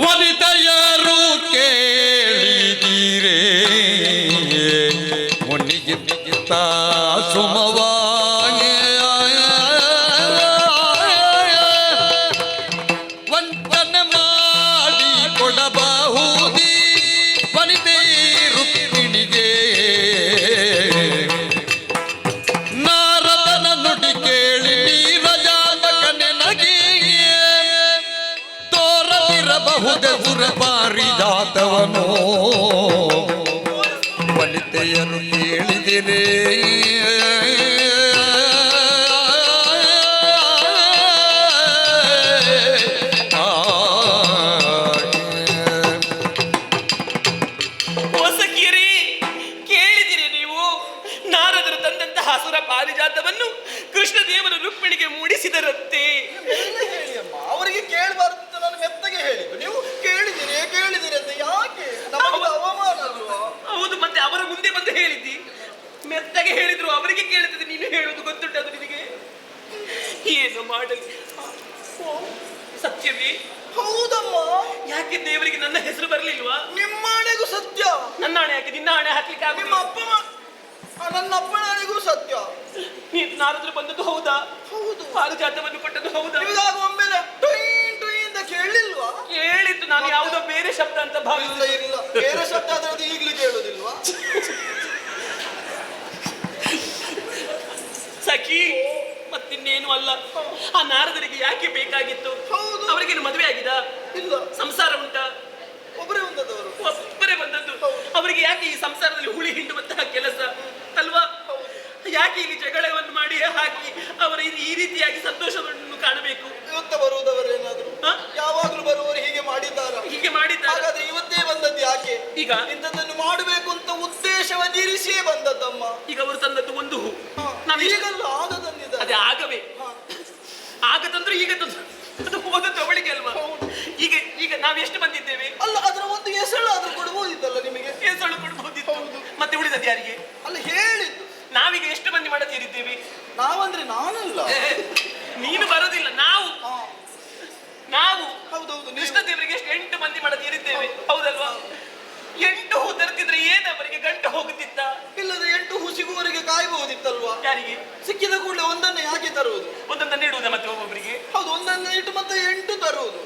Speaker 1: ವನಿತೆಯರು ಕೇಳಿದಿರೆ ಮುನಿಗೆ ಸುಮವಾಗೆ ವಂಚನೆ ಮಾಡಿ ಕೊಡಬಹುದಿ ವನಿತೆ ರುಕ್ಮಿಣಿಗೆ. ನಾರದನ ನುಡಿ ಕೇಳಿ ನೀರಜಾತಕನೆ ನಗಿಯೇ ತೋರದಿರಬಹುದೆ ಸುರಪಾರಿಜಾತವನು ವನಿತೆಯರು ಕೇಳಿದಿರೆ.
Speaker 4: ಹೊಸಕಿರಿ, ಕೇಳಿದಿರಿ ನೀವು? ನಾರದರು ತಂದಂತಹ ಸುರ ಪಾರಿಜಾತವನ್ನು ಕೃಷ್ಣದೇವರು ರುಕ್ಮಿಣಿಗೆ ಮೂಡಿಸಿದರಂತೆ.
Speaker 3: ಅವರಿಗೆ ಕೇಳಬಾರ್ದು ಅಂತ ನಾನು ಮೆತ್ತಗೆ ಹೇಳಿದ್ದು, ನೀವು ಕೇಳಿದಿರಿ ಅಂತ ಯಾಕೆ? ಅವಮಾನ ಅಲ್ವಾ?
Speaker 4: ಹೌದು, ಮತ್ತೆ ಅವರ ಮುಂದೆ ಬಂದು ಹೇಳಿದ್ದಿ. ಮೆತ್ತಗೆ ಹೇಳಿದ್ರು ಅವರಿಗೆ ಕೇಳುತ್ತದೆ, ನೀನು ಹೇಳುವುದು ಗೊತ್ತುಂಟದು ನಿನಗೆ? ಏನು ಮಾಡಲಿ? ಸತ್ಯವೇ?
Speaker 3: ಹೌದಮ್ಮ.
Speaker 4: ಯಾಕೆ ದೇವರಿಗೆ ನನ್ನ ಹೆಸರು ಬರಲಿಲ್ವಾ?
Speaker 3: ನಿಮ್ಮ ಹಣೆಗೂ ಸತ್ಯ.
Speaker 4: ನನ್ನ ಹಣೆ ಯಾಕೆ ನಿನ್ನ ಹಣೆ ಹಾಕ್ಲಿಕ್ಕೆ ಆಗುದಿಲ್ಲ?
Speaker 3: ನಿಮ್ಮ ನನ್ನ ಅಪ್ಪನ ಹಣೆಗೂ ಸತ್ಯ.
Speaker 4: ನಾರದ್ರು ಬಂದದ್ದು ಹೌದಾ?
Speaker 3: ಹೌದು.
Speaker 4: ಪಾರಿಜಾತವನ್ನು ಕೊಟ್ಟದ್ದು ಹೌದಾ?
Speaker 3: ನಿಮಗಾಗ ಒಮ್ಮೆಲೆ ಟೊಯ್ ಟೊಯ್ ಅಂತ ಕೇಳಲಿಲ್ವಾ?
Speaker 4: ಕೇಳಿತ್ತು, ನಾನು ಯಾವುದೋ ಬೇರೆ ಶಬ್ದ ಅಂತ ಭಾವಿಸಿಲ್ಲ.
Speaker 3: ಇಲ್ಲ, ಬೇರೆ ಶಬ್ದ ಅದರದ್ದು ಈಗಲೂ ಕೇಳುವುದಿಲ್ವಾ?
Speaker 4: ಸಖಿ, ಮತ್ತಿನ್ನೇನು ಅಲ್ಲ. ಆ ನಾರದರಿಗೆ ಯಾಕೆ ಬೇಕಾಗಿತ್ತು?
Speaker 3: ಹೌದು.
Speaker 4: ಅವರಿಗೇನು ಮದುವೆ ಆಗಿದ?
Speaker 3: ಇಲ್ಲ.
Speaker 4: ಸಂಸಾರ ಉಂಟಾ?
Speaker 3: ಒಬ್ಬರೇ ಬಂದದವರು.
Speaker 4: ಒಬ್ಬರೇ ಬಂದದ್ದು. ಅವರಿಗೆ ಯಾಕೆ ಈ ಸಂಸಾರದಲ್ಲಿ ಹುಳಿ ಹಿಂಡುವಂತಹ ಕೆಲಸ ಅಲ್ವಾ? ಯಾಕೆ ಇಲ್ಲಿ ಜಗಳವನ್ನು ಮಾಡಿ ಹಾಕಿ ಅವರ ಈ ರೀತಿಯಾಗಿ ಸಂತೋಷವನ್ನು ಕಾಣಬೇಕು?
Speaker 3: ಇವತ್ತು ಬರುವುದವರೇನಾದ್ರು ಯಾವಾಗಲೂ ಬರುವವರು ಹೀಗೆ ಮಾಡಿದ್ದಾರೆ. ಹಾಗಾದ್ರೆ ಇವತ್ತೇ ಬಂದದ್ದು ಯಾಕೆ?
Speaker 4: ಈಗ
Speaker 3: ಇಂಥದ್ದನ್ನು ಮಾಡಬೇಕು ಅಂತ ಉದ್ದೇಶವನ್ನಿರಿಸಿಯೇ ಬಂದದ್ದಮ್ಮ.
Speaker 4: ಈಗ ಅವರು ತಂದದ್ದು ಒಂದು ಹೂ.
Speaker 3: ಈಗಲ್ಲ ಆಗ ತಂದಿದ್ದಾರೆ.
Speaker 4: ಅದೇ ಆಗವೇ. ಆಗ ತಂದ್ರು ಈಗ ತಂದ್ರು, ಅದು ಹೋದದ್ದು ಅವಳಿಗೆ ಅಲ್ವಾ? ಈಗ ನಾವೆಷ್ಟು ಬಂದಿದ್ದೇವೆ?
Speaker 3: ಅಲ್ಲ, ಅದರ ಒಂದು ಹೆಸರು ಆದ್ರೂ ಕೊಡಬಹುದಿತ್ತಲ್ಲ ನಿಮಗೆ.
Speaker 4: ಹೆಸರು ಕೊಡಬಹುದಿತ್ತು. ಮತ್ತೆ ಉಳಿದದ್ದು ಯಾರಿಗೆ?
Speaker 3: ಅಲ್ಲ, ಹೇಳಿದ್ದು.
Speaker 4: ನಾವೀಗ ಎಷ್ಟು ಮಂದಿ ಮಾಡ ಸೇರಿದ್ದೇವೆ?
Speaker 3: ನಾವಂದ್ರೆ ನಾನಲ್ಲ,
Speaker 4: ನೀನು ಬರೋದಿಲ್ಲ. ನಾವು
Speaker 3: ಹೌದೌದು.
Speaker 4: ಕೃಷ್ಣ ದೇವರಿಗೆ 8 ಮಂದಿ ಮಾಡ ಸೇರಿದ್ದೇವೆ, ಹೌದಲ್ವಾ? 8 ಹೂ ತರ್ತಿದ್ರೆ ಏನು ಅವರಿಗೆ ಗಂಟು ಹೋಗುತ್ತಿತ್ತ?
Speaker 3: ಇಲ್ಲದ್ರೆ 8 ಹೂ ಸಿಗುವವರೆಗೆ ಕಾಯಬಹುದು. ಆಗ್ಬೋದಿತ್ತಲ್ವಾ?
Speaker 4: ಯಾರಿಗೆ?
Speaker 3: ಸಿಕ್ಕಿದ ಕೂಡಲೇ ಒಂದನ್ನೇ ಯಾಕೆ ತರುವುದು?
Speaker 4: ಒಂದೊಂದನ್ನು ಇಡುವುದ ಮತ್ತೆ ಒಬ್ಬೊಬ್ಬರಿಗೆ?
Speaker 3: ಹೌದು, ಒಂದನ್ನೇ ಇಟ್ಟು ಮತ್ತೆ 8 ತರುವುದು.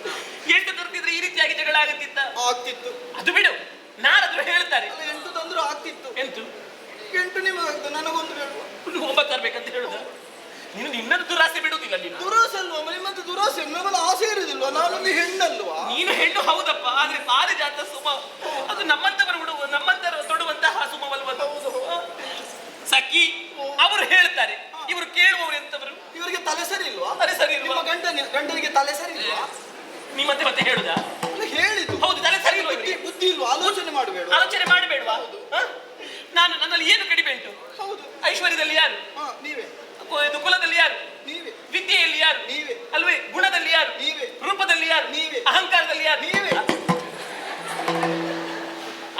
Speaker 4: 8 ತರ್ತಿದ್ರೆ ಈ ರೀತಿಯಾಗಿ ಜಗಳ ಆಗುತ್ತಿತ್ತ?
Speaker 3: ಆಗ್ತಿತ್ತು.
Speaker 4: ಅದು ಬಿಡು, ನಾರಾದ್ರೂ ಹೇಳ್ತಾರೆ.
Speaker 3: 8 ತಂದ್ರು ಆಗ್ತಿತ್ತು.
Speaker 4: ಎಂಟು
Speaker 3: 8 ನಿಮಗಾಗ್ತದೆ, ನನಗೊಂದು ಬೇಡುವ.
Speaker 4: 9 ತರ್ಬೇಕಂತ ಹೇಳುದ? ನೀನು ನಿನ್ನನ್ನು ದುರಾಸೆ ಬಿಡುವುದಿಲ್ಲ. ನೀನು
Speaker 3: ದುರಾಸೆ ಅಲ್ವಾ? ಮತ್ತೆ ದುರಾಸೆ ನಮ್ಮಲ್ಲಿ ಆಸೆ ಇರುದಿಲ್ವಾ? ನಾನೊಂದು ಹೆಣ್ಣಲ್ವಾ?
Speaker 4: ನೀನು ಹೆಣ್ಣು ಹೌದಪ್ಪ, ಆದ್ರೆ ಪಾರಿಜಾತ ಸುಮ ಅದು ನಮ್ಮಂತವರು ನಮ್ಮಂತರ ತೊಡುವಂತಹ ಸುಮವಲ್ವಲ್ಲ. ಸಖಿ ಅವರು ಹೇಳ್ತಾರೆ, ಇವರು ಕೇಳುವವರು ಎಂತವರು?
Speaker 3: ಇವರಿಗೆ ತಲೆ ಸರಿ ಇಲ್ವಾ?
Speaker 4: ತಲೆ ಸರಿ ಇಲ್ವಾ?
Speaker 3: ನಿಮ್ಮ ಗಂಡನಿಗೆ ತಲೆ ಸರಿ ಇಲ್ವಾ?
Speaker 4: ನೀ ಮತ್ತೆ ಮತ್ತೆ ಹೇಳುದಾ?
Speaker 3: ಹೇಳಿದ್ದು
Speaker 4: ಹೌದು, ತಲೆ ಸರಿ ಇಲ್ವಾ?
Speaker 3: ಬುದ್ಧಿ ಇಲ್ವಾ? ಆಲೋಚನೆ ಮಾಡಬೇಡ.
Speaker 4: ಆಲೋಚನೆ ಮಾಡಬೇಡ್ವಾ? ನಾನು ನನ್ನಲ್ಲಿ ಏನು ಕಡಿಮೆ ಉಂಟು?
Speaker 3: ಹೌದು.
Speaker 4: ಐಶ್ವರ್ಯದಲ್ಲಿ ಯಾರು?
Speaker 3: ನೀವೇ.
Speaker 4: ಇದು ಕುಲದಲ್ಲಿ ಯಾರು?
Speaker 3: ನೀವೇ.
Speaker 4: ವಿದ್ಯೆಯಲ್ಲಿ ಯಾರು?
Speaker 3: ನೀವೇ.
Speaker 4: ಅಲ್ವೇ? ಗುಣದಲ್ಲಿ ಯಾರು?
Speaker 3: ನೀವೇ.
Speaker 4: ರೂಪದಲ್ಲಿ ಯಾರು?
Speaker 3: ನೀವೇ.
Speaker 4: ಅಹಂಕಾರದಲ್ಲಿ ಯಾರು?
Speaker 3: ನೀವೇ.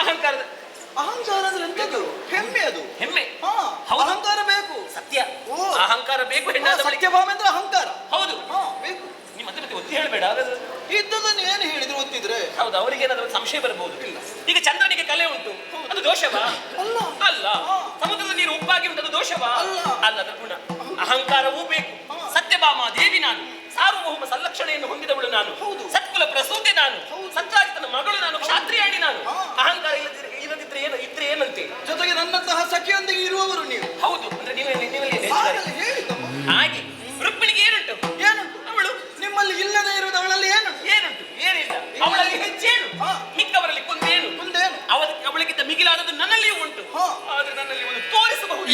Speaker 4: ಅಹಂಕಾರದ
Speaker 3: ಅಹಂಕಾರ ಅಂದ್ರೆ ಎಂತದ್ದು? ಹೆಮ್ಮೆ ಅದು.
Speaker 4: ಹೆಮ್ಮೆ.
Speaker 3: ಹೌದು. ಅಹಂಕಾರ ಬೇಕು.
Speaker 4: ಸತ್ಯ.
Speaker 3: ಓ.
Speaker 4: ಅಹಂಕಾರ ಬೇಕು ಹೆಣ್ಣಾದ ಬಳಿಕ.
Speaker 3: ಸತ್ಯಭಾಮ ಅಂದ್ರೆ ಅಹಂಕಾರ.
Speaker 4: ಹೌದು.
Speaker 3: ಬೇಕು.
Speaker 4: ನೀ ಮತ್ತೆ ಮತ್ತೆ ಒತ್ತಿ ಹೇಳಬೇಡ.
Speaker 3: ಇದ್ದದನ್ನು ಏನು ಹೇಳಿದ್ರು ಒತ್ತಿದ್ರೆ?
Speaker 4: ಹೌದು, ಅವರಿಗೆ ಏನಾದ್ರು ಸಂಶಯ ಬರಬಹುದು. ಈಗ ಚಂದ್ರನಿಗೆ ಕಲೆ ಉಂಟು, ಅದು ದೋಷವಾ?
Speaker 3: ಅಲ್ಲ.
Speaker 4: ಅಲ್ಲ. ಸಮುದ್ರದ ನೀರು ಉಪ್ಪಾಗಿ ಉಂಟು, ಅದು ದೋಷವಾ?
Speaker 3: ಅಲ್ಲ.
Speaker 4: ಅಲ್ಲದ ಗುಣ. ಅಹಂಕಾರವೂ ಬೇಕು. ಸತ್ಯಭಾಮ ದೇವಿ ನಾನು, ಸಾರ್ವಭೌಮ ಸಂರಕ್ಷಣೆಯನ್ನು ಹೊಂದಿದವಳು ನಾನು, ಸತ್ಕುಲ ಪ್ರಸೂತಿ ನಾನು, ಸತ್ರಾಜಿತನ ಮಗಳು ನಾನು, ಕ್ಷಾತ್ರಿಯಾಣಿ ನಾನು. ಅಹಂಕಾರ ಇಲ್ಲದಿದ್ರೆ ಇದ್ರೆ ಏನಂತೆ?
Speaker 3: ಜೊತೆಗೆ ನನ್ನಂತಹ ಸಖಿಯೊಂದಿಗೆ ಇರುವವರು ನೀವು.
Speaker 4: ಹೌದು, ಅಂದ್ರೆ ನೀವೇ ಹಾಗೆ. ರುಕ್ಮಿಣಿಗೆ ಏನುಂಟು?
Speaker 3: ಏನುಂಟು?
Speaker 4: ಅವಳು
Speaker 3: ನಿಮ್ಮಲ್ಲಿ ಇಲ್ಲದೆ ಇರುವುದು ಅವಳಲ್ಲಿ ಏನುಂಟು?
Speaker 4: ಏನುಂಟು? ಏನಿಲ್ಲ. ಅವಳಲ್ಲಿ ಹೆಚ್ಚೇನು, ಮಿಕ್ಕವರಲ್ಲಿ ಕುಂದೇನು. ಅವಳಿಗಿಂತ ಮಿಗಿಲಾದದ್ದು ನನ್ನಲ್ಲಿಯೂ ಉಂಟು, ಆದ್ರೆ ನನ್ನಲ್ಲಿ ಒಂದು ತೋರಿಸಬಹುದು.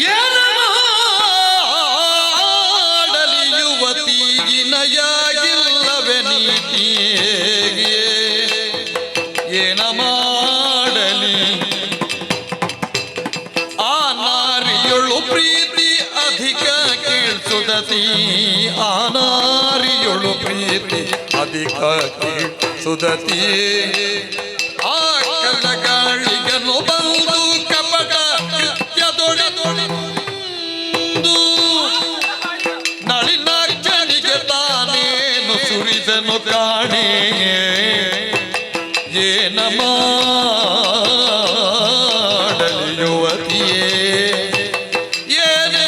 Speaker 1: ಮಾಡಲಿ ಯುವತಿಗಿನಯಾಗಿಲ್ಲವೇ ನೀತಿ? ಏನ ಮಾಡಲಿ ಆ ನಾರಿಯೊಳು ಪ್ರೀತಿ ಅಧಿಕ ಕೇಳಿಸುದತಿ? ಆ ನಾರಿಯೊಳು ಪ್ರೀತಿ ಅಧಿಕ ಕೇಳಿಸುದತಿ? ಆ ಕನಗಾಳಿಗನು ಬಂದು ಕಪಟ ಕೃತ್ಯದೊಡೆದು ನಳಿನಾಕ್ಷನಿಗೆ ತಾನೇನು ಸುರಿದನು ಕಾಣೆ? ಏನ ಮಾಡಲಿ ಯುವತಿಯೇ? ಏನೇ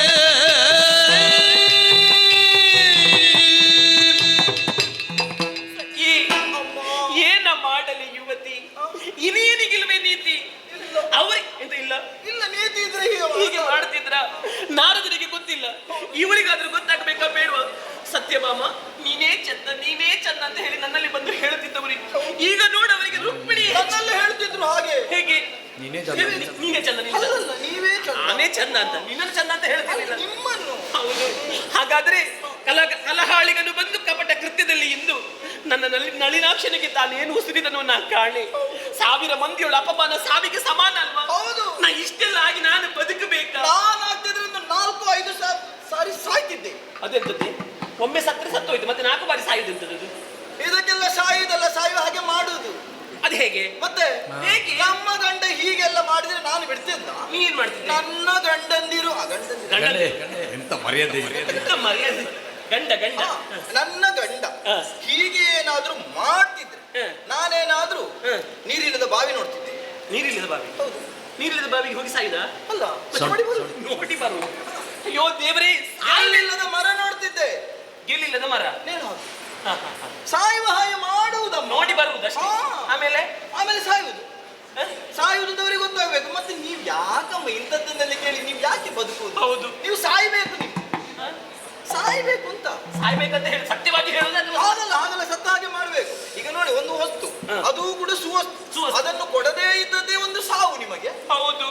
Speaker 4: ಏನ ಮಾಡಲಿ ಯುವತಿ? ಇನಿಯನಿಗಿಲ್ವೇ ನೀತಿ? ಎಂತ ಇಲ್ಲ
Speaker 3: ಇಲ್ಲ ನೀತಿ ಇದ್ರೆ
Speaker 4: ಹೀಗೆ ಮಾಡ್ತಿದ್ರ? ನಾರದರಿಗೆ ಗೊತ್ತಿಲ್ಲ, ಇವಳಿಗಾದ್ರೂ ಗೊತ್ತಾಗಬೇಕಾ ಬೇಡವಾ? ಸತ್ಯಭಾಮ ನೀನೇ ಚಂದ ಅಂತ ಹೇಳಿ ನನ್ನಲ್ಲಿ ಬಂದು ಹೇಳುತ್ತಿದ್ದವರಿಗೆ ಈಗ ನೋಡವರಿಗೆ ರುಕ್ಮಿಣಿ
Speaker 3: ನನ್ನೆಲ್ಲ ಹೇಳ್ತಿದ್ರು ಹಾಗೆ.
Speaker 4: ಹೇಗೆ? ನೀನೇ ಚಂದ,
Speaker 3: ನೀವೇ ಚಂದ.
Speaker 4: ನಾನೇ ಚಂದ ಅಂತ, ನಿನ್ನನ್ನು ಚಂದ ಅಂತ ಹೇಳ್ತಿರ್ಲಿಲ್ಲ.
Speaker 3: ನಿಮ್ಮನ್ನು.
Speaker 4: ಹೌದು. ಹಾಗಾದ್ರೆ ಕಲಹಾಳಿಗನು ಬಂದು ಕಪಟ ಕೃತ್ಯದಲ್ಲಿ ಇಂದು ನನ್ನ ನಳಿನಾಕ್ಷನಿಗೆ ತಾನೇನು ಉಸಿರಿದನು ನಾ ಕಾಣೆ. 1000 ಮಂದಿಯೊಳ ಅಪಮಾನ ಸಾವಿಗೆ ಸಮಾನ ಅಲ್ವಾ?
Speaker 3: ಹೌದು.
Speaker 4: ನಾ ಇಷ್ಟೆಲ್ಲ ಆಗಿ ನಾನು ಬದುಕಬೇಕಾ?
Speaker 3: ನಾನು ಆಗ್ತಿದ್ರಿಂದ 4-5 ಸಾರಿ ಸಾಯ್ತಿದ್ದೆ.
Speaker 4: ಅದೆಂತದ್ದು? ಒಮ್ಮೆ ಸತ್ತೋಯ್ತು, ಮತ್ತೆ 4 ಬಾರಿ ಸಾಯುದಂತದ್ದು?
Speaker 3: ಇದಕ್ಕೆಲ್ಲ ಸಾಯುವುದಲ್ಲ, ಸಾಯುವ ಹಾಗೆ ಮಾಡುವುದು.
Speaker 4: ಅದು ಹೇಗೆ?
Speaker 3: ಮತ್ತೆ
Speaker 4: ಹೇಗೆ?
Speaker 3: ನಮ್ಮ ಗಂಡ ಹೀಗೆಲ್ಲ ಮಾಡಿದ್ರೆ ನಾನು ಬಿಡ್ತಿದ್ದ?
Speaker 4: ನೀ ಏನ್ ಮಾಡ್ತಿದ್ದೆ?
Speaker 3: ನನ್ನ ಗಂಡಂದಿರು
Speaker 1: ಎಂತ ಮರ್ಯಾದೆ?
Speaker 4: ಗಂಡ
Speaker 3: ನನ್ನ ಗಂಡ ಹೀಗೆ ಏನಾದ್ರೂ ಮಾಡ್ತಿದ್ರೆ ನಾನೇನಾದ್ರೂ ನೀರಿಲ್ಲದ ಬಾವಿ ನೋಡ್ತಿದ್ದೆ.
Speaker 4: ನೀರಿಲ್ಲದ ಬಾವಿ?
Speaker 3: ಹೌದು.
Speaker 4: ನೀರಿಲ್ಲದ ಬಾವಿಗೆ ಹೋಗಿ ಸಾಯ್ದ?
Speaker 3: ಅಲ್ಲ,
Speaker 4: ನೋಡಿ ಬರು. ಅಯ್ಯೋ ದೇವರೇ,
Speaker 3: ಗೆಲ್ಲಿಲ್ಲದ ಮರ ನೋಡ್ತಿದ್ದೆ.
Speaker 4: ಗೆಲ್ಲಿಲ್ಲದ ಮರ
Speaker 3: ಸಾಯುವ ಹಾಗೆ ಮಾಡುವುದಮ್ಮ.
Speaker 4: ನೋಡಿ ಬರುವುದಷ್ಟೇ. ಆಮೇಲೆ
Speaker 3: ಸಾಯುವುದವರಿಗೆ ಗೊತ್ತಾಗಬೇಕು. ಮತ್ತೆ ನೀವು ಯಾಕಮ್ಮ ಇಂಥದ್ದನ್ನೆಲ್ಲ ಕೇಳಿ ನೀವು ಯಾಕೆ ಬದುಕುವುದು?
Speaker 4: ಹೌದು,
Speaker 3: ನೀವು ಸಾಯ್ಬೇಕು. ನೀವು ಸಾಯ್ಬೇಕು ಅಂತ
Speaker 4: ಸಾಯ್ಬೇಕಂತ ಹೇಳಿ ಸತ್ಯವಾಗಿ ಹೇಳುದು
Speaker 3: ಹಾಗಲ್ಲ ಸತ್ತ ಹಾಗೆ ಮಾಡ್ಬೇಕು. ಈಗ ನೋಡಿ, ಒಂದು ವಸ್ತು ಅದು ಕೂಡ ಸುವಸ್ತು, ಅದನ್ನು ಕೊಡದೇ ಇದ್ದದ್ದೇ ಒಂದು ಸಾವು ನಿಮಗೆ.
Speaker 4: ಹೌದು.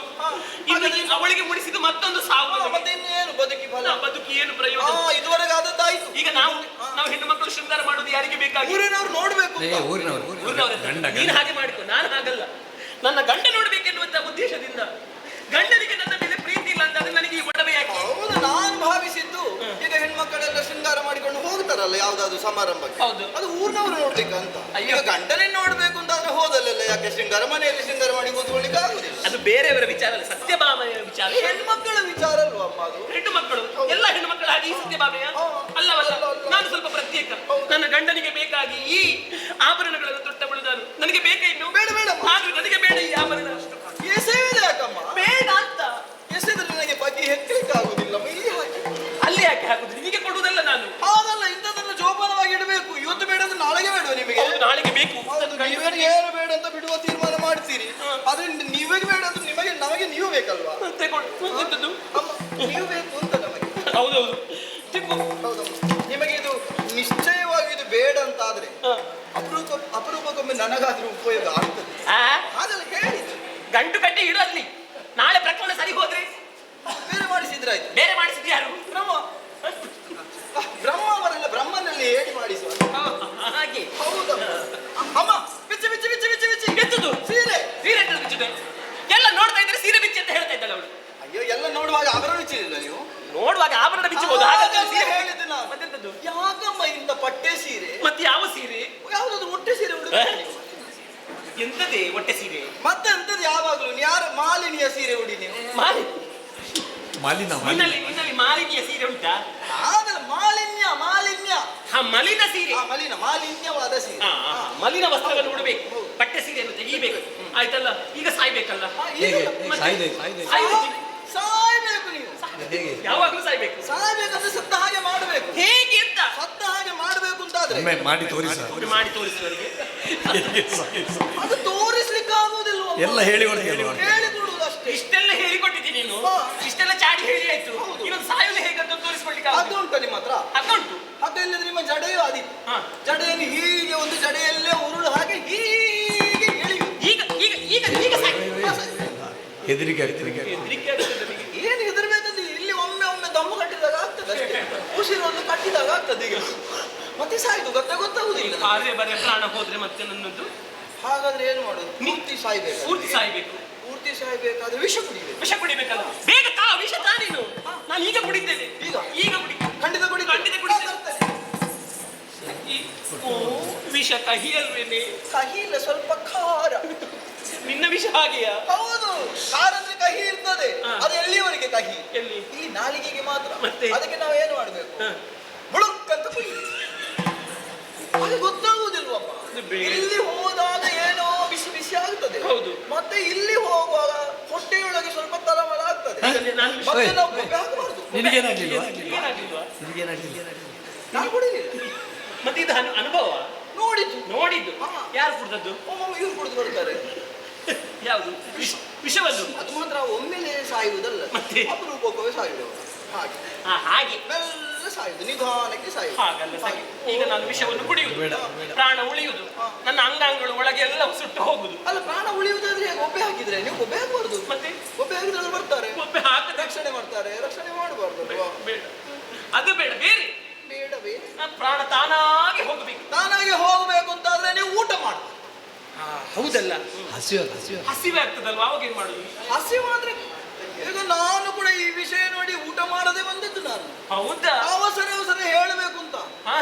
Speaker 4: ಅವಳಿಗೆ ಮುಡಿಸಿದ ಮತ್ತೊಂದು ಸಾವು.
Speaker 3: ಮತ್ತೆ ಇನ್ನೇನು
Speaker 4: ಬದುಕಿ ಏನು ಪ್ರಯೋಜನ?
Speaker 3: ಇದುವರೆಗೆ ಆದದ್ದಾಯ್ತು.
Speaker 4: ಈಗ ನಾವು ಹೆಣ್ಣು ಮಕ್ಕಳು ಶೃಂಗಾರ ಮಾಡುದು ಯಾರಿಗೆ ಬೇಕಾಗಿ?
Speaker 3: ಊರಿನವ್ರು ನೋಡ್ಬೇಕು.
Speaker 4: ನೀನು ಹಾಗೆ ಮಾಡಿಕೊ, ನಾನು ಹಾಗಲ್ಲ. ನನ್ನ ಗಂಡ ನೋಡ್ಬೇಕೆನ್ನುವಂತ ಉದ್ದೇಶದಿಂದ, ಗಂಡನಿಗೆ ನನ್ನ ಮೇಲೆ ಪ್ರೀತಿ ಇಲ್ಲ ಅಂತ ನನಗೆ ಈ ಒಡವೆ ಯಾಕೆ?
Speaker 3: ಹೌದು, ನಾನು ಭಾವಿಸಿದ್ದು ಈಗ ಹೆಣ್ಮಕ್ಕಳೆಲ್ಲ ಶೃಂಗಾರ ಮಾಡಿಕೊಂಡು ಹೋಗ್ತಾರಲ್ಲ ಯಾವ್ದಾದ್ರು ಸಮಾರಂಭಕ್ಕೆ, ಅದು ಊರಿನವ್ರು ನೋಡ್ಲಿಕ್ಕಂತ. ಈಗ ಗಂಡನೇ ನೋಡ್ಬೇಕು ಅಂತ ಆದ್ರೆ ಹೋದಲ್ಲೆಲ್ಲ ಯಾಕೆ ಶೃಂಗಾರ? ಮನೆಯಲ್ಲಿ ಶೃಂಗಾರ ಮಾಡಿ ಕೂತ್ಕೊಳ್ಳಿಕ್ಕೆ ಆಗುದಿಲ್ಲ.
Speaker 4: ಅದು ಬೇರೆಯವರ ವಿಚಾರ ಅಲ್ಲ, ಸತ್ಯಭಾಮೆಯ ವಿಚಾರ.
Speaker 3: ಹೆಣ್ಮಕ್ಕಳ ವಿಚಾರ ಅಲ್ವಾ ಅಮ್ಮ ಅದು?
Speaker 4: ಹೆಣ್ಣು ಮಕ್ಕಳು ಎಲ್ಲ ಹೆಣ್ಣು ಮಕ್ಕಳ ಹಾಗೆ ಈ ಸತ್ಯಭಾಮೆಯ ಅಲ್ಲವಲ್ಲ? ನಾನು ಸ್ವಲ್ಪ ಪ್ರತ್ಯೇಕ. ನನ್ನ ಗಂಡನಿಗೆ ಬೇಕಾಗಿ ಈ ಆಭರಣಗಳನ್ನು ತೊಟ್ಟವಳು ನಾನು. ನನಗೆ ಬೇಕಾ ಇನ್ನು?
Speaker 3: ಬೇಡ
Speaker 4: ಆದ್ರೂ ನನಗೆ ಬೇಡ ಈ ಆಭರಣ.
Speaker 3: ಎಸೆಯುವುದೇ ಯಾಕಮ್ಮ?
Speaker 4: ಬೇಡ ಅಂತ
Speaker 3: ಎಸೆದ್ರೆ ನನಗೆ ಬಗ್ಗೆ ಹೆಕ್ಕಲಿಕ್ಕೆ ಆಗುದಿಲ್ಲ. ಬಿಡುವ ತೀರ್ಮಾನ ಮಾಡ್ತೀರಿ. ಆದ್ರೆ ನೀವೇ ಬೇಡ ಅಂದ್ರೆ ನಿಮಗೆ ನಮಗೆ ನೀವು ಬೇಕಲ್ವಾ?
Speaker 4: ಎಂತದ್ದು?
Speaker 3: ಅಮ್ಮ, ನೀವು ಬೇಕು ಅಂತ ನಮಗೆ.
Speaker 4: ಹೌದೌದು.
Speaker 3: ಹೌದಮ್ಮ. ನಿಮಗೆ ಇದು ನಿಶ್ಚಯವಾಗಿ ಇದು ಬೇಡ ಅಂತ ಆದ್ರೆ ಅಪರೂಪಕ್ಕೊಮ್ಮೆ ನನಗಾದ್ರೂ ಉಪಯೋಗ ಆಗ್ತದೆ. ಹಾಗಲ್ಲ ಹೇಳಿ.
Speaker 4: ಗಂಟು ಕಟ್ಟಿ ಇಡು ಅಲ್ಲಿ. ನಾಳೆ ಪ್ರಕರಣ ಸರಿ ಹೋದ್ರೆ
Speaker 3: ಬೇರೆ ಮಾಡಿಸಿದ್ರಾಯ್ತು.
Speaker 4: ಬೇರೆ ಮಾಡಿಸಿದ್ ಯಾರು?
Speaker 3: ಬ್ರಹ್ಮ ಅವರೆಲ್ಲ ಬ್ರಹ್ಮನಲ್ಲಿ ಹೇಳಿ ಮಾಡಿಸುವ
Speaker 4: ಹಾಗೆ.
Speaker 3: ಹೌದಮ್ಮ. ಅಮ್ಮ, ಬಿಚ್ಚಿ ಬಿಚ್ಚಿ ಬಿಚ್ಚಿ ಬಿಚ್ಚಿ ಬಿಚ್ಚಿ
Speaker 4: ಎತ್ತದು
Speaker 3: ಸೀರೆ.
Speaker 4: ಸೀರೆ ಎಂತ ಬಿಚ್ಚಿದೆ? ಎಲ್ಲ ನೋಡ್ತಾ ಇದ್ರೆ ಸೀರೆ ಬಿಚ್ಚಿ ಅಂತ ಹೇಳ್ತಾ ಇದ್ದಲ್ಲ ಅವಳು.
Speaker 3: ಅಯ್ಯೋ, ಎಲ್ಲ ನೋಡುವಾಗ ಅವರ ಬಿಚ್ಚಿಲ್ಲ ನೀವು?
Speaker 4: ನೋಡುವಾಗ ಆಭರಣ ಬಿಚ್ಚಬಹುದು. ಹಾಗಾದ್ರೆ ಸೀರೆ
Speaker 3: ಹೇಳಿದ್ದು ನಾನು.
Speaker 4: ಮತ್ತೆಂತದ್ದು?
Speaker 3: ಯಾಕಮ್ಮ ಇಂಥ ಪಟ್ಟೆ ಸೀರೆ?
Speaker 4: ಮತ್ತೆ ಯಾವ ಸೀರೆ?
Speaker 3: ಯಾವ್ದಾದ್ರು ಹೊಟ್ಟೆ ಸೀರೆ ಉಡುಗ.
Speaker 4: ಎಂತದೇ ಹೊಟ್ಟೆ ಸೀರೆ?
Speaker 3: ಮತ್ತೆ ಎಂತದ್ದು ಯಾವಾಗ್ಲೂ ಯಾರ ಮಾಲಿನಿಯ ಸೀರೆ ಉಡಿ ನೀವು?
Speaker 1: ಮಾಲಿನ
Speaker 4: ನಿನ್ನಲ್ಲಿ ಮಾಲಿನ್ಯ ಸೀರೆ ಉಂಟಾ?
Speaker 3: ಆಗಲ್ಲ, ಮಾಲಿನ್ಯ ಮಾಲಿನ್ಯ.
Speaker 4: ಹಾ, ಮಲಿನ ಸೀರೆ.
Speaker 3: ಮಾಲಿನ್ಯವಾದ ಸೀರೆ.
Speaker 4: ಮಲಿನ ವಸ್ತ್ರವನ್ನು ಉಡಬೇಕು, ಪಟ್ಟೆ ಸೀರೆಯನ್ನು ತೆಗೀಬೇಕು. ಆಯ್ತಲ್ಲ, ಈಗ ಸಾಯ್ಬೇಕಲ್ಲ. ಮತ್ತೆ
Speaker 3: ಸಾಯ್ಬೇಕು ನೀವು.
Speaker 4: ಯಾವಾಗ್ಲೂ ಸಾಯ್ಬೇಕು.
Speaker 3: ಸಾಯ್ಬೇಕಂದ್ರೆ ಸತ್ತ ಹಾಗೆ ಮಾಡಬೇಕು.
Speaker 4: ಹೇಗೆ ಅಂತ?
Speaker 3: ಸತ್ತ ಹಾಗೆ ಮಾಡಬೇಕು ಅಂತಾದ್ರೆ
Speaker 1: ಮಾಡಿ ತೋರಿಸ
Speaker 4: ಅವ್ರು ಮಾಡಿ ತೋರಿಸುವವರಿಗೆ
Speaker 3: ಅದು ತೋರಿಸ್ಲಿಕ್ಕೆ ಆಗುವುದಿಲ್ಲ.
Speaker 1: ಎಲ್ಲ ಹೇಳಿ
Speaker 3: ಹೇಳಿಕೊಡುವುದು ಅಷ್ಟೇ.
Speaker 4: ಇಷ್ಟೆಲ್ಲ ಹೇಳಿಕೊಟ್ಟಿದ್ದೀನಿ ನೀನು. ಇಷ್ಟೆಲ್ಲ ಚಾಡಿ ಹೇಳಿ ಆಯ್ತು. ಇನ್ನೊಂದು ಸಾಯೋದು ಹೇಗಂತ ತೋರಿಸ್ಕೊಳ್ಲಿಕ್ಕೆ
Speaker 3: ಅದು ಉಂಟು ನಿಮ್ಮ ಹತ್ರ?
Speaker 4: ಅದುಂಟು.
Speaker 3: ಅದು ಇಲ್ಲದ್ರೆ ನಿಮ್ಮ ಜಡೆಯು ಆದಿತ್ತು. ಜಡೆಯನ್ನು ಹೀಗೆ ಒಂದು ಜಡೆಯಲ್ಲೇ ಉರುಳು ಹಾಗೆ ಹೀಗೆ ಎಳೆಯುವುದು.
Speaker 4: ಈಗ ಈಗ ಈಗ ಈಗ
Speaker 1: ಹೆದರಿಕೆ
Speaker 3: ಏನು ಹೆದರ್ಬೇಕಂದ್ರೆ ಇಲ್ಲಿ ಒಮ್ಮೆ ಒಮ್ಮೆ ದಮ್ಮು ಕಟ್ಟಿದಾಗ ಆಗ್ತದೆ ಅಷ್ಟೇ. ಉಸಿರನ್ನು ಕಟ್ಟಿದಾಗ ಆಗ್ತದೆ. ಈಗ ಮತ್ತೆ ಸಾಯ್ತು ಗೊತ್ತಾಗುದಿಲ್ಲ.
Speaker 4: ಕಾರ್ಯ ಬರೆ ಪ್ರಾಣ ಹೋದ್ರೆ ಮತ್ತೆ ನನ್ನದು.
Speaker 3: ಹಾಗಾದ್ರೆ ಏನು ಮಾಡೋದು? ಪೂರ್ತಿ ಸಾಯ್ಬೇಕು.
Speaker 4: ಪೂರ್ತಿ ಸಾಯ್ಬೇಕು.
Speaker 3: ಪೂರ್ತಿ ಸಾಯ್ಬೇಕಾದ್ರೆ ವಿಷ ಕುಡಿಬೇಕು.
Speaker 4: ವಿಷ ಕುಡಿಬೇಕಲ್ಲ. ಬೇಗ ತಾ ವಿಷ ತಾ ನೀನು. ನಾನು ಈಗ ಕುಡಿದ್ದೇನೆ. ಈಗ ಕುಡಿ.
Speaker 3: ಖಂಡಿತ ಕುಡಿ.
Speaker 4: ಖಂಡಿತ ಕುಡಿಸ್ತೇನೆ. ಓ, ವಿಷ ಕಹಿ ಅಲ್ವೇನೆ?
Speaker 3: ಕಹಿ ಇಲ್ಲ, ಸ್ವಲ್ಪ ಖಾರ.
Speaker 4: ನಿನ್ನ ವಿಷ ಹಾಗೆಯಾ?
Speaker 3: ಹೌದು, ಖಾರ ಅಂದ್ರೆ ಕಹಿ ಇರ್ತದೆ. ಅದು ಎಲ್ಲಿಯವರೆಗೆ ಕಹಿ?
Speaker 4: ಎಲ್ಲಿ?
Speaker 3: ಇಲ್ಲಿ ನಾಲಿಗೆಗೆ ಮಾತ್ರ.
Speaker 4: ಮತ್ತೆ
Speaker 3: ಅದಕ್ಕೆ ನಾವು ಏನು ಮಾಡ್ಬೇಕು? ಬುಳುಕ್ ಅಂತ ಕುಡಿಬೇಕು. ಅದು ಗೊತ್ತಾಗುವುದಿಲ್ವಮ್ಮ. ಇಲ್ಲಿ ಹೋದಾಗ ಏನೋ ಬಿಸಿ ಬಿಸಿ ಆಗ್ತದೆ.
Speaker 4: ಹೌದು.
Speaker 3: ಮತ್ತೆ ಇಲ್ಲಿ ಹೋಗುವಾಗ ಹೊಟ್ಟೆಯೊಳಗೆ ಸ್ವಲ್ಪ ತಳಮಳ ಆಗ್ತದೆ. ಮತ್ತೆ ನಾವು ಹಾಕಬಾರ್ದು.
Speaker 1: ನಿನಗೇನಾಗ್ಲಿಲ್ವಾ?
Speaker 3: ನಾನು ಕುಡಿಲಿಲ್ಲ.
Speaker 4: ಮತ್ತೆ ಇದು ಅನುಭವ ನೋಡಿದ್ದು. ಯಾರು ಕುಡ್ದದ್ದು?
Speaker 3: ಇವ್ರು ಕುಡಿದು ಬರ್ತಾರೆ.
Speaker 4: ಯಾವುದು? ವಿಷವನ್ನು.
Speaker 3: ಅದು ಮಾತ್ರ ಒಮ್ಮೆಲೆ ಸಾಯುವುದಲ್ಲ,
Speaker 4: ಮತ್ತೆ
Speaker 3: ಅಪರೂಪಕ್ಕೂ ಸಾಯುವುದು.
Speaker 4: ಹಾಗೆ
Speaker 3: ಮೆಲ್ಲ ಸಾಯುವುದು, ನಿಧಾನಕ್ಕೆ ಸಾಯುವುದು.
Speaker 4: ಹಾಗಲ್ಲ ಸರಿ. ಈಗ ನಾನು ವಿಷವನ್ನು ಕುಡಿಯುವುದು, ಪ್ರಾಣ ಉಳಿಯುವುದು, ನನ್ನ ಅಂಗಾಂಗಗಳು ಒಳಗೆ ಎಲ್ಲ ಸುಟ್ಟು ಹೋಗುದು.
Speaker 3: ಅಲ್ಲ, ಪ್ರಾಣ ಉಳಿಯುವುದಾದ್ರೆ ಒಬ್ಬೆ ಹಾಕಿದ್ರೆ ನೀವು ಒಬ್ಬೆ ಹಾಕಬಾರ್ದು.
Speaker 4: ಮತ್ತೆ
Speaker 3: ಒಬ್ಬೆ ಹಾಕಿದ್ರೆ ಬರ್ತಾರೆ,
Speaker 4: ಒಬ್ಬೆ ಹಾಕ
Speaker 3: ರಕ್ಷಣೆ ಮಾಡ್ತಾರೆ. ರಕ್ಷಣೆ ಮಾಡಬಾರ್ದು.
Speaker 4: ಬೇಡ, ಅದು ಬೇಡ.
Speaker 3: ಬೇಡವೇ?
Speaker 4: ಪ್ರಾಣ ತಾನಾಗಿ ಹೋಗಬೇಕು.
Speaker 3: ತಾನಾಗಿ ಹೋಗಬೇಕು ಅಂತಾದ್ರೆ ನೀವು ಊಟ ಮಾಡಿ.
Speaker 4: ಹೌದಲ್ಲ,
Speaker 1: ಹಸಿವೆ
Speaker 4: ಆಗ್ತದಲ್ವಾ? ಅವಾಗ ಏನ್ ಮಾಡುದು?
Speaker 3: ಹಸಿವಾದ್ರೆ ಈಗ ನಾನು ಕೂಡ ಈ ವಿಷಯ ನೋಡಿ ಊಟ ಮಾಡದೆ ಬಂದಿದ್ದು ನಾನು.
Speaker 4: ಹೌದಾ?
Speaker 3: ಅವಸರ ಹೇಳಬೇಕು ಅಂತ.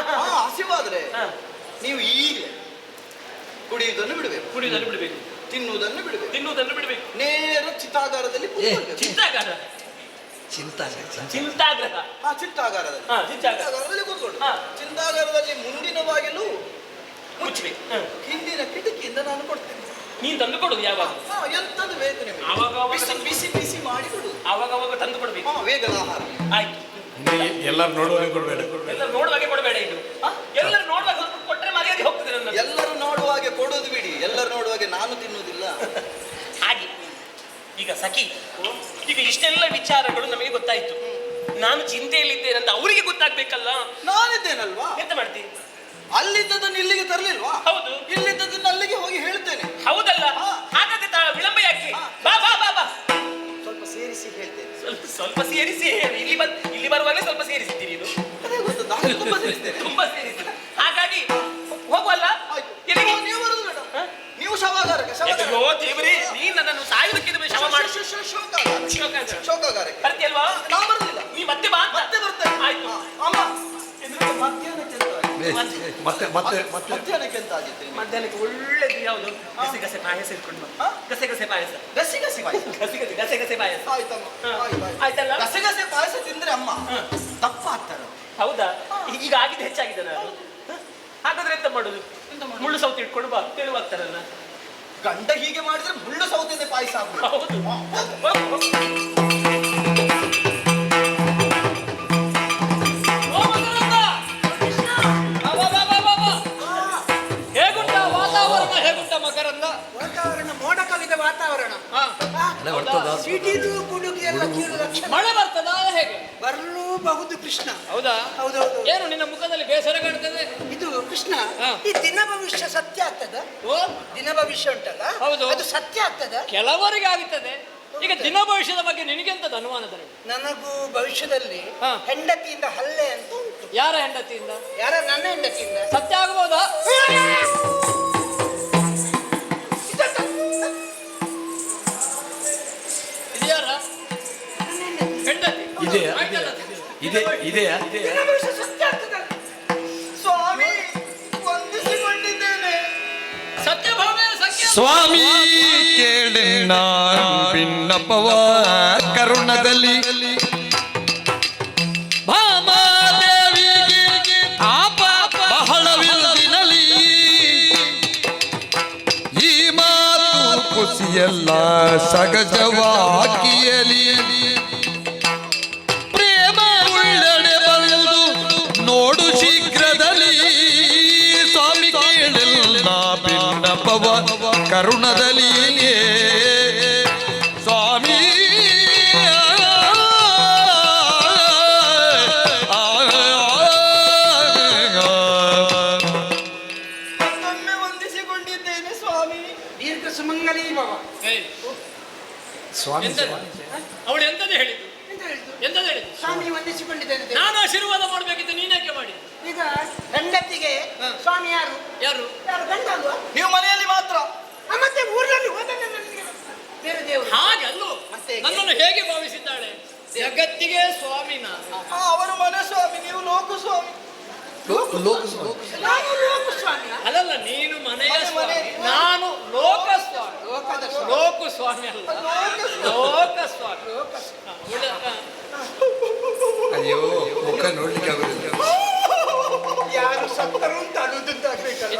Speaker 3: ಹಸಿವಾದ್ರೆ ನೀವು ಈಗಲೇ ಕುಡಿಯುವುದನ್ನು ಬಿಡಬೇಕು, ತಿನ್ನುವುದನ್ನು ಬಿಡಬೇಕು. ನೇರ ಚಿತ್ತಾಗಾರದಲ್ಲಿ
Speaker 4: ಚಿತ್ತಾಗಾರ
Speaker 3: ಚಿತ್ತಾಗಾರದಲ್ಲಿ ಕೂತ್ಕೊಂಡು ಚಿತ್ತಾಗಾರದಲ್ಲಿ ಮುಂದಿನ ಬಾಗಿಲು ಮುಚ್ಚಬೇಕು. ಹಿಂದಿನ ಕಿಟಕಿಯಿಂದ ನಾನು ಕೊಡ್ತೇನೆ.
Speaker 4: ನೀನ್ ತಂದು ಕೊಡುದು ಯಾವಾಗ?
Speaker 3: ಎಂತದ್ದು ಬೇಕು ನಿಮಗೆ ಬಿಸಿ ಬಿಸಿ ಮಾಡಿ ಕೊಡುದು.
Speaker 4: ಅವಾಗ ತಂದು ಕೊಡ್ಬೇಕು.
Speaker 3: ವೇಗದ ಆಹಾರ.
Speaker 4: ಆಯ್ತು.
Speaker 1: ಎಲ್ಲರೂ ನೋಡುವಾಗೆ ಕೊಡಬೇಡ.
Speaker 4: ಎಲ್ಲರೂ ನೋಡುವಾಗೆ ಕೊಡಬೇಡ. ಇದು ಎಲ್ಲರೂ ನೋಡುವಾಗ ಕೊಟ್ರೆ ಮರ್ಯಾದೆ ಹೋಗ್ತದೆ ನನ್ನ.
Speaker 3: ಎಲ್ಲರೂ ನೋಡುವಾಗೆ ಕೊಡೋದು ಬಿಡಿ, ಎಲ್ಲರೂ ನೋಡುವಾಗೆ ನಾನು ತಿನ್ನುವುದಿಲ್ಲ.
Speaker 4: ಹಾಗೆ ಈಗ ಸಖಿ, ಈಗ ಇಷ್ಟೆಲ್ಲ ವಿಚಾರಗಳು ನಮಗೆ ಗೊತ್ತಾಯ್ತು. ನಾನು ಚಿಂತೆಯಲ್ಲಿದ್ದೇನೆ ಅಂತ ಅವರಿಗೆ ಗೊತ್ತಾಗ್ಬೇಕಲ್ಲ.
Speaker 3: ನಾನಿದ್ದೇನಲ್ವಾ?
Speaker 4: ಎಂತ ಮಾಡ್ತೀನಿ?
Speaker 3: ಅಲ್ಲಿದ್ದದನ್ನು ಇಲ್ಲಿಗೆ ತರಲಿಲ್ವಾ?
Speaker 4: ಹೌದು.
Speaker 3: ಇಲ್ಲಿದ್ದದನ್ನು ಅಲ್ಲಿಗೆ ಹೋಗಿ ಹೇಳ್ತೇನೆ.
Speaker 4: ಹೌದಲ್ಲ? ಹಾಗಾದ್ರೆ ವಿಳಂಬ ಯಾಕೆ? ಬಾ ಬಾ ಬಾ ಬಾ.
Speaker 3: ಸ್ವಲ್ಪ ಸೇರಿಸಿ ಹೇಳ್ತೇನೆ.
Speaker 4: ಸ್ವಲ್ಪ ಸೇರಿಸಿ ಹೇಳಿ. ಇಲ್ಲಿ ಬರುವಾಗಲೇ ಸ್ವಲ್ಪ ಸೇರಿಸಿದ್ದೀರಿ. ಇದು
Speaker 3: ತುಂಬಾ ಸೇರಿಸ್ತೇನೆ.
Speaker 4: ತುಂಬಾ ಸೇರಿಸಿ. ಹಾಗಾಗಿ ಹೋಗುವಲ್ಲ. ಎಲ್ಲಿಗೆ?
Speaker 3: ನೀವು ಬರುದು ಬೇಡ, ನೀವು ಶವಾಗಾರಕ್ಕೆ.
Speaker 4: ದೇವರೇ, ನೀ ನನ್ನನ್ನು ಸಾಯುವುದಕ್ಕೆ ಶವ ಮಾಡಿ
Speaker 3: ಶೋಕಾಗಾರಕ್ಕೆ
Speaker 4: ಬರ್ತೀಯಲ್ವಾ?
Speaker 3: ನಾ ಬರುದಿಲ್ಲ.
Speaker 4: ನೀ ಮತ್ತೆ ಬಾ.
Speaker 3: ಮತ್ತೆ ಬರ್ತೇನೆ.
Speaker 4: ಆಯ್ತು.
Speaker 3: ಅಮ್ಮ, ಮಧ್ಯಾಹ್ನಕ್ಕೆ ಎಂತ ಆಗಿತ್ತು?
Speaker 4: ಮಧ್ಯಾಹ್ನಕ್ಕೆ ಒಳ್ಳೆದು ಯಾವುದು? ಗಸೆ ಪಾಯಸ ಇಟ್ಕೊಂಡು ಬಾ. ಗಸೆ ಪಾಯಸ. ಗಸೆ ಪಾಯಸ. ಆಯ್ತಲ್ಲ?
Speaker 3: ಗಸೆ ಪಾಯಸ ತಿಂದ್ರೆ ಅಮ್ಮ ದಪ್ಪ ಆಗ್ತಾರೆ.
Speaker 4: ಹೌದಾ? ಈಗ ಆಗಿದೆ, ಹೆಚ್ಚಾಗಿದೆ. ನಾನು ಹಾಗಾದ್ರೆ ಎಂತ ಮಾಡುದು? ಮುಳ್ಳು ಸೌತೆ ಇಟ್ಕೊಂಡು ಬಾ, ತೆಳುವಾಗ್ತಾರಲ್ಲ.
Speaker 3: ಗಂಡ ಹೀಗೆ ಮಾಡಿದ್ರೆ ಮುಳ್ಳು ಸೌತೆಯಿಂದ ಪಾಯಸ ಆಗ್ಬೋದು.
Speaker 4: ಹೌದು.
Speaker 2: ಹೇಗುಂಟ ವಾತಾವರಣ? ಹೇಗುಂಟ ಮಕರಂದ?
Speaker 5: ವಾತಾವರಣ ಮೋಡ ಕವಿದ ವಾತಾವರಣ.
Speaker 2: ಹಾ.
Speaker 1: ಮಳೆ ಬರ್ತದ?
Speaker 5: ಸಿಡಿದು ಗುಡುಗಿ ಎಲ್ಲ ಕೀಳು ಲಕ್ಷಣ.
Speaker 2: ಮಳೆ ಬರ್ತದಾ ಹೇಗೆ?
Speaker 5: ಬರಲೂಬಹುದು ಕೃಷ್ಣ.
Speaker 2: ಹೌದಾ?
Speaker 5: ಹೌದೌದು.
Speaker 2: ಏನು ನಿನ್ನ ಮುಖದಲ್ಲಿ ಬೇಸರ ಕಾಣ್ತದೆ?
Speaker 5: ಇದು ಕೃಷ್ಣ,
Speaker 2: ಹಾ.
Speaker 5: ಈ ದಿನ ಭವಿಷ್ಯ ಸತ್ಯ ಆಗ್ತದ?
Speaker 2: ಓ,
Speaker 5: ದಿನ ಭವಿಷ್ಯ ಉಂಟಲ್ಲ,
Speaker 2: ಹೌದು.
Speaker 5: ಅದು ಸತ್ಯ ಆಗ್ತದ?
Speaker 2: ಕೆಲವರಿಗೆ ಆಗುತ್ತದೆ. ಈಗ ದಿನ ಭವಿಷ್ಯದ ಬಗ್ಗೆ ನಿನಗೆಂತದ ಅನುಮಾನದಲ್ಲಿ?
Speaker 5: ನನಗೂ ಭವಿಷ್ಯದಲ್ಲಿ
Speaker 2: ಹಾ.
Speaker 5: ಹೆಂಡತಿಯಿಂದ ಹಲ್ಲೆ ಅಂತ ಉಂಟು.
Speaker 2: ಯಾರ ಹೆಂಡತಿಯಿಂದ?
Speaker 5: ಯಾರ? ನನ್ನ ಹೆಂಡತಿಯಿಂದ.
Speaker 2: ಸತ್ಯ ಆಗಬಹುದಾ? ಇದ್ಯಾರ ಹೆಂಡತಿ?
Speaker 1: ಇದೆಯಾ?
Speaker 2: ಆಯ್ತಲ್ಲ?
Speaker 1: ಇದೆಯಾ?
Speaker 5: ದಿನ ಭವಿಷ್ಯ ಸತ್ಯ ಆಗ್ತದ?
Speaker 3: ಸ್ವಾಮಿ ವಂದಿಸಿಕೊಂಡಿದ್ದೇನೆ.
Speaker 2: ಸತ್ಯಭಾಮೆ ಸತ್ಯ
Speaker 6: ಸ್ವಾಮಿ ಕೇಳಿನ ಭಿನ್ನಪವ ಕರುಣದಲ್ಲಿ ಭಾಮಾದೇವಿಗೆ ಆಪ ಬಹಳವಿಲ್ಲದಿನಲಿ ಈ ಮಾತು ಖುಷಿಯಲ್ಲ ಸಗಜವಾಗಿಯಲಿ ಪ್ರೇಮ ಉಳ್ಳೆಡೆ ಬಂದು ನೋಡು ಶೀಘ್ರದಲ್ಲಿ ಸ್ವಾಮಿ ಕೇಳಿಲ್ಲ ಭಿನ್ನಪವ ಕರುಣದಲ್ಲಿ ಸ್ವಾಮಿ
Speaker 3: ಮತ್ತೊಮ್ಮೆ ವಂದಿಸಿಕೊಂಡಿದ್ದೇನೆ ಸ್ವಾಮಿ.
Speaker 5: ದೀರ್ಘ ಸುಮಂಗಲೀ ಭವ.
Speaker 1: ಸ್ವಾಮಿ
Speaker 2: ಅವಳು ಎಂತದ್ದು ಹೇಳಿದ್ದು?
Speaker 5: ಎಂತ ಹೇಳಿದ್ದು?
Speaker 2: ಎಂತದ್ದು ಹೇಳಿದ್ದು?
Speaker 5: ಸ್ವಾಮಿ ವಂದಿಸಿಕೊಂಡಿದ್ದೇನೆ.
Speaker 2: ನಾನು ಆಶೀರ್ವಾದ ಮಾಡ್ಬೇಕಿತ್ತು, ನೀನೇಕೆ ಮಾಡಿ?
Speaker 5: ಈಗ ಹೆಂಡತಿಗೆ ಸ್ವಾಮಿ ಯಾರು?
Speaker 2: ಯಾರು?
Speaker 5: ಯಾರು? ಗಂಡ ಅಲ್ವಾ?
Speaker 3: ನೀವು ಮನೆಯಲ್ಲಿ ಮಾತ್ರ.
Speaker 5: ಮತ್ತೆ ಊರಲ್ಲಿ ಹೋದಾಗ ನನಗೆ ಬೇರೆ ದೇವರು.
Speaker 2: ಹಾಗಲ್ಲೂ
Speaker 5: ಮತ್ತೆ ಹೇಗೆ?
Speaker 2: ನನ್ನನ್ನು ಹೇಗೆ ಭಾವಿಸಿದ್ದಾಳೆ? ಜಗತ್ತಿಗೆ ಸ್ವಾಮಿ ನಾನು.
Speaker 3: ಅವರು ಮನೆ ಸ್ವಾಮಿ, ನೀವು ಲೋಕ ಸ್ವಾಮಿ.
Speaker 5: ನಾನು ಲೋಕ ಸ್ವಾಮಿ.
Speaker 2: ಅಲ್ಲಲ್ಲ, ನೀನು ಮನೆಯ
Speaker 3: ಮನೆ.
Speaker 2: ಸ್ವಾಮಿ, ನಾನು ಲೋಕ ಸ್ವಾಮಿ.
Speaker 5: ಲೋಕದ ಸ್ವಾಮಿ.
Speaker 2: ಲೋಕ ಸ್ವಾಮಿ ಅಲ್ಲ, ಲೋಕ ಸ್ವಾಮಿ.
Speaker 1: ಅಯ್ಯೋ ಮುಖ ನೋಡ್ಲಿಕ್ಕೆ ಆಗುದಿಲ್ಲ.
Speaker 5: ಯಾರು ಸತ್ತರು ಅಂತ ಅಳುವುದಂತಾಗ್ಬೇಕಲ್ಲ.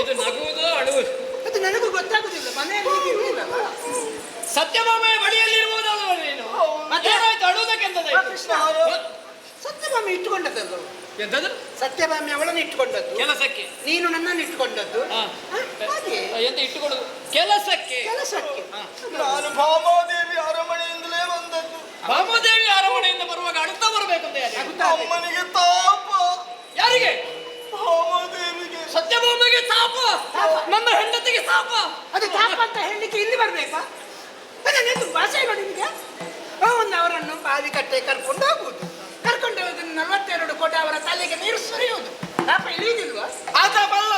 Speaker 2: ಇದು ನಗುವುದು ಅಳುವುದು.
Speaker 5: ಅದು ನನಗೂ ಗೊತ್ತಾಗುದಿಲ್ಲ, ಮನೆಯಲ್ಲಿ ಹೀಗೆ ಇರುವುದಲ್ಲ.
Speaker 2: ಸತ್ಯಭಾಮೆಯ ಬಳಿಯಲ್ಲಿರುವುದಲ್ವ ನೀನು? ಮತ್ತೇನಾಯ್ತು? ಅಳುವುದಕ್ಕೆ ಎಂತದಾಯ್ತು?
Speaker 5: ಕೃಷ್ಣ ಸತ್ಯಭಾಮಿ ಇಟ್ಟುಕೊಂಡದ್ದಲ್ಲ.
Speaker 2: ಎಂತದು?
Speaker 5: ಸತ್ಯಭಾಮಿ ಅವಳನ್ನು ಇಟ್ಟುಕೊಂಡದ್ದು,
Speaker 2: ಕೆಲಸಕ್ಕೆ.
Speaker 5: ನೀನು ನನ್ನನ್ನು ಇಟ್ಟುಕೊಂಡದ್ದು.
Speaker 2: ಹಾ.
Speaker 5: ಹಾಗೆ
Speaker 2: ಎಂತ ಇಟ್ಟುಕೊಳ್ಳುದು? ಕೆಲಸಕ್ಕೆ.
Speaker 5: ಕೆಲಸಕ್ಕೆ.
Speaker 3: ನಾನು ಭಾಮಾದೇವಿ ಅರಮನೆಯಿಂದಲೇ ಬಂದದ್ದು.
Speaker 2: ಭಾಮದೇವಿ ಅರಮನೆಯಿಂದ ಬರುವಾಗ ಅಳುತ್ತಾ ಬರಬೇಕು ಅಂತ ಯಾರಿಗೆ?
Speaker 3: ಅಮ್ಮನಿಗೆ ತಾಪ.
Speaker 2: ಯಾರಿಗೆ?
Speaker 3: ಭಾಮಾದೇವಿಗೆ.
Speaker 2: ಸತ್ಯಭಾಮೆಗೆ ತಾಪ, ನನ್ನ ಹೆಂಡತಿಗೆ ತಾಪ.
Speaker 5: ಅದು ತಾಪ ಅಂತ ಹೇಳಲಿಕ್ಕೆ ಇಲ್ಲಿ ಬರ್ಬೇಕಾ? ಅದನ್ನೆಂದು ಭಾಷೆ ನೋಡಿ ನಿಮಗೆ. ಒಂದು ಅವರನ್ನು ಬಾವಿ ಕಟ್ಟೆ ಕರ್ಕೊಂಡು ಹೋಗುವುದು, ಕರ್ಕೊಂಡು ಹೋಗಿ 42 ಕೋಟಿ ಅವರ ತಲೆಗೆ ನೀರು ಸುರಿಯುವುದು. ತಾಪ ಇಳಿಯುವುದಿಲ್ವಾ?
Speaker 3: ಆ ತಾಪ ಅಲ್ಲ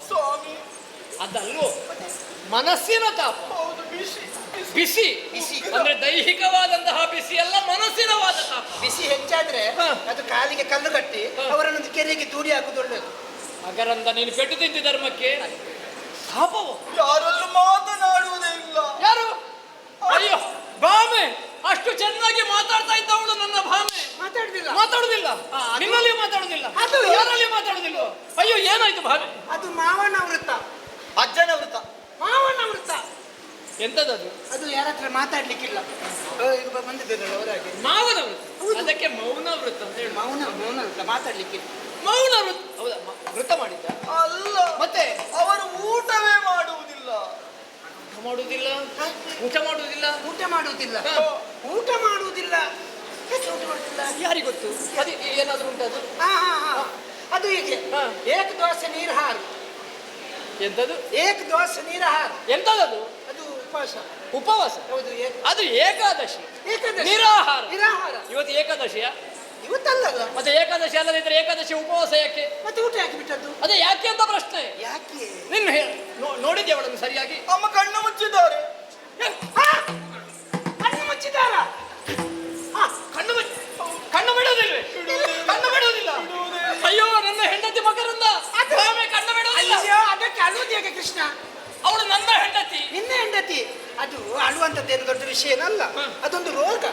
Speaker 3: ಸ್ವಾಮಿ.
Speaker 2: ಅದಲ್ಲೂ ಮನಸ್ಸಿನ ತಾಪ.
Speaker 3: ಹೌದು, ಬಿಸಿ
Speaker 2: ಬಿಸಿ.
Speaker 5: ಬಿಸಿ.
Speaker 2: ಅಂದ್ರೆ ದೈಹಿಕವಾದಂತಹ ಬಿಸಿ ಅಲ್ಲ, ಮನಸ್ಸಿನವಾದ ತಾಪ.
Speaker 5: ಬಿಸಿ ಹೆಚ್ಚಾದ್ರೆ ಅದು ಕಾಲಿಗೆ ಕಲ್ಲು ಕಟ್ಟಿ ಅವರನ್ನು ಕೆರೆಗೆ ದೂಡಿ ಹಾಕುದು ಒಳ್ಳೆಯದು.
Speaker 2: ಹಾಗರಂದ ನೀನು ಪೆಟ್ಟು ತಿಂದಿ ಧರ್ಮಕ್ಕೆ ತಾಪವು.
Speaker 3: ಯಾರಲ್ಲೂ ಮಾತನಾಡುವುದೇ ಇಲ್ಲ.
Speaker 2: ಯಾರು? ಅಯ್ಯೋ, ಭಾಮೆ ಅಷ್ಟು ಚೆನ್ನಾಗಿ ಮಾತಾಡ್ತಾ ಇದ್ದವಳು ನನ್ನ ಭಾಮೆ
Speaker 5: ಮಾತಾಡುದಿಲ್ಲ.
Speaker 2: ಮಾತಾಡುದಿಲ್ಲ. ನಿನ್ನಲ್ಲಿ ಮಾತಾಡುದಿಲ್ಲ,
Speaker 5: ಅದು
Speaker 2: ಯಾರಲ್ಲಿ ಮಾತಾಡುದಿಲ್ಲ. ಅಯ್ಯೋ, ಏನಾಯ್ತು ಭಾಮೆ?
Speaker 5: ಅದು ಮಾವನ ವೃತ್ತ.
Speaker 3: ಅಜ್ಜನ ವೃತ್ತ.
Speaker 5: ಮಾವನ ವೃತ್ತ.
Speaker 2: ಎಂತದದು?
Speaker 5: ಅದು ಯಾರ ಹತ್ರ ಮಾತಾಡ್ಲಿಕ್ಕಿಲ್ಲ. ಈಗ ಬಂದಿದ್ದೇನಲ್ಲ ಅವರಾಗೆ
Speaker 2: ಮಾವನ ವೃತ್ತ. ಅದಕ್ಕೆ ಮೌನ ವೃತ್ತ ಅಂತ ಹೇಳಿ.
Speaker 5: ಮೌನ ಮೌನ ವೃತ್ತ, ಮಾತಾಡ್ಲಿಕ್ಕಿಲ್ಲ.
Speaker 2: ಮೌನ ವೃತ್ತ. ಹೌದಾ? ವೃತ್ತ ಮಾಡಿದ್ದ?
Speaker 3: ಅಲ್ಲ,
Speaker 2: ಮತ್ತೆ
Speaker 3: ಅವರು ಊಟವೇ ಮಾಡುವುದಿಲ್ಲ.
Speaker 2: ಊಟ ಮಾಡುವುದಿಲ್ಲ. ಊಟ ಮಾಡುವುದಿಲ್ಲ.
Speaker 5: ಊಟ ಮಾಡುವುದಿಲ್ಲ.
Speaker 2: ಹಾ.
Speaker 5: ಊಟ ಮಾಡುವುದಿಲ್ಲ. ಯಾಕೆ ಊಟ ಮಾಡುವುದಿಲ್ಲ?
Speaker 2: ಯಾರಿಗೆ ಗೊತ್ತು? ಅದು ಏನಾದ್ರೂ ಉಂಟದು?
Speaker 5: ಹಾ ಹಾ ಹಾ, ಅದು ಹೀಗೆ.
Speaker 2: ಹಾ.
Speaker 5: ಏಕ ದೋಸೆ ನೀರು ಹಾರು.
Speaker 2: ಎಂತದು?
Speaker 5: ಏಕ ದೋಸೆ ನೀರು ಹಾರು.
Speaker 2: ಎಂತದದು?
Speaker 5: ಅದು ಉಪವಾಸ.
Speaker 2: ಉಪವಾಸ.
Speaker 5: ಹೌದು,
Speaker 2: ಅದು ಏಕಾದಶಿ.
Speaker 5: ಏಕಾದಶಿ.
Speaker 2: ನಿರಾಹಾರ.
Speaker 5: ನಿರಾಹಾರ.
Speaker 2: ಇವತ್ತು ಏಕಾದಶಿಯ?
Speaker 5: ಇವತ್ತಲ್ಲಲ್ಲ.
Speaker 2: ಮತ್ತೆ ಏಕಾದಶಿ ಅಲ್ಲದಿದ್ರೆ ಏಕಾದಶಿ ಉಪವಾಸ ಯಾಕೆ?
Speaker 5: ಮತ್ತೆ ಊಟ ಯಾಕೆ ಬಿಟ್ಟದ್ದು?
Speaker 2: ಅದೇ ಯಾಕೆ ಅಂತ ಪ್ರಶ್ನೆ.
Speaker 5: ಯಾಕೆ?
Speaker 2: ನಿನ್ನ ನೋಡಿದ್ದೆ ಅವಳನ್ನು ಸರಿಯಾಗಿ?
Speaker 3: ಅಮ್ಮ ಕಣ್ಣು ಮುಚ್ಚಿದ್ದಾರೆ.
Speaker 5: ಆ! ಕಣ್ಣು ಮುಚ್ಚಿದಾರ?
Speaker 2: ಕಣ್ಣು ಬಿಡುವುದಿಲ್ವೇ? ಕಣ್ಣು ಬಿಡುವುದಿಲ್ಲ. ಅಯ್ಯೋ, ನನ್ನ ಹೆಂಡತಿ ಮಕರಂದ ಭಾಮೆ ಕಣ್ಣು ಬಿಡುವುದಿಲ್ಲ.
Speaker 5: ಅಯ್ಯೋ, ಅದಕ್ಕೆ ಅಳುವುದು ಹೇಗೆ ಕೃಷ್ಣ?
Speaker 2: ಅವಳು ನನ್ನ ಹೆಂಡತಿ.
Speaker 5: ನಿನ್ನ ಹೆಂಡತಿ. ಅದು ಅಳುವಂತದ್ದೇನು ದೊಡ್ಡ ವಿಷಯ ಏನಲ್ಲ, ಅದೊಂದು ರೋಗ.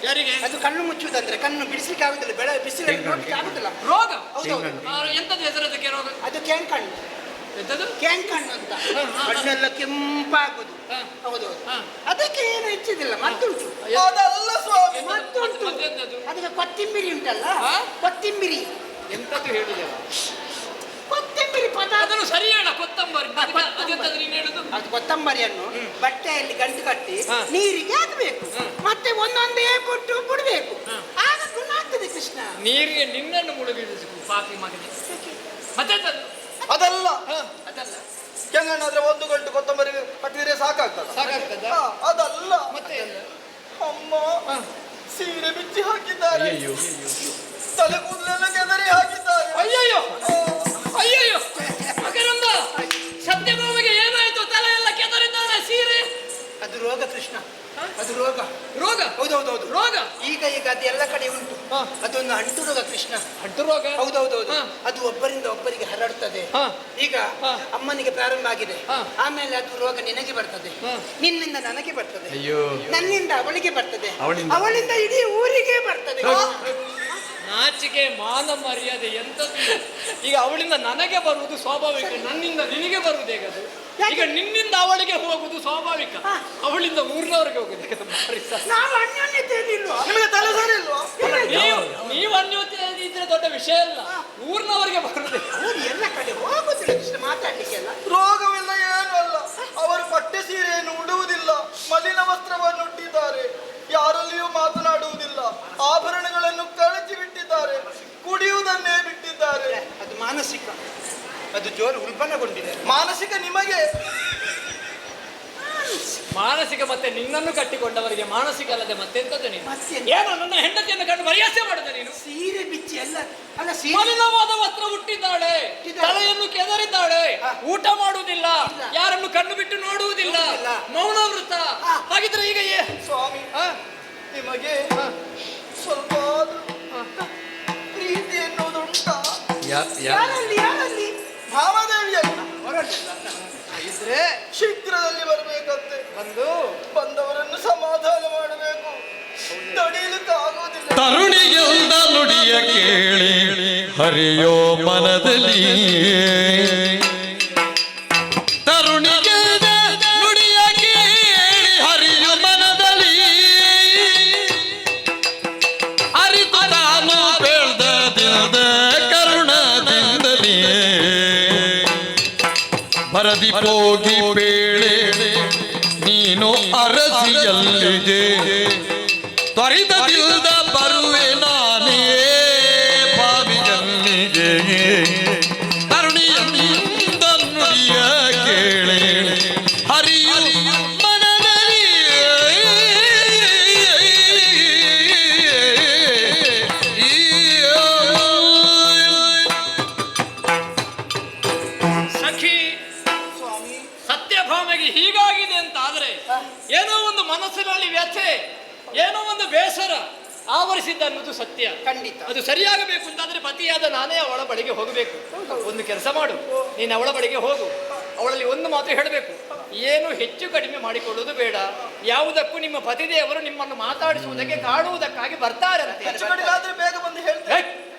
Speaker 2: ಯಾರಿಗೆ?
Speaker 5: ಅದು ಕಣ್ಣು ಮುಚ್ಚುವುದಂದ್ರೆ ಕಣ್ಣು ಬಿಡಿಸ್ಲಿಕ್ಕೆ ಆಗುದಿಲ್ಲ, ಬಿಸಿಲಲ್ಲಿ ನೋಡ್ಲಿಕ್ಕೆ ಆಗುದಿಲ್ಲ.
Speaker 2: ರೋಗ.
Speaker 5: ಹೌದೌದು.
Speaker 2: ಎಂತದ್ದು ಹೆಸರು ಅದಕ್ಕೆ? ರೋಗ.
Speaker 5: ಅದು ಕ್ಯಾನ್ ಕಣ್ಣು.
Speaker 2: ಎಂತದ್ದು?
Speaker 5: ಕ್ಯಾನ್ ಕಣ್ಣು ಅಂತ. ಕಣ್ಣೆಲ್ಲ ಕೆಂಪಾಗುದು. ಹೌದೌದು. ಅದಕ್ಕೆ ಏನು ಹೆಚ್ಚಿದಿಲ್ಲ, ಮತ್ತುಂಟು.
Speaker 3: ಅದಲ್ಲ ಸ್ವಾಮಿ.
Speaker 5: ಮತ್ತುಂಟು.
Speaker 2: ಮತ್ತೆಂತದ್ದು?
Speaker 5: ಅದಕ್ಕೆ ಕೊತ್ತಿಂಬಿರಿ ಉಂಟಲ್ಲ,
Speaker 2: ಹಾ?
Speaker 5: ಕೊತ್ತಿಂಬಿರಿ.
Speaker 2: ಎಂತದ್ದು ಹೇಳುದಿಲ್ಲ.
Speaker 5: ಕೊತ್ತಂಬರಿ ಪದ
Speaker 2: ಅದನ್ನು ಸರಿ ಹೇಳ, ಕೊತ್ತಂಬರಿ. ಅದೆಂತದ್ದು ನೀನು ಹೇಳುದು?
Speaker 5: ಅದು ಕೊತ್ತಂಬರಿಯನ್ನು ಬಟ್ಟೆಯಲ್ಲಿ ಗಂಟು ಕಟ್ಟಿ
Speaker 2: ಹಾ.
Speaker 5: ನೀರಿಗೆ ಹಾಕಬೇಕು, ಮತ್ತೆ ಒಂದೊಂದೇ ಬಿಡಬೇಕು, ಆಗ ಗುಣ ಆಗ್ತದೆ ಕೃಷ್ಣ.
Speaker 2: ನೀರಿಗೆ ನಿನ್ನನ್ನು ಮುಳುಗಿಸು ಪಾಪಿ ಮಗನೇ. ಮತ್ತೆ
Speaker 3: ಅದಲ್ಲ
Speaker 2: ಅದಲ್ಲ,
Speaker 3: ಹೆಂಗಣ್ಣಾದ್ರೆ ಒಂದು ಗಂಟು ಕೊತ್ತಂಬರಿ ಕಟ್ಟಿದ್ರೆ ಸಾಕಾಗ್ತದ?
Speaker 2: ಸಾಕಾಗ್ತದ?
Speaker 3: ಅದಲ್ಲ.
Speaker 2: ಮತ್ತೆ
Speaker 3: ಅಮ್ಮ ಸೀರೆ ಬಿಚ್ಚಿ ಹಾಕಿದ್ದಾರೆ, ತಲೆ ಕೂದಲೆಲ್ಲ ಕೆದರಿ ಹಾಕಿದ್ದಾರೆ.
Speaker 2: ಅಯ್ಯಯ್ಯೋ ಅಯ್ಯಯ್ಯೋ ಮಕರಂದ, ಸತ್ಯಭಾಮಿಗೆ ಏನಾಯ್ತು? ತಲೆ ಎಲ್ಲ ಕೆದರಿದ್ದಾಳೆ, ಸೀರೆ.
Speaker 5: ಅದು ರೋಗ ಕೃಷ್ಣ, ಅದು ರೋಗ.
Speaker 2: ರೋಗ?
Speaker 5: ಹೌದೌದೌದು
Speaker 2: ರೋಗ.
Speaker 5: ಈಗ ಅದು ಎಲ್ಲ ಕಡೆ ಉಂಟು. ಅದೊಂದು ಅಂಟು ರೋಗ ಕೃಷ್ಣ.
Speaker 2: ಅಂಟು ರೋಗ?
Speaker 5: ಹೌದೌದೌದು. ಅದು ಒಬ್ಬರಿಂದ ಒಬ್ಬರಿಗೆ ಹರಡ್ತದೆ. ಈಗ ಅಮ್ಮನಿಗೆ ಪ್ರಾರಂಭ ಆಗಿದೆ, ಆಮೇಲೆ ಅದು ರೋಗ ನಿನಗೆ ಬರ್ತದೆ, ನಿನ್ನಿಂದ ನನಗೆ ಬರ್ತದೆ,
Speaker 1: ಅಯ್ಯೋ,
Speaker 5: ನನ್ನಿಂದ ಅವಳಿಗೆ ಬರ್ತದೆ,
Speaker 1: ಅವಳಿಂದ
Speaker 5: ಅವಳಿಂದ ಇಡೀ ಊರಿಗೆ ಬರ್ತದೆ.
Speaker 2: ನಾಚಿಕೆ, ಮಾನ ಮರ್ಯಾದೆ ಎಂತದ್ದು? ಈಗ ಅವಳಿಂದ ನನಗೆ ಬರುವುದು ಸ್ವಾಭಾವಿಕ, ನನ್ನಿಂದ ನಿನಗೆ ಬರುವುದು ಹೇಗದು? ಈಗ ನಿನ್ನಿಂದ ಅವಳಿಗೆ ಹೋಗುದು ಸ್ವಾಭಾವಿಕ, ಅವಳಿಂದ ಊರಿನವರಿಗೆ ಹೋಗುದು ಹೇಗದು?
Speaker 5: ನಾವು ಅನ್ಯೋನ್ಯತೆಯಲ್ಲಿಲ್ವಾ?
Speaker 3: ನಿಮಗೆ ತಲೆ ಸರಿ ಇಲ್ವಾ?
Speaker 2: ನೀವು ಅನ್ಯೋನ್ಯತೆ ಇದ್ರೆ ದೊಡ್ಡ ವಿಷಯ ಅಲ್ಲ, ಊರಿನವರಿಗೆ ಬರುದು.
Speaker 5: ಊರು ಎಲ್ಲ ಕಡೆ ಹೋಗುದಿಲ್ಲ ಕೃಷ್ಣ, ಮಾತಾಡ್ಲಿಕ್ಕೆಲ್ಲ.
Speaker 3: ರೋಗವಿಲ್ಲ, ಏನು ಅಲ್ಲ. ಅವರು ಪಟ್ಟೆ ಸೀರೆಯನ್ನು ಉಡುವುದಿಲ್ಲ, ಮಲಿನ ವಸ್ತ್ರವನ್ನು ಉಟ್ಟಿದ್ದಾರೆ, ಯಾರಲ್ಲಿಯೂ ಮಾತನಾಡುವುದಿಲ್ಲ, ಆಭರಣಗಳನ್ನು ಕಳಚಿ ಬಿಟ್ಟಿದ್ದಾರೆ, ಕುಡಿಯುವುದನ್ನೇ ಬಿಟ್ಟಿದ್ದಾರೆ.
Speaker 5: ಅದು ಮಾನಸಿಕ, ಅದು ಜೋರು ಉಲ್ಬಣಗೊಂಡಿದೆ.
Speaker 3: ಮಾನಸಿಕ ನಿಮಗೆ.
Speaker 2: ಮಾನಸಿಕ ಮತ್ತೆ ನಿನ್ನನ್ನು ಕಟ್ಟಿಕೊಂಡವರಿಗೆ ಮಾನಸಿಕ ಅಲ್ಲದೆ ಮತ್ತೆಂತದ್ದು ನೀನು?
Speaker 5: ಮತ್ತೆಂತ?
Speaker 2: ಏನೋ ನನ್ನ ಹೆಂಡತಿಯನ್ನು ಕಂಡು ಪರಿಹಾಸ್ಯ ಮಾಡಿದ ನೀನು.
Speaker 5: ಸೀರೆ ಬಿಚ್ಚಿ ಎಲ್ಲ ಅಲ್ಲ, ಸೀರೆ
Speaker 2: ಮಲಿನವಾದ ವಸ್ತ್ರ ಹುಟ್ಟಿದ್ದಾಳೆ, ತಲೆಯನ್ನು ಕೆದರಿದ್ದಾಳೆ, ಊಟ ಮಾಡುವುದಿಲ್ಲ, ಯಾರನ್ನು ಕಣ್ಣು ಬಿಟ್ಟು ನೋಡುವುದಿಲ್ಲ, ಮೌನ ವೃತ. ಹಾಗಿದ್ರೆ ಈಗ
Speaker 3: ಸ್ವಾಮಿ, ನಿಮಗೆ ಸ್ವಲ್ಪ ಪ್ರೀತಿ ಎನ್ನುವುದುಂಟಾ?
Speaker 5: ಯಾರಲ್ಲಿ ಯಾರಲ್ಲಿ?
Speaker 3: ಭಾಮದೇವಿಯಲ್ಲಿ
Speaker 5: ಹೊರಟಿಲ್ಲ
Speaker 3: ಇದ್ರೆ ಶೀಘ್ರದಲ್ಲಿ ಬರಬೇಕಂತೆ. ಬಂದವರನ್ನು ಸಮಾಧಾನ ಮಾಡಬೇಕು, ತಡೆಯಲಿಕ್ಕೆ ಆಗೋದಿಲ್ಲ.
Speaker 6: ತರುಣಿಗೆಲ್ದ ನುಡಿಯ ಕೇಳಿ ಹರಿಯೋ ಮನದಲ್ಲಿ, ತರುಣಿಗೆಲ್ದ ನುಡಿಯ ಕೇಳಿ ಹರಿಯೋ ಮನದಲ್ಲಿ, ಅರಿತು ತಾನು ಬೆಳ್ದ ದಿನದ ಕರುಣದಿಂದಲೇ ಬರದಿ ಹೋಗಿ ಬೇಳೆ ನೀನು ಅರಸಿಯಲ್ಲಿಗೆ, ತ್ವರಿತದಿಂದ ಬರುವೆ ನಾನೇ ಬಾವಿಯಲ್ಲಿಗೆ, ತರುಣಿಯಿಂದ ನುಡಿಯ ಕೇಳೆ ಹರಿಯು ಮನದಲ್ಲಿ.
Speaker 2: ಸಖಿ, ಸತ್ಯಭಾಮೆಗೆ ಹೀಗಾಗಿದೆ ಅಂತ ಆದ್ರೆ ಏನೋ ಒಂದು ಮನಸ್ಸಿನಲ್ಲಿ ವ್ಯಥೆ, ಏನೋ ಒಂದು ಬೇಸರ ಆವರಿಸಿದ್ದ ಅನ್ನೋದು ಸತ್ಯ.
Speaker 5: ಖಂಡಿತ.
Speaker 2: ಅದು ಸರಿಯಾಗಬೇಕು ಅಂತಾದ್ರೆ ಪತಿಯಾದ ನಾನೇ ಅವಳ ಬಳಿಗೆ ಹೋಗಬೇಕು. ಒಂದು ಕೆಲಸ ಮಾಡು, ನೀನು ಅವಳ ಬಳಿಗೆ ಹೋಗು, ಅವಳಲ್ಲಿ ಒಂದು ಮಾತು ಹೇಳಬೇಕು, ಏನು ಹೆಚ್ಚು ಕಡಿಮೆ ಮಾಡಿಕೊಳ್ಳುವುದು ಬೇಡ, ಯಾವುದಕ್ಕೂ ನಿಮ್ಮ ಪತಿದೇವರು ನಿಮ್ಮನ್ನು ಮಾತಾಡಿಸುವುದಕ್ಕೆ ಕಾಡುವುದಕ್ಕಾಗಿ ಬರ್ತಾರೆ ಅಂತ.
Speaker 3: ಹೆಚ್ಚು ಕಡಿಮೆ ಆದ್ರೆ ಬೇಗ ಬಂದು ಹೇಳ್ತೇನೆ.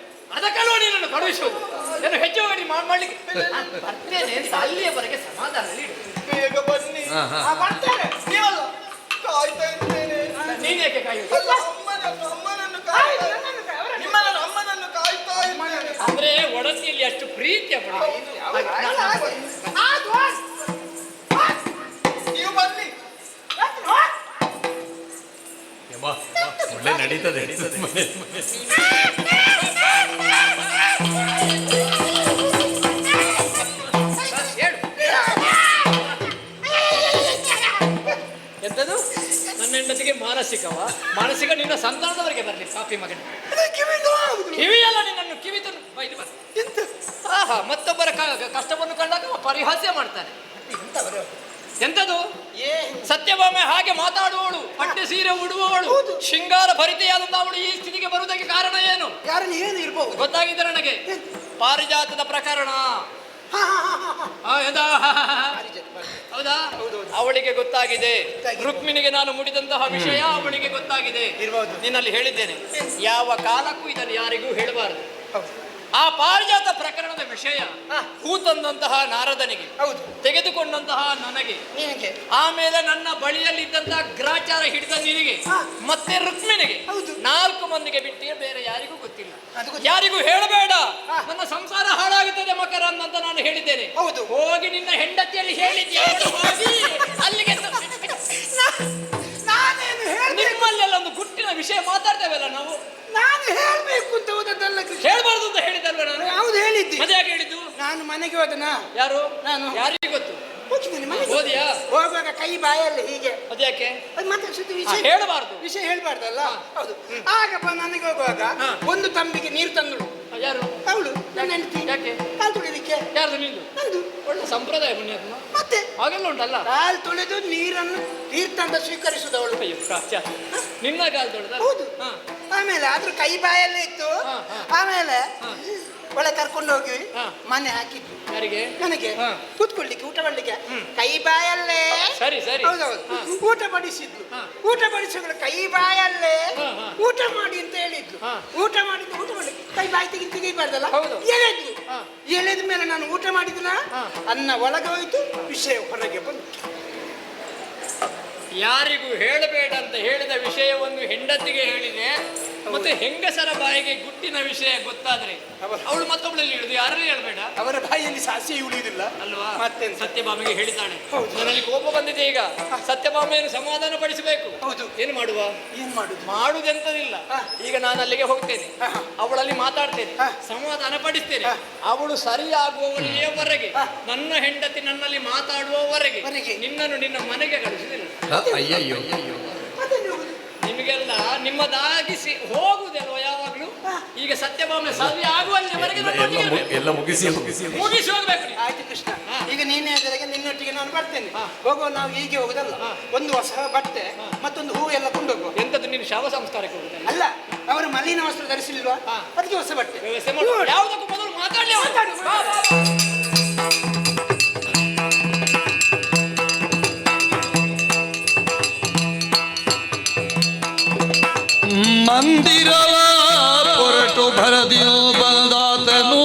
Speaker 2: ಅದಕ್ಕಲ್ವ ನೀನನ್ನು ಕಳುಹಿಸುವುದು, ಏನು ಹೆಚ್ಚು ಕಡಿಮೆ ಮಾಡ್ಲಿಕ್ಕೆ ಬರ್ತೇನೆ ಅಂತ ಅಲ್ಲಿಯವರೆಗೆ ಸಮಾಧಾನದಲ್ಲಿ ಇಡು.
Speaker 3: ಬೇಗ ಬನ್ನಿ.
Speaker 5: ಬರ್ತಾರೆ.
Speaker 3: ನೀವಲ್ಲ, ಕಾಯ್ತಾ ಇರ್ತೇನೆ.
Speaker 2: ನೀನ್ ಯಾಕೆ ಕಾಯುವುದು?
Speaker 3: ಅಲ್ಲ, ಅಮ್ಮನನ್ನು ಕಾಯ್ತಾ ಇರ್ತೇನೆ. ನಿಮ್ಮನ್ನು ಅಮ್ಮನನ್ನು ಕಾಯ್ತಾ ಇರ್ತೇನೆ.
Speaker 2: ಅಂದ್ರೆ ಒಡತಿಯಲ್ಲಿ ಅಷ್ಟು ಪ್ರೀತಿಯ
Speaker 3: ನೀವು ಬನ್ನಿ.
Speaker 1: ಒಳ್ಳೆ ನಡೀತದೆ.
Speaker 2: ಎಂತದು? ನನ್ನ ಹೆಂಡತಿಗೆ ಮಾನಸಿಕವ? ಮಾನಸಿಕ ನಿನ್ನ ಸಂತಾನದವರೆಗೆ ಬರಲಿ ಪಾಪಿ ಮಗನ. ಕಿವಿಯಲ್ಲ ನಿನ್ನನ್ನು ಕಿವಿ ಆಹಾ, ಮತ್ತೊಬ್ಬರ ಕಷ್ಟವನ್ನು ಕಂಡಾಗ ಪರಿಹಾಸ್ಯ ಮಾಡ್ತಾನೆ. ಎಂತದು? ಸತ್ಯಭಾಮೆ ಹಾಗೆ ಮಾತಾಡುವವಳು, ಪಟ್ಟೆ ಸೀರೆ ಉಡುವವಳು, ಶೃಂಗಾರ ಭರಿತೆಯಾದಂತ ಅವಳು ಈ ಸ್ಥಿತಿಗೆ ಬರುವುದಕ್ಕೆ ಕಾರಣ ಏನು?
Speaker 5: ಯಾರಲ್ಲಿ ಏನು ಇರ್ಬೋದು
Speaker 2: ಗೊತ್ತಾಗಿದೆ ನನಗೆ. ಪಾರಿಜಾತದ ಪ್ರಕರಣ. ಹೌದಾ? ಅವಳಿಗೆ ಗೊತ್ತಾಗಿದೆ, ರುಕ್ಮಿಣಿಗೆ ನಾನು ಮುಡಿದಂತಹ ವಿಷಯ ಅವಳಿಗೆ ಗೊತ್ತಾಗಿದೆ. ನಿನ್ನಲ್ಲಿ ಹೇಳಿದ್ದೇನೆ, ಯಾವ ಕಾಲಕ್ಕೂ ಇದನ್ನು ಯಾರಿಗೂ ಹೇಳಬಾರದು. ಆ ಪಾರಿಜಾತ ಪ್ರಕರಣದ ವಿಷಯ ಕೂತಂದಂತಹ ನಾರದನಿಗೆ,
Speaker 5: ಹೌದು,
Speaker 2: ತೆಗೆದುಕೊಂಡಂತಹ ನನಗೆ,
Speaker 5: ನಿನಗೆ,
Speaker 2: ಆಮೇಲೆ ನನ್ನ ಬಳಿಯಲ್ಲಿದ್ದಂತಹ ಗ್ರಾಚಾರ ಹಿಡಿದ ನಿನಗೆ, ಮತ್ತೆ ರುಕ್ಮಿಣಿಗೆ,
Speaker 5: ಹೌದು.
Speaker 2: 4 ಮಂದಿಗೆ ಬಿಟ್ಟು ಬೇರೆ ಯಾರಿಗೂ ಗೊತ್ತಿಲ್ಲ.
Speaker 5: ಅದು ಗೊತ್ತಿಲ್ಲ.
Speaker 2: ಯಾರಿಗೂ ಹೇಳಬೇಡ, ನನ್ನ ಸಂಸಾರ ಹಾಳಾಗುತ್ತದೆ ಮಕರ ಅಂತ ನಾನು ಹೇಳಿದ್ದೇನೆ.
Speaker 5: ಹೌದು.
Speaker 2: ಹೋಗಿ ನಿನ್ನ ಹೆಂಡತಿಯಲ್ಲಿ ಹೇಳಿದ್ಯಾ? ಹೋಗಿ ಅಲ್ಲಿಗೆ
Speaker 5: ನಾನೇನು ಹೇಳ್ಬೇಕು,
Speaker 2: ನಿಮ್ಮಲ್ಲೆಲ್ಲ ಒಂದು ಗುಟ್ಟಿನ ವಿಷಯ ಮಾತಾಡ್ತೇವಲ್ಲ ನಾವು.
Speaker 5: ನಾನು ಹೇಳ್ಬೇಕು ಅಂತ ಹೋದದ್ದಲ್ಲ ಕೃಷ್ಣ.
Speaker 2: ಹೇಳ್ಬಾರ್ದು ಅಂತ ಹೇಳಿದಲ್ವ ನಾನು?
Speaker 5: ಹೌದು ಹೇಳಿದ್ದಿ.
Speaker 2: ಮತ್ತೆ ಯಾಕೆ ಹೇಳಿದ್ದು?
Speaker 5: ನಾನು ಮನೆಗೆ ಹೋದನಾ?
Speaker 2: ಯಾರು?
Speaker 5: ನಾನು.
Speaker 2: ಯಾರಿಗೆ ಗೊತ್ತು?
Speaker 5: ಹೋಗಿದ್ದೇನೆ ಮನೆಗೆ.
Speaker 2: ಹೋದ್ಯಾ?
Speaker 5: ಹೋಗುವಾಗ ಕೈ ಬಾಯಲ್ಲಿ ಹೀಗೆ.
Speaker 2: ಅದ್ಯಾಕೆ?
Speaker 5: ಅದು ಮತ್ತೆ ಸುದ್ದಿ ವಿಷಯ
Speaker 2: ಹೇಳಬಾರ್ದು.
Speaker 5: ವಿಷಯ ಹೇಳ್ಬಾರ್ದಲ್ಲ. ಹೌದು. ಆಗಪ್ಪ ನನಗೆ ಹೋಗುವಾಗ ಒಂದು ತಂಬಿಗೆ ನೀರು ತಂದಳು.
Speaker 2: ಯಾರು?
Speaker 5: ಅವಳು ನನ್ನ ಹೆಂಡತಿ.
Speaker 2: ಯಾಕೆ?
Speaker 5: ಕಾಲು ತೊಳಿಲಿಕ್ಕೆ.
Speaker 2: ಯಾರ್ದು? ನಿಂದು?
Speaker 5: ನಂದು.
Speaker 2: ಒಳ್ಳೆ ಸಂಪ್ರದಾಯ ಪುಣ್ಯಾತ್ಮ.
Speaker 5: ಮತ್ತೆ
Speaker 2: ಹಾಗೆಲ್ಲ ಉಂಟಲ್ಲ?
Speaker 5: ಕಾಲು ತೊಳೆದು ನೀರನ್ನು ತೀರ್ಥ ಅಂತ ಸ್ವೀಕರಿಸುದವಳು.
Speaker 2: ಅಯ್ಯೋ ಕಾಚ. ನಿನ್ನ ಕಾಲ್ ತೊಳೆದ?
Speaker 5: ಹೌದು. ಆಮೇಲೆ ಅದ್ರ ಕೈ ಬಾಯಲ್ಲೇ ಇತ್ತು. ಆಮೇಲೆ ಒಳ್ಳೆ ಕರ್ಕೊಂಡು ಹೋಗಿ ಮನೆ ಹಾಕಿದ್ವಿ.
Speaker 2: ಯಾರಿಗೆ?
Speaker 5: ನನಗೆ ಕೂತ್ಕೊಳ್ಳಿಕ್ಕೆ, ಊಟ ಮಾಡ್ಲಿಕ್ಕೆ. ಕೈ ಬಾಯಲ್ಲೇ.
Speaker 2: ಸರಿ ಸರಿ.
Speaker 5: ಹೌದೌದು. ಊಟ ಬಡಿಸಿದ್ಲು. ಊಟ ಬಡಿಸಿದ್ರು ಕೈ ಬಾಯಲ್ಲೇ ಊಟ ಮಾಡಿ ಅಂತ ಹೇಳಿದ್ಲು. ಊಟ ಮಾಡಿದ್ದು ಊಟ ಮಾಡ್ಲಿಕ್ಕೆ ಕೈ ಬಾಯಿ ತೆಗಿಬಾರ್ದಲ್ಲ.
Speaker 2: ಹೌದು.
Speaker 5: ಎಳೆದ್ಲು. ಎಳೆದ ಮೇಲೆ ನಾನು ಊಟ ಮಾಡಿದ್ನ, ಅನ್ನ ಒಳಗೆ ಹೋಯ್ತು, ವಿಷಯ ಹೊರಗೆ ಬಂತು.
Speaker 2: ಯಾರಿಗೂ ಹೇಳಬೇಡ ಅಂತ ಹೇಳಿದ ವಿಷಯವನ್ನು ಹೆಂಡತಿಗೆ ಹೇಳಿದೆ. ಮತ್ತೆ ಹೆಂಗಸರ ಬಾಯಿಗೆ ಗುಟ್ಟಿನ ವಿಷಯ ಗೊತ್ತಾದ್ರೆ ಅವಳು ಮತ್ತೊಬ್ಬಳಲ್ಲಿ ಹೇಳುದು, ಯಾರೇ ಹೇಳ್ಬೇಡ.
Speaker 5: ಅವರ ಬಾಯಿಯಲ್ಲಿ ಸಾಸಿವೆ ಉಳಿಯುವುದಿಲ್ಲ
Speaker 2: ಅಲ್ವಾ?
Speaker 5: ಮತ್ತೆ
Speaker 2: ಸತ್ಯಭಾಮೆಗೆ ಹೇಳಿದ್ದಾಳೆ. ನನಗೆ ಕೋಪ ಬಂದಿದೆ ಈಗ. ಸತ್ಯಭಾಮೆಯನ್ನು ಸಮಾಧಾನ ಪಡಿಸಬೇಕು.
Speaker 5: ಹೌದು.
Speaker 2: ಏನು ಮಾಡುವ?
Speaker 5: ಏನ್ ಮಾಡುದು?
Speaker 2: ಮಾಡುದೆಂತದಿಲ್ಲ. ಈಗ ನಾನು ಅಲ್ಲಿಗೆ ಹೋಗ್ತೇನೆ, ಅವಳಲ್ಲಿ ಮಾತಾಡ್ತೇನೆ, ಸಮಾಧಾನ ಪಡಿಸ್ತೇನೆ. ಅವಳು ಸರಿಯಾಗುವವರೆಗೆ, ನನ್ನ ಹೆಂಡತಿ ನನ್ನಲ್ಲಿ ಮಾತಾಡುವವರೆಗೆ ನಿನ್ನನ್ನು ನಿನ್ನ ಮನೆಗೆ ಕಳಿಸುವುದಿಲ್ಲ.
Speaker 1: ಅಯ್ಯಯ್ಯೋ,
Speaker 2: ನಿಮಗೆಲ್ಲ ನಿಮ್ಮದಾಗಿಸಿ ಹೋಗುವುದಲ್ವ ಯಾವಾಗ್ಲೂ. ಈಗ ಸತ್ಯಭಾಮೆ ಸರಿ ಆಗುವಲ್ಲಿವರೆಗೆ
Speaker 1: ಎಲ್ಲ ಮುಗಿಸಿ ಮುಗಿಸಿ
Speaker 2: ಮುಗಿಸಿ ಹೋಗ್ಬೇಕು ನೀವು.
Speaker 5: ಆಯ್ತು ಕೃಷ್ಣ, ಈಗ ನೀನೇ ಅದರಿಗೆ ನಿನ್ನೊಟ್ಟಿಗೆ ನಾನು ಬರ್ತೇನೆ. ಹೋಗುವ, ನಾವು ಹೀಗೆ ಹೋಗುದಲ್ಲ. ಒಂದು ಹೊಸ ಬಟ್ಟೆ ಮತ್ತೊಂದು ಹೂ ಎಲ್ಲ ಕೊಂಡೋಗುವ.
Speaker 2: ಎಂತದ್ದು ನೀನು ಶವ ಸಂಸ್ಕಾರಕ್ಕೆ ಹೋಗುದಲ್ಲ?
Speaker 5: ಅಲ್ಲ, ಅವರು ಮಲಿನ ವಸ್ತ್ರ ಧರಿಸಲಿಲ್ವಾ? ಅದಕ್ಕೆ ಹೊಸ ಬಟ್ಟೆ
Speaker 2: ವ್ಯವಸ್ಥೆ ಮಾಡು. ಯಾವುದಕ್ಕೂ ಮೊದಲು ಮಾತಾಡ್ಲಿ ಅವನು.
Speaker 6: ಮಂದಿರವ ಹೊರಟು ಭರದಿಯು ಬಂದಾತನು.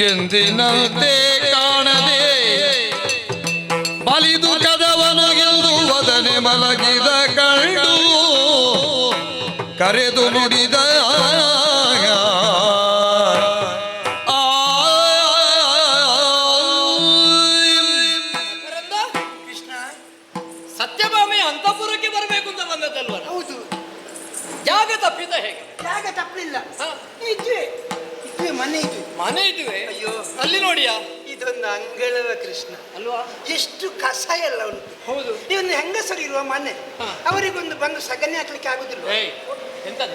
Speaker 6: ಎಂದಿನಂತೆ ಕಾಣದೆ ಬಲಿದು ಕದವನು ಗೆಲ್ದು ವದನೆ ಮಲಗಿದ ಕಂಡು ಕರೆದು ನುಡಿದ
Speaker 5: ಕೃಷ್ಣ.
Speaker 2: ಸತ್ಯಭಾಮೆ ಅಂತಃಪುರಕ್ಕೆ ಬರಬೇಕು ಅಂತ ಬಂದದ್ದಲ್ವ?
Speaker 5: ಹೌದು.
Speaker 2: ಜಾಗ ತಪ್ಪಿದ ಹೇಗೆ?
Speaker 5: ಜಾಗ ತಪ್ಪಲಿಲ್ಲ. ಇದ್ವಿ ಮನೆ ಇದ್ವಿ.
Speaker 2: ಮನೆ ಇದ್ವಿ.
Speaker 5: ಅಯ್ಯೋ,
Speaker 2: ಅಲ್ಲಿ ನೋಡಿಯಾ?
Speaker 5: ಇದೊಂದು ಅಂಗಳವ ಕೃಷ್ಣ
Speaker 2: ಅಲ್ವಾ?
Speaker 5: ಎಷ್ಟು ಕಸ ಎಲ್ಲ ಉಂಟು.
Speaker 2: ಹೌದು.
Speaker 5: ಇವೊಂದು ಹೆಂಗಸರು ಇರುವ ಮನೆ. ಅವರಿಗೊಂದು ಬಂದು ಸಗಣಿ ಹಾಕ್ಲಿಕ್ಕೆ ಆಗುದಿಲ್ಲ.
Speaker 2: ಎಂತದ?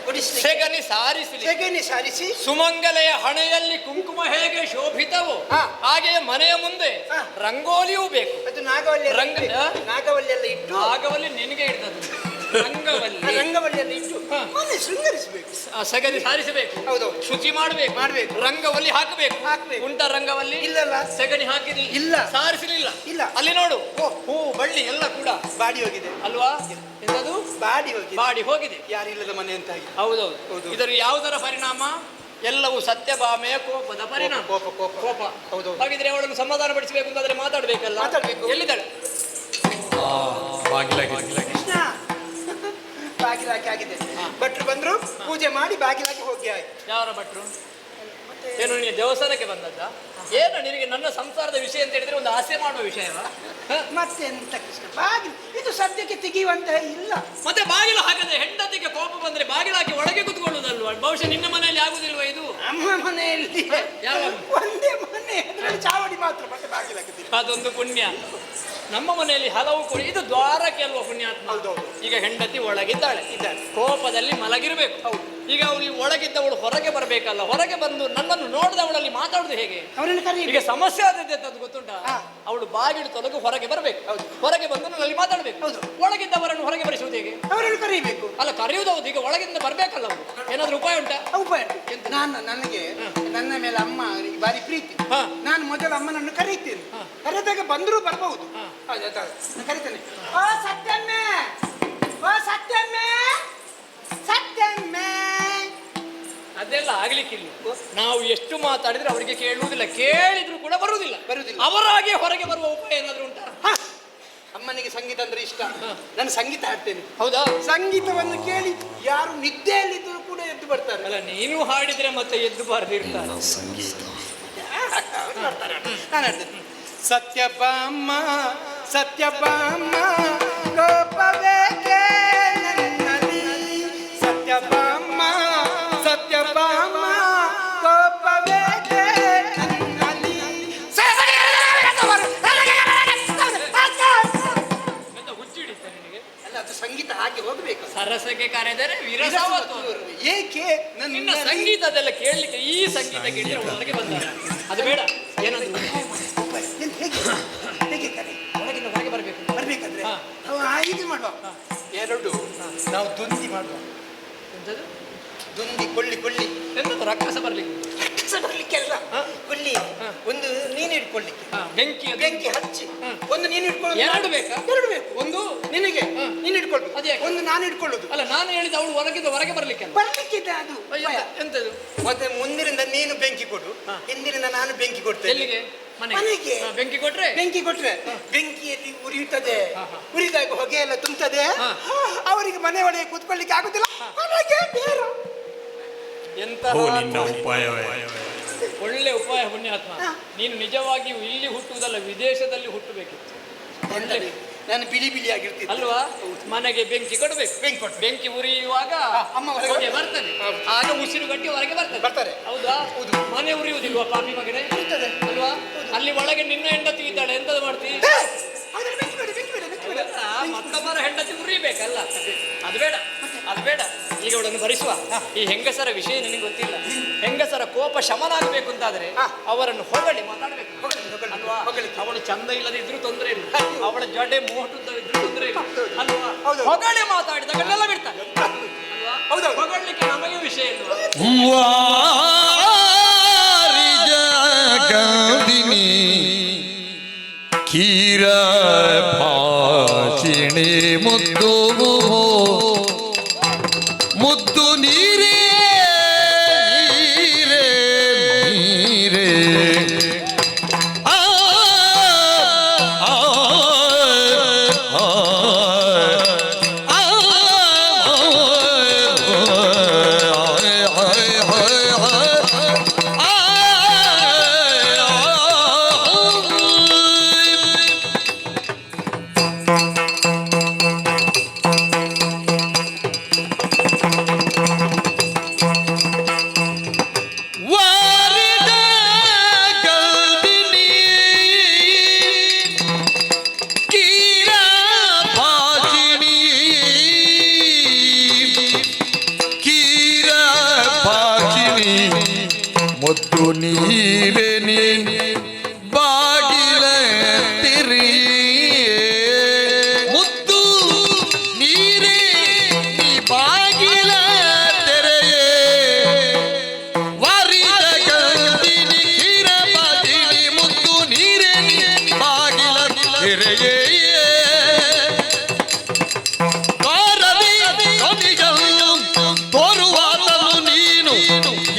Speaker 5: ಗುಡಿಸ್ಲಿಕ್ಕೆ.
Speaker 2: ಸೆಗಣಿ ಸಾರಿಸಲಿ.
Speaker 5: ಸಗಣಿ ಸಾರಿಸಿ
Speaker 2: ಸುಮಂಗಲೆಯ ಹಣೆಯಲ್ಲಿ ಕುಂಕುಮ ಹೇಗೆ ಶೋಭಿತವೋ ಹಾಗೆ ಮನೆಯ ಮುಂದೆ ರಂಗೋಲಿಯೂ ಬೇಕು.
Speaker 5: ಅದು ನಾಗವಲ್ಲಿ ನಾಗವಲ್ಲಿ ಎಲ್ಲ ಇಟ್ಟು.
Speaker 2: ನಾಗವಲ್ಲಿ ನಿನಗೆ ಇಡ್ತದೆ.
Speaker 5: ರಂಗವಲ್ಲಿಯಲ್ಲಿ ಇಟ್ಟು ಮನೆ ಶೃಂಗರಿಸಬೇಕು.
Speaker 2: ಸಗಣಿ ಸಾರಿಸಬೇಕು.
Speaker 5: ಹೌದು.
Speaker 2: ಶುಚಿ ಮಾಡಬೇಕು. ರಂಗವಲ್ಲಿ ಹಾಕಬೇಕು. ಉಂಟ ರಂಗವಲ್ಲಿ
Speaker 5: ಇಲ್ಲಲ್ಲ.
Speaker 2: ಸಗಣಿ ಹಾಕಿದಿ
Speaker 5: ಇಲ್ಲ.
Speaker 2: ಸಾರಿಸಲಿಲ್ಲ.
Speaker 5: ಇಲ್ಲ.
Speaker 2: ಅಲ್ಲಿ ನೋಡು, ಹೂ ಬಳ್ಳಿ ಎಲ್ಲ ಕೂಡ
Speaker 5: ಬಾಡಿ ಹೋಗಿದೆ
Speaker 2: ಅಲ್ವಾ? ಎಂತದು?
Speaker 5: ಬಾಡಿ ಹೋಗಿದೆ.
Speaker 2: ಬಾಡಿ ಹೋಗಿದೆ.
Speaker 5: ಯಾರಿಲ್ಲದ ಮನೆ ಅಂತ.
Speaker 2: ಹೌದೌದು. ಇದರ ಯಾವುದರ ಪರಿಣಾಮ? ಎಲ್ಲವೂ ಸತ್ಯಭಾಮೆಯ ಕೋಪದ ಪರಿಣಾಮ. ಕೋಪ.
Speaker 5: ಹೌದು.
Speaker 2: ಹಾಗಿದ್ರೆ ಅವಳನ್ನು ಸಮಾಧಾನ ಪಡಿಸಬೇಕು ಅಂತಾದ್ರೆ ಮಾತಾಡ್ಬೇಕಲ್ಲ. ಎಲ್ಲಿದ್ದಾಳೆ?
Speaker 5: ಕೃಷ್ಣ, ಬಾಗಿಲಾಕಿ ಆಗಿದೆ. ಭಟ್ರು ಬಂದ್ರು, ಪೂಜೆ ಮಾಡಿ ಬಾಗಿಲಾಕಿ ಹೋಗಿ ಆಯ್ತು.
Speaker 2: ಯಾರ ಭಟ್ರು? ಏನು ನೀನು ದೇವಸ್ಥಾನಕ್ಕೆ ಬಂದದ್ದ? ಏನು ನಿನಗೆ ನನ್ನ ಸಂಸಾರದ ವಿಷಯ ಅಂತ ಹೇಳಿದ್ರೆ ಒಂದು ಆಸೆ ಮಾಡುವ ವಿಷಯವಾ?
Speaker 5: ಮತ್ತೆ ಎಂತ ಕೃಷ್ಣ, ಬಾಗಿಲು ಇದು ಸದ್ಯಕ್ಕೆ ತೆಗೆಯುವಂತಹ ಇಲ್ಲ.
Speaker 2: ಮತ್ತೆ ಬಾಗಿಲು ಹಾಕದೆ ಹೆಂಡತಿಗೆ ಕೋಪ ಬಂದ್ರೆ ಬಾಗಿಲು ಹಾಕಿ ಒಳಗೆ ಕುತ್ಕೊಳ್ಳುದಲ್ವಾ? ಬಹುಶಃ ನಿನ್ನ ಮನೆಯಲ್ಲಿ ಆಗುದಿಲ್ವಾ ಇದು?
Speaker 5: ನಮ್ಮ ಮನೆಯಲ್ಲಿ
Speaker 2: ಯಾವ
Speaker 5: ಒಂದೇ ಮನೆ, ಅದರಲ್ಲಿ ಚಾವಡಿ ಮಾತ್ರ, ಮತ್ತೆ ಬಾಗಿಲು ಹಾಕಿದ್ದೀವಿ.
Speaker 2: ಅದೊಂದು ಪುಣ್ಯ. ನಮ್ಮ ಮನೆಯಲ್ಲಿ ಹಲವು ಕೋಳಿ, ಇದು ದ್ವಾರ ಕೆಲವು ಪುಣ್ಯಾತ್ಮ.
Speaker 5: ಹೌದೌದು.
Speaker 2: ಈಗ ಹೆಂಡತಿ ಒಳಗಿದ್ದಾಳೆ, ಕೋಪದಲ್ಲಿ ಮಲಗಿರ್ಬೇಕು. ಈಗ ಅವಳು ಒಳಗಿದ್ದವಳು ಹೊರಗೆ ಬರಬೇಕಲ್ಲ, ಹೊರಗೆ ಬಂದು ನನ್ನನ್ನು ನೋಡಿದವಳಲ್ಲಿ ಮಾತಾಡುದು ಹೇಗೆ?
Speaker 5: ಅವರನ್ನು ಕರೀಬೇಕು.
Speaker 2: ಈಗ ಸಮಸ್ಯೆ ಆದದ್ದು ಅಂತ ಗೊತ್ತುಂಟಾ? ಅವಳು ಬಾಗಿಲು ತೊಲಗು ಹೊರಗೆ ಬರಬೇಕು, ಹೊರಗೆ ಬಂದು ನನ್ನಲ್ಲಿ ಮಾತಾಡಬೇಕು. ಒಳಗಿದ್ದವರನ್ನು ಹೊರಗೆ ಬರಿಸುವುದು ಹೇಗೆ?
Speaker 5: ಅವರನ್ನು ಕರೀಬೇಕು.
Speaker 2: ಅಲ್ಲ, ಕರೆಯುವುದು ಹೌದು, ಈಗ ಒಳಗಿಂದ ಬರ್ಬೇಕಲ್ಲ ಅವರು. ಏನಾದ್ರೂ ಉಪಾಯ ಉಂಟಾ?
Speaker 5: ಉಪಾಯ ನನಗೆ ನನ್ನ ಮೇಲೆ ಅಮ್ಮ ಬಾರಿ ಪ್ರೀತಿ. ನಾನು ಮೊದಲು ಅಮ್ಮನನ್ನು ಕರೀತೇನೆ. ಕರೆದಾಗ ಬಂದರೂ ಬರ್ಬಹುದು. ಕರೀತೇನೆ, ಓ ಸತ್ಯಮ್ಮೆ, ಓ ಸತ್ಯಮ್ಮೆ, ಸತ್ಯಮ್ಮೆ.
Speaker 2: ಅದೆಲ್ಲ ಆಗ್ಲಿಕ್ಕಿಲ್ಲ. ನಾವು ಎಷ್ಟು ಮಾತಾಡಿದ್ರೆ ಅವರಿಗೆ ಕೇಳುವುದಿಲ್ಲ, ಕೇಳಿದ್ರು ಕೂಡ ಬರುವುದಿಲ್ಲ. ಅವರಾಗೆ ಹೊರಗೆ ಬರುವ ಉಪಾಯ ಏನಾದ್ರೂ ಉಂಟಾ?
Speaker 5: ಅಮ್ಮನಿಗೆ ಸಂಗೀತ ಅಂದ್ರೆ ಇಷ್ಟ. ನಾನು ಸಂಗೀತ ಹಾಡ್ತೇನೆ.
Speaker 2: ಹೌದಾ?
Speaker 5: ಸಂಗೀತವನ್ನು ಕೇಳಿ ಯಾರು ನಿದ್ದೆಯಲ್ಲಿದ್ದರೂ ಕೂಡ ಎದ್ದು ಬರ್ತಾರೆ.
Speaker 2: ಅಲ್ಲ, ನೀನು ಹಾಡಿದ್ರೆ ಮತ್ತೆ ಎದ್ದು ಬಾರ್ದಿರ್ತಾರೆ.
Speaker 5: ನಾನು ಹೇಳ್ತೇನೆ, ಸತ್ಯಭಾಮ ಸತ್ಯಭಾಮ ಕೋಪವೇಕೆ ನನ್ನಲ್ಲಿ, ಸತ್ಯಭಾಮ ಸತ್ಯಭಾಮ ಕೋಪವೇಕೆ ನನ್ನಲ್ಲಿ.
Speaker 2: ಎಂತ ಹುಚ್ಚು ಹಿಡಿತ ನಿನಗೆ?
Speaker 5: ಅಲ್ಲ, ಅದು ಸಂಗೀತ ಹಾಗೆ ಹೋಗ್ಬೇಕು.
Speaker 2: ಸರಸಕ್ಕೆ ಕರೆದರೆ ವಿರಸವತ್ತು.
Speaker 5: ಏಕೆ
Speaker 2: ನಿನ್ನ ಸಂಗೀತದೆಲ್ಲ ಕೇಳಲಿಕ್ಕೆ, ಈ ಸಂಗೀತ ಕೇಳಿದ್ರೆ ಹೊರಗೆ ಬಂದ ಅದು ಬೇಡ. ಏನಾದ್ರು
Speaker 5: ಹೇಗೆ ಕರೆ
Speaker 2: ಒಳಗಿಂದ ಹೊರಗೆ ಬರಬೇಕು.
Speaker 5: ಬರ್ಬೇಕಾದ್ರೆ ಇದು ಮಾಡುವ, ಎರಡು ನಾವು ದುಂದಿ ಮಾಡುವ.
Speaker 2: ಎಂತದು?
Speaker 5: ದುಂದಿ ಕೊಳ್ಳಿ ಕೊಳ್ಳಿ.
Speaker 2: ಎಂತದ್ದು ರಕ್ಕಸ ಬರ್ಲಿಕ್ಕೆ?
Speaker 5: ರಕ್ಷಸ ಬರ್ಲಿಕ್ಕೆಲ್ಲ ಕೊಳ್ಳಿ. ಒಂದು ನೀನು ಇಟ್ಕೊಳ್ಳಿಕ್ಕೆ,
Speaker 2: ಬೆಂಕಿ
Speaker 5: ಬೆಂಕಿ ಹಚ್ಚಿ. ಒಂದು ನೀನು ಇಟ್ಕೊಳ್ಳೋದು.
Speaker 2: ಎರಡು ಬೇಕಾ?
Speaker 5: ಎರಡು ಬೇಕು. ಒಂದು ನಿನಗೆ ನೀನು ಇಟ್ಕೊಳ್ಬೇಕು,
Speaker 2: ಅದೇ.
Speaker 5: ಒಂದು ನಾನು ಇಟ್ಕೊಳ್ಳೋದು.
Speaker 2: ಅಲ್ಲ, ನಾನು ಹೇಳಿದ ಅವಳು ಹೊರಗಿಂದ ಹೊರಗೆ ಬರ್ಲಿಕ್ಕೆ ಅಲ್ಲ.
Speaker 5: ಬರ್ಲಿಕ್ಕಿದೆ ಅದು.
Speaker 2: ಎಂತದು?
Speaker 5: ಮತ್ತೆ ಮುಂದಿನಿಂದ ನೀನು ಬೆಂಕಿ ಕೊಡು, ಹಿಂದಿನಿಂದ ನಾನು ಬೆಂಕಿ ಕೊಡ್ತೇನೆ.
Speaker 2: ಎಲ್ಲಿಗೆ?
Speaker 5: ಮನೆಗೆ.
Speaker 2: ಬೆಂಕಿ ಕೊಟ್ರೆ
Speaker 5: ಬೆಂಕಿಯಲ್ಲಿ ಉರಿಯುತ್ತದೆ. ಉರಿದಾಗ ಹೊಗೆ ಎಲ್ಲ ತುಂಬುತ್ತದೆ. ಅವರಿಗೆ ಮನೆ ಒಳಗೆ ಕೂತ್ಕೊಳ್ಳಿಕ್ಕೆ ಆಗುದಿಲ್ಲ. ಹೊರಗೆ ಬೇರೆ
Speaker 2: ಎಂತ
Speaker 1: ನಿನ್ನ ಉಪಾಯವೇ.
Speaker 2: ಒಳ್ಳೆ ಉಪಾಯ ಪುಣ್ಯಾತ್ಮ. ನೀನು ನಿಜವಾಗಿಯೂ ಇಲ್ಲಿ ಹುಟ್ಟುವುದಲ್ಲ, ವಿದೇಶದಲ್ಲಿ ಹುಟ್ಟಬೇಕಿತ್ತು.
Speaker 5: ನಾನು ಬಿಳಿ ಬಿಳಿ ಆಗಿರ್ತೀನಿ
Speaker 2: ಅಲ್ವಾ? ಮನೆಗೆ ಬೆಂಕಿ ಕೊಡಬೇಕು. ಬೆಂಕಿ ಉರಿಯುವಾಗ
Speaker 5: ಅಮ್ಮ ಹೊರಗೆ
Speaker 2: ಹೊಗೆ ಬರ್ತದೆ, ಆಗ ಉಸಿರು ಗಟ್ಟಿ ಹೊರಗೆ
Speaker 5: ಬರ್ತಾರೆ.
Speaker 2: ಹೌದಾ? ಮನೆ ಉರಿಯುವುದಿಲ್ವಾ ಪಾಪಿ ಮಗನೇ? ಅಲ್ವಾ? ಅಲ್ಲಿ ಒಳಗೆ ನಿನ್ನ ಹೆಂಡತಿ ಇದ್ದಾಳೆ, ಎಂತದು ಮಾಡ್ತಿ? ಮತ್ತೊಬ್ಬರ ಹೆಂಡತಿ ಉರಿಬೇಕಲ್ಲ, ಅದು ಬೇಡ, ಅದು ಬೇಡ. ಈಗ ಅವಳನ್ನು ಭರಿಸುವ. ಈ ಹೆಂಗಸರ ವಿಷಯ ನಿನಗೆ ಗೊತ್ತಿಲ್ಲ. ಹೆಂಗಸರ ಕೋಪ ಶಮನ ಆಗಬೇಕು ಅಂತಾದ್ರೆ ಅವರನ್ನು ಹೊಗಳಿ ಮಾತಾಡ್ಬೇಕು ಅಲ್ವಾ? ಅವಳು ಚಂದ ಇಲ್ಲದೆ ಇದ್ರೂ ತೊಂದರೆ ಇಲ್ಲ, ಅವಳ ಜಡೆ ಮೋಟುದ್ದವಿದ್ರೂ ತೊಂದರೆ ಇಲ್ಲ ಅಲ್ವಾ? ಹೊಗಳಿ ಮಾತಾಡಿದಾಗ ಎಲ್ಲ ಬಿಡ್ತಾರೆ ಅಲ್ವಾ? ಹೊಗಳಲಿಕ್ಕೆ ನಮಗೆ ವಿಷಯ ಇಲ್ವಾ?
Speaker 6: ಜಗದಿನಿ ಕ್ಷೀರ ಭಾಷಿಣಿ ಮುದ್ದು ಮುದ್ದು ನೀರೇ ನೀರೇ ನೀರೇ ಆ ಆ ಆ ಮುದ್ದು ನೀರೆ ನೀ ಬಾಗಿಲ ತಿರಿ ಮುದ್ದು ನೀರೇ ನೀ ಬಾಗಿಲ ತೆರೆಯೇ ವಾರಿದ ಗಂದಿನಿ ಕ್ಷೀರ ಬಾಗಿಲಿ ಮುದ್ದು ನೀರೇ ನೀ ಬಾಗಿಲ ತೆರೆಯೇ ತೋರುವಾತನು ನೀನು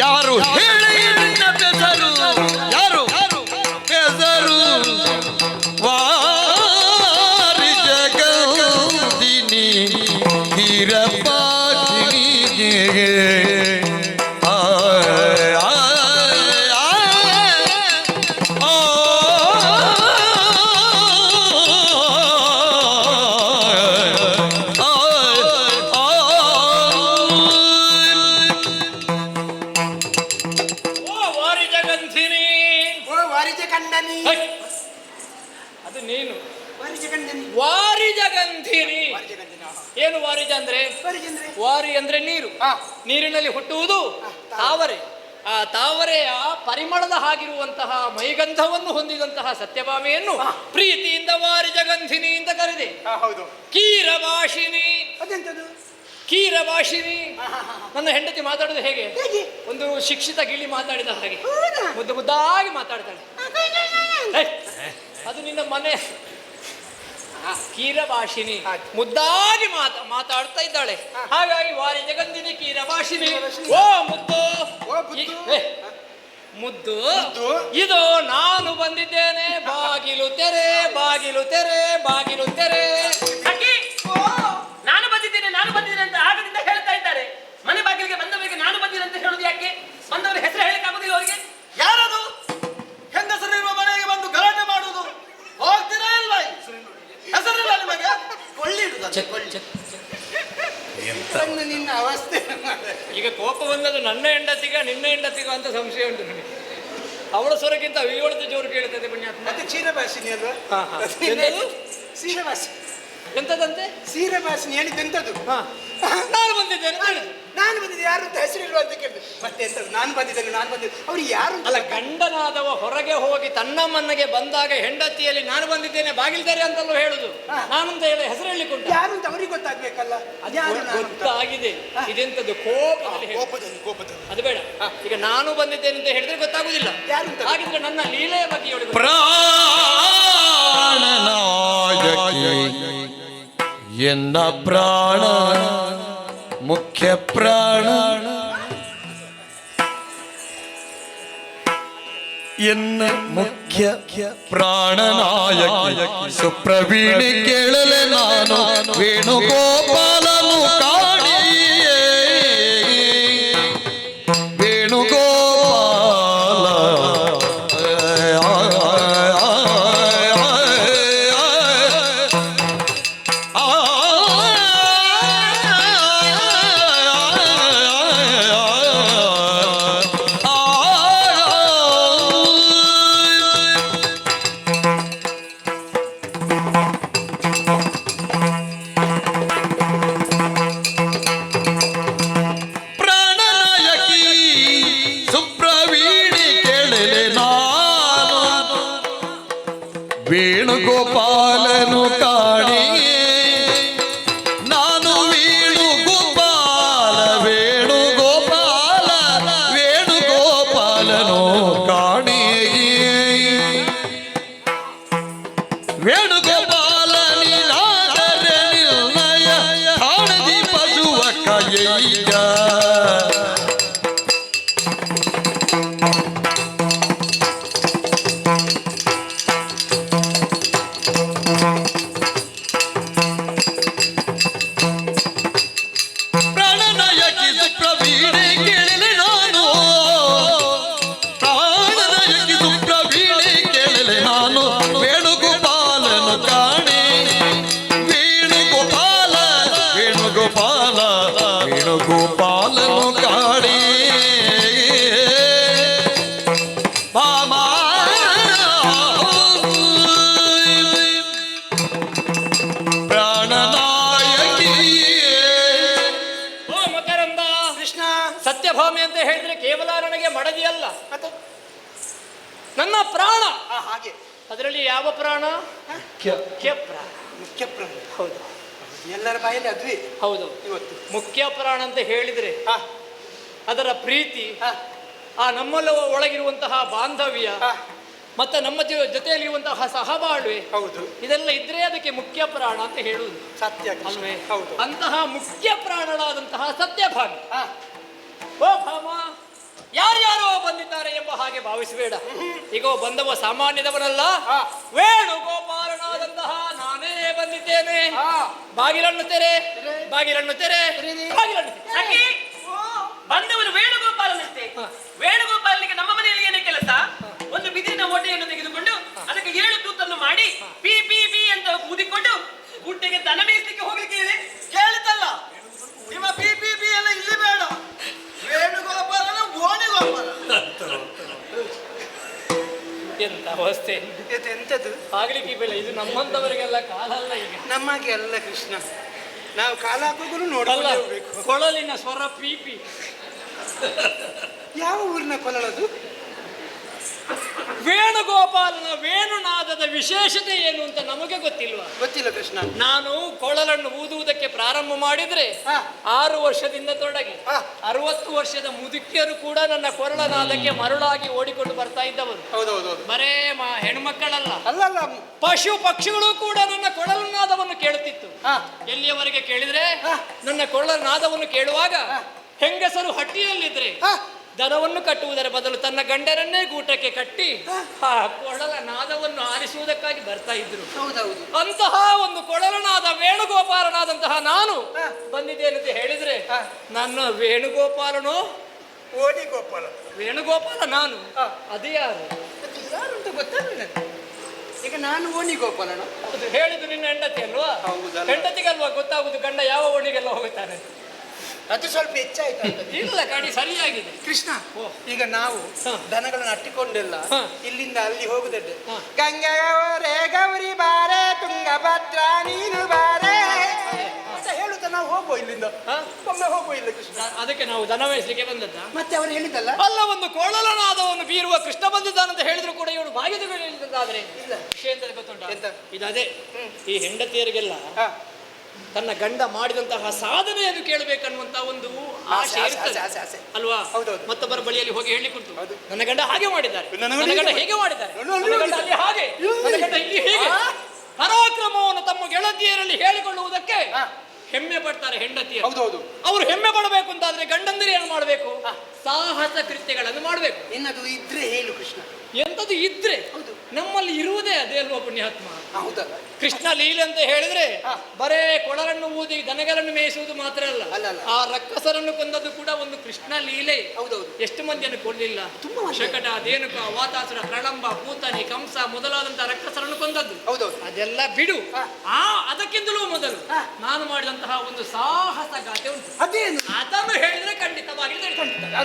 Speaker 6: ಯಾರು ಹೇಳಿ ಬೆದರು ಯಾರು ಬೆದರು ವಾರಿ ಜಗದಿನಿ ಹಿರಪಾಚಿನಿಗೆ
Speaker 2: ಅದು ನೀನು. ವಾರಿ ಅಂದ್ರೆ ನೀರು, ನೀರಿನಲ್ಲಿ ಹುಟ್ಟುವುದು ತಾವರೆ. ಆ ತಾವರೆಯ ಪರಿಮಳದ ಹಾಗಿರುವಂತಹ ಮೈಗಂಧವನ್ನು ಹೊಂದಿದಂತಹ ಸತ್ಯಭಾಮೆಯನ್ನು ಪ್ರೀತಿಯಿಂದ ವಾರಿ ಜಗಂಧಿನಿ ಅಂತ ಕರೆದೆ.
Speaker 5: ಹೌದು.
Speaker 2: ಕೀರಭಾಷಿನಿ.
Speaker 5: ಅದೆಂತದು?
Speaker 2: ಕೀರಭಾಷಿನಿ. ನನ್ನ ಹೆಂಡತಿ ಮಾತಾಡೋದು ಹೇಗೆ?
Speaker 5: ಹೇಗೆ?
Speaker 2: ಒಂದು ಶಿಕ್ಷಿತ ಗಿಳಿ ಮಾತಾಡಿದ ಹಾಗೆ
Speaker 5: ಹೌದಾ?
Speaker 2: ಮುದ್ದು ಮುದ್ದಾಗಿ ಮಾತಾಡ್ತಾಳೆ. ಅದು ನಿನ್ನ ಮನೆ. ಕೀರಭಾಷಿನಿ ಮುದ್ದಾಗಿ ಮಾತಾಡ್ತಾ ಇದ್ದಾಳೆ. ಹಾಗಾಗಿ ವಾರಿ ಜಗಂಧಿನಿ ಕೀರಭಾಷಿನಿ. ಓ ಮುದ್ದು, ಮುದ್ದು, ಇದು ನಾನು ಬಂದಿದ್ದೇನೆ. ಬಾಗಿಲು ತೆರೆ, ಬಾಗಿಲು ತೆರೆ, ಬಾಗಿಲು ತೆರೆ.
Speaker 4: ನಾನು ಬಂದಿದ್ದೇನೆ, ನಾನು ಬಂದಿದ್ದೇನೆ ಅಂತ ಆಗದಿಂದ ಹೇಳ್ತಾ ಇದ್ದಾರೆ. ಮನೆ ಬಾಗಿಲಿಗೆ ಬಂದವರಿಗೆ ನಾನು ಬಂದಿದ್ದೇನೆ ಅಂತ ಹೇಳುದು ಯಾಕೆ? ಬಂದವರ ಹೆಸರು ಹೇಳಕ್ ಆಗುದಿಲ್ಲ ಅವರಿಗೆ?
Speaker 3: ಯಾರದು ಹೆಂಗಸರಿರುವ ಮನೆಗೆ ಬಂದು ಗಲಾಟೆ ಮಾಡುವುದು? ಹೋಗ್ತೀರಾ ಇಲ್ವಾ? ಹೆಸರಿಲ್ಲ ನಿಮಗೆ?
Speaker 5: ನಿನ್ನ ಅವಸ್ಥೆ.
Speaker 2: ಈಗ ಕೋಪ ಬಂದದ್ದು ನನ್ನ ಹೆಂಡತಿಗ ನಿನ್ನ ಹೆಂಡತಿಗ ಅಂತ ಸಂಶಯ ಉಂಟು ನನಗೆ. ಅವಳ ಸ್ವರಕ್ಕಿಂತ ಇವಳದ ಜೋರು ಕೇಳ್ತದೆ ಪುಣ್ಯಾತ್ಮ.
Speaker 5: ಮತ್ತೆ ಕ್ಷೀರಭಾಷಿನಿ ಅಲ್ವಾ? ಕ್ಷೀರಭಾಷಿ
Speaker 2: ಎಂತದಂತೆ?
Speaker 5: ಕ್ಷೀರಭಾಷಿನಿ ಹೇಳಿದ್ದೆಂತದ್ದು?
Speaker 2: ನಾನು ಬಂದಿದ್ದೇನೆ.
Speaker 5: ನಾನು ಬಂದಿದ್ದೆ ಯಾರು ಅಂತ ಹೆಸರಿಲ್ವಾ ಅಂತ ಕೇಳಿದೆ. ಮತ್ತೆ ಎಂತದ್ದು? ನಾನು ಬಂದಿದ್ದೆ. ಅವ್ರು ಯಾರು?
Speaker 2: ಅಲ್ಲ, ಗಂಡನಾದವ ಹೊರಗೆ ಹೋಗಿ ತನ್ನ ಮನೆಗೆ ಬಂದಾಗ ಹೆಂಡತಿಯಲ್ಲಿ ನಾನು ಬಂದಿದ್ದೇನೆ ಬಾಗಿಲ್ದಾರೆ ಅಂತಲೂ ಹೇಳುದು. ನಾನಂತ ಹೇಳಿ ಹೆಸರು ಹೇಳಿಕೊಂಡು
Speaker 5: ಯಾರು ಅಂತ ಅವ್ರಿಗೆ ಗೊತ್ತಾಗ್ಬೇಕಲ್ಲ.
Speaker 2: ಗೊತ್ತಾಗಿದೆ. ಇದೆಂತದ್ದು? ಕೋಪದಲ್ಲಿ. ಅದು ಬೇಡ. ಈಗ ನಾನು ಬಂದಿದ್ದೇನೆ ಅಂತ ಹೇಳಿದ್ರೆ ಗೊತ್ತಾಗುದಿಲ್ಲ. ಹಾಗಿದ್ರೆ ನನ್ನ ಲೀಲೆಯ ಬಗ್ಗೆ ಹೇಳಿ.
Speaker 6: ಪ್ರಾಣನಾಯಕಿ ಎನ್ನ ಪ್ರಾಣ ಮುಖ್ಯ ಪ್ರಾಣ ಎನ್ನ ಮುಖ್ಯ ಪ್ರಾಣನಾಯಕಿ ಸುಪ್ರವೀಣಿ ಕೇಳಲೆ ನಾನು ವೇಣುಗೋಪಾಲನು ಕಾಣಿಯೇ ವೇಣುಗೋಪಾಲ ವೇಣುಗೋಪಾಲನು ಕಾಣಿಯೇ ನಾನು ವೇಣುಗೋಪಾಲ ವೇಣುಗೋಪಾಲ ವೇಣುಗೋಪಾಲನು ಕಾಣಿಯೇ ವೇಣುಗೋಪಾಲ ನೀನಾದರೆ ನಿರ್ಣಯ ಕಾಣದಿ ಪಶುವ ಕೈಯ ಗೋಪಾಲನು ಕಾಡಿ ಮಾಮಾ ಪ್ರಾಣನಾಯಕಿ.
Speaker 2: ಓ ಮಕರಂದ ಕೃಷ್ಣ, ಸತ್ಯಭಾಮಿ ಅಂತ ಹೇಳಿದ್ರೆ ಕೇವಲ ನನಗೆ ಮಡದಿ ಅಲ್ಲ, ನನ್ನ ಪ್ರಾಣ.
Speaker 5: ಹಾಗೆ
Speaker 2: ಅದರಲ್ಲಿ ಯಾವ ಪ್ರಾಣ? ಮುಖ್ಯ ಪ್ರಾಣ.
Speaker 5: ಮುಖ್ಯ ಪ್ರಾಣ.
Speaker 2: ಹೌದು,
Speaker 5: ಎಲ್ಲರ ಬಾಯಲ್ಲಿ ಅದ್ವಿ.
Speaker 2: ಹೌದು.
Speaker 5: ಇವತ್ತು
Speaker 2: ಮುಖ್ಯ ಪ್ರಾಣ ಅಂತ ಹೇಳಿದ್ರೆ ಅದರ ಪ್ರೀತಿ, ಆ ನಮ್ಮಲ್ಲ ಒಳಗಿರುವಂತಹ ಬಾಂಧವ್ಯ, ಮತ್ತೆ ನಮ್ಮ ಜೊತೆಯಲ್ಲಿರುವಂತಹ ಸಹಬಾಳ್ವೆ,
Speaker 5: ಹೌದು,
Speaker 2: ಇದೆಲ್ಲ ಇದ್ರೆ ಅದಕ್ಕೆ ಮುಖ್ಯ ಪ್ರಾಣ ಅಂತ ಹೇಳುವುದು.
Speaker 5: ಸತ್ಯ
Speaker 2: ಅಲ್ವೇ?
Speaker 5: ಹೌದು.
Speaker 2: ಅಂತಹ ಮುಖ್ಯ ಪ್ರಾಣಳಾದಂತಹ ಸತ್ಯಭಾಮಿ. ಓ ಭಾಮ, ಯಾರ್ಯಾರೋ ಬಂದಿದ್ದಾರೆ ಎಂಬ ಹಾಗೆ ಭಾವಿಸಬೇಡ. ಈಗ ಬಂದವ ಸಾಮಾನ್ಯದವನಲ್ಲ, ವೇಣುಗೋಪಾಲನಾದಂತಹ ನಾನೇ ಬಂದಿದ್ದೇನೆ. ಬಾಗಿಲನ್ನು ತೆರೆ, ಬಾಗಿಲನ್ನು ತೆರೆ, ಬಾಗಿಲನ್ನು ತೆರೆ.
Speaker 4: ಬಂದವರು ವೇಣುಗೋಪಾಲನಂತೆ. ವೇಣುಗೋಪಾಲನಿಗೆ ನಮ್ಮ ಮನೆಯಲ್ಲಿ ಏನೇ ಕೆಲಸ? ಒಂದು ಬಿದಿರಿನ ಹೊಟ್ಟೆಯನ್ನು ತೆಗೆದುಕೊಂಡು ಅದಕ್ಕೆ 7 ತೂತನ್ನು ಮಾಡಿ ಪಿ ಪಿ ಪಿ ಅಂತ ಊದಿಕೊಂಡು ಗುಡ್ಡೆಗೆ ದನ ಮೇಯಿಸಲಿಕ್ಕೆ ಹೋಗ್ಲಿಕ್ಕೆ ಇದೆ.
Speaker 3: ಕೇಳಿತಲ್ಲ ನಿಮ್ಮ ಪಿ ಪಿ ಪಿ ಎಲ್ಲ ಇಲ್ಲಿ ಬೇಡ. ವೇಣುಗೋಪಾಲನ ಗೋಣಿಗೋಪಾಲ.
Speaker 2: ಎಂತ ಅವಸ್ಥೆ,
Speaker 5: ಎಂತದ್ದು
Speaker 2: ಆಗ್ಲಿಕ್ಕೆ ಬೇಡ. ಇದು ನಮ್ಮಂತವರಿಗೆಲ್ಲ ಕಾಲ ಅಲ್ಲ. ಈಗ
Speaker 5: ನಮಗೆ ಅಲ್ಲ ಕೃಷ್ಣ. ನಾವು ಕಾಲ ಹಾಕೋದು
Speaker 2: ಅಲ್ಲ,
Speaker 5: ನೋಡ್ಕೊಂಡು ಹೋಗ್ಬೇಕು.
Speaker 2: ಕೊಳಲಿನ ಸ್ವರ ಪೀಪಿ.
Speaker 5: ಯಾವ ಊರಿನ ಕೊಳಲದು?
Speaker 2: ವೇಣುಗೋಪಾಲನ ವೇಣುನಾದದ ವಿಶೇಷತೆ ಏನು ಅಂತ ನಮಗೆ ಗೊತ್ತಿಲ್ವಾ?
Speaker 5: ಗೊತ್ತಿಲ್ಲ ಕೃಷ್ಣ.
Speaker 2: ನಾನು ಕೊಳಲನ್ನು ಊದುವುದಕ್ಕೆ ಪ್ರಾರಂಭ ಮಾಡಿದ್ರೆ
Speaker 5: ಹಾ.
Speaker 2: 6 ವರ್ಷದಿಂದ ತೊಡಗಿ
Speaker 5: ಹಾ.
Speaker 2: 60 ವರ್ಷದ ಮುದುಕಿಯರು ಕೂಡ ನನ್ನ ಕೊರಳನಾದಕ್ಕೆ ಮರುಳಾಗಿ ಓಡಿಕೊಂಡು ಬರ್ತಾ ಇದ್ದವರು.
Speaker 5: ಹೌದೌದು.
Speaker 2: ಬರೇ ಹೆಣ್ಮಕ್ಕಳಲ್ಲ,
Speaker 5: ಅಲ್ಲಲ್ಲ.
Speaker 2: ಪಶು ಪಕ್ಷಿಗಳು ಕೂಡ ನನ್ನ ಕೊಳಲನಾದವನ್ನು ಕೇಳುತ್ತಿತ್ತು.
Speaker 5: ಹಾ.
Speaker 2: ಎಲ್ಲಿಯವರೆಗೆ ಕೇಳಿದ್ರೆ
Speaker 5: ಹಾ.
Speaker 2: ನನ್ನ ಕೊಳಲನಾದವನ್ನು ಕೇಳುವಾಗ ಹೆಂಗಸರು ಹಟ್ಟಿಯಲ್ಲಿದ್ರೆ
Speaker 5: ಹಾ.
Speaker 2: ದನವನ್ನು ಕಟ್ಟುವುದರ ಬದಲು ತನ್ನ ಗಂಡರನ್ನೇ ಗೂಟಕ್ಕೆ ಕಟ್ಟಿ ಆ ಕೊಳಲ ನಾದವನ್ನು ಆಲಿಸುವುದಕ್ಕಾಗಿ ಬರ್ತಾ ಇದ್ರು.
Speaker 5: ಹೌದೌದು.
Speaker 2: ಅಂತಹ ಒಂದು ಕೊಳಲನಾದ ವೇಣುಗೋಪಾಲನಾದಂತಹ ನಾನು ಬಂದಿದ್ದೇನಂತ ಹೇಳಿದ್ರೆ ನನ್ನ ವೇಣುಗೋಪಾಲನೋ
Speaker 5: ಓಡಿ ಗೋಪಾಲ.
Speaker 2: ವೇಣುಗೋಪಾಲ ನಾನು ಅದೇ ಯಾರು
Speaker 5: ಯಾರು ಅಂತ ಗೊತ್ತಾಗಲಿಲ್ಲ ನನಗೆ. ಈಗ ನಾನು ಓಣಿ ಗೋಪಾಲನ.
Speaker 2: ಅದು ಹೇಳಿದ್ದು ನಿನ್ನ ಹೆಂಡತಿ ಅಲ್ವಾ?
Speaker 5: ಹೌದಲ್ಲ.
Speaker 2: ಹೆಂಡತಿಗಲ್ವಾ ಗೊತ್ತಾಗುದು ಗಂಡ ಯಾವ ಓಣಿಗೆಲ್ಲ ಹೋಗುತ್ತಾನೆ.
Speaker 5: ಅದು ಸ್ವಲ್ಪ ಹೆಚ್ಚಾಯ್ತು ಅಂತ.
Speaker 2: ಇಲ್ಲ ಕಡಿ ಸರಿಯಾಗಿದೆ
Speaker 5: ಕೃಷ್ಣ, ಈಗ ನಾವು ದನಗಳನ್ನು ಅಟ್ಟಿಕೊಂಡೆಲ್ಲ ಇಲ್ಲಿಂದ ಅಲ್ಲಿ ಹೋಗುದಡ್ಡೆ. ಗಂಗೆಯವರೇ ಗೌರಿ ಬಾರೆ ತುಂಗಭದ್ರ ನೀನು ಬಾರೆ ಅಂತ ಹೇಳುತ್ತಾ ನಾವು ಹೋಗುವ ಇಲ್ಲಿಂದ. ಒಮ್ಮೆ ಹೋಗುವ ಇಲ್ಲ ಕೃಷ್ಣ.
Speaker 2: ಅದಕ್ಕೆ ನಾವು ದನ ವಹಿಸ್ಲಿಕ್ಕೆ ಬಂದದ್ದ.
Speaker 5: ಮತ್ತೆ ಅವರು ಹೇಳಿದ್ದಲ್ಲ,
Speaker 2: ಅಲ್ಲ ಒಂದು ಕೊಳಲನಾದವನ್ನು ಬೀರುವ ಕೃಷ್ಣ ಬಂದಿದ್ದಾನಂತ ಹೇಳಿದ್ರು ಕೂಡ ಇವಳು ಬಾಗಿದುಗಳಿಲ್ಲದಾದ್ರೆ
Speaker 5: ಇಲ್ಲ
Speaker 2: ವಿಷಯ ಅಂತ ಗೊತ್ತುಂಟ.
Speaker 5: ಎಂತ?
Speaker 2: ಇದದೇ ಈ ಹೆಂಡತಿಯರಿಗೆಲ್ಲ ತನ್ನ ಗಂಡ ಮಾಡಿದಂತಹ ಸಾಧನೆಯನ್ನು ಕೇಳಬೇಕನ್ನುವಂತ ಒಂದು ಆಸೆ ಇರ್ತದೆ ಅಲ್ವಾ? ಮತ್ತೊಬ್ಬರ ಬಳಿಯಲ್ಲಿ ಹೋಗಿ ಹೇಳಿಕೊಟ್ಟು ನನ್ನ ಗಂಡ ಹಾಗೆ ಮಾಡಿದ್ದಾರೆ, ನನ್ನ ಗಂಡ ಹೇಗೆ ಮಾಡಿದ್ದಾರೆ, ನನ್ನ ಗಂಡ ಅಲ್ಲಿ ಹಾಗೆ, ನನ್ನ ಗಂಡ ಇಲ್ಲಿ ಹೇಗೆ ಪರಾಕ್ರಮವನ್ನು ತಮ್ಮ ಗೆಳತಿಯರಲ್ಲಿ ಹೇಳಿಕೊಳ್ಳುವುದಕ್ಕೆ ಹೆಮ್ಮೆ ಪಡ್ತಾರೆ ಹೆಂಡತಿಯರು.
Speaker 5: ಹೌದೌದು.
Speaker 2: ಅವರು ಹೆಮ್ಮೆ ಪಡಬೇಕು ಅಂತಾದ್ರೆ ಗಂಡಂದಿರು ಏನು ಮಾಡಬೇಕು? ಸಾಹಸ ಕೃತ್ಯಗಳನ್ನು ಮಾಡಬೇಕು.
Speaker 5: ನಿನ್ನದು ಇದ್ರೆ ಹೇಳು ಕೃಷ್ಣ.
Speaker 2: ಎಂತದು ಇದ್ರೆ ನಮ್ಮಲ್ಲಿ ಇರುವುದೇ ಅದೇ ಅಲ್ವಾ ಪುಣ್ಯಾತ್ಮ?
Speaker 5: ಹೌದಲ್ಲ.
Speaker 2: ಕೃಷ್ಣ ಲೀಲೆ ಅಂತ ಹೇಳಿದ್ರೆ ಬರೇ ಕೊಳಲನ್ನು ಊದಿ ದನಗಳನ್ನು ಮೇಯಿಸುವುದು ಮಾತ್ರ ಅಲ್ಲ, ಆ ರಕ್ಕಸರನ್ನು ಕೊಂದದ್ದು ಕೂಡ ಒಂದು ಕೃಷ್ಣ ಲೀಲೆ.
Speaker 5: ಹೌದೌದು.
Speaker 2: ಎಷ್ಟು ಮಂದಿಯನ್ನು ಕೊಡಲಿಲ್ಲ? ಶಕಟ, ಧೇನುಕ, ವಾತಾಸುರ, ಪ್ರಳಂಬ, ಪೂತನಿ, ಕಂಸ ಮೊದಲಾದಂತಹ ರಕ್ಕಸರನ್ನು ಕೊಂದದ್ದು.
Speaker 5: ಹೌದೌದು.
Speaker 2: ಅದೆಲ್ಲ ಬಿಡು. ಅದಕ್ಕಿಂತಲೂ ಮೊದಲು ನಾನು ಮಾಡಿದಂತಹ ಒಂದು ಸಾಹಸ ಗಾತೆ ಉಂಟು.
Speaker 5: ಅದೇನು?
Speaker 2: ಅದನ್ನು ಹೇಳಿದ್ರೆ ಖಂಡಿತವಾಗಿ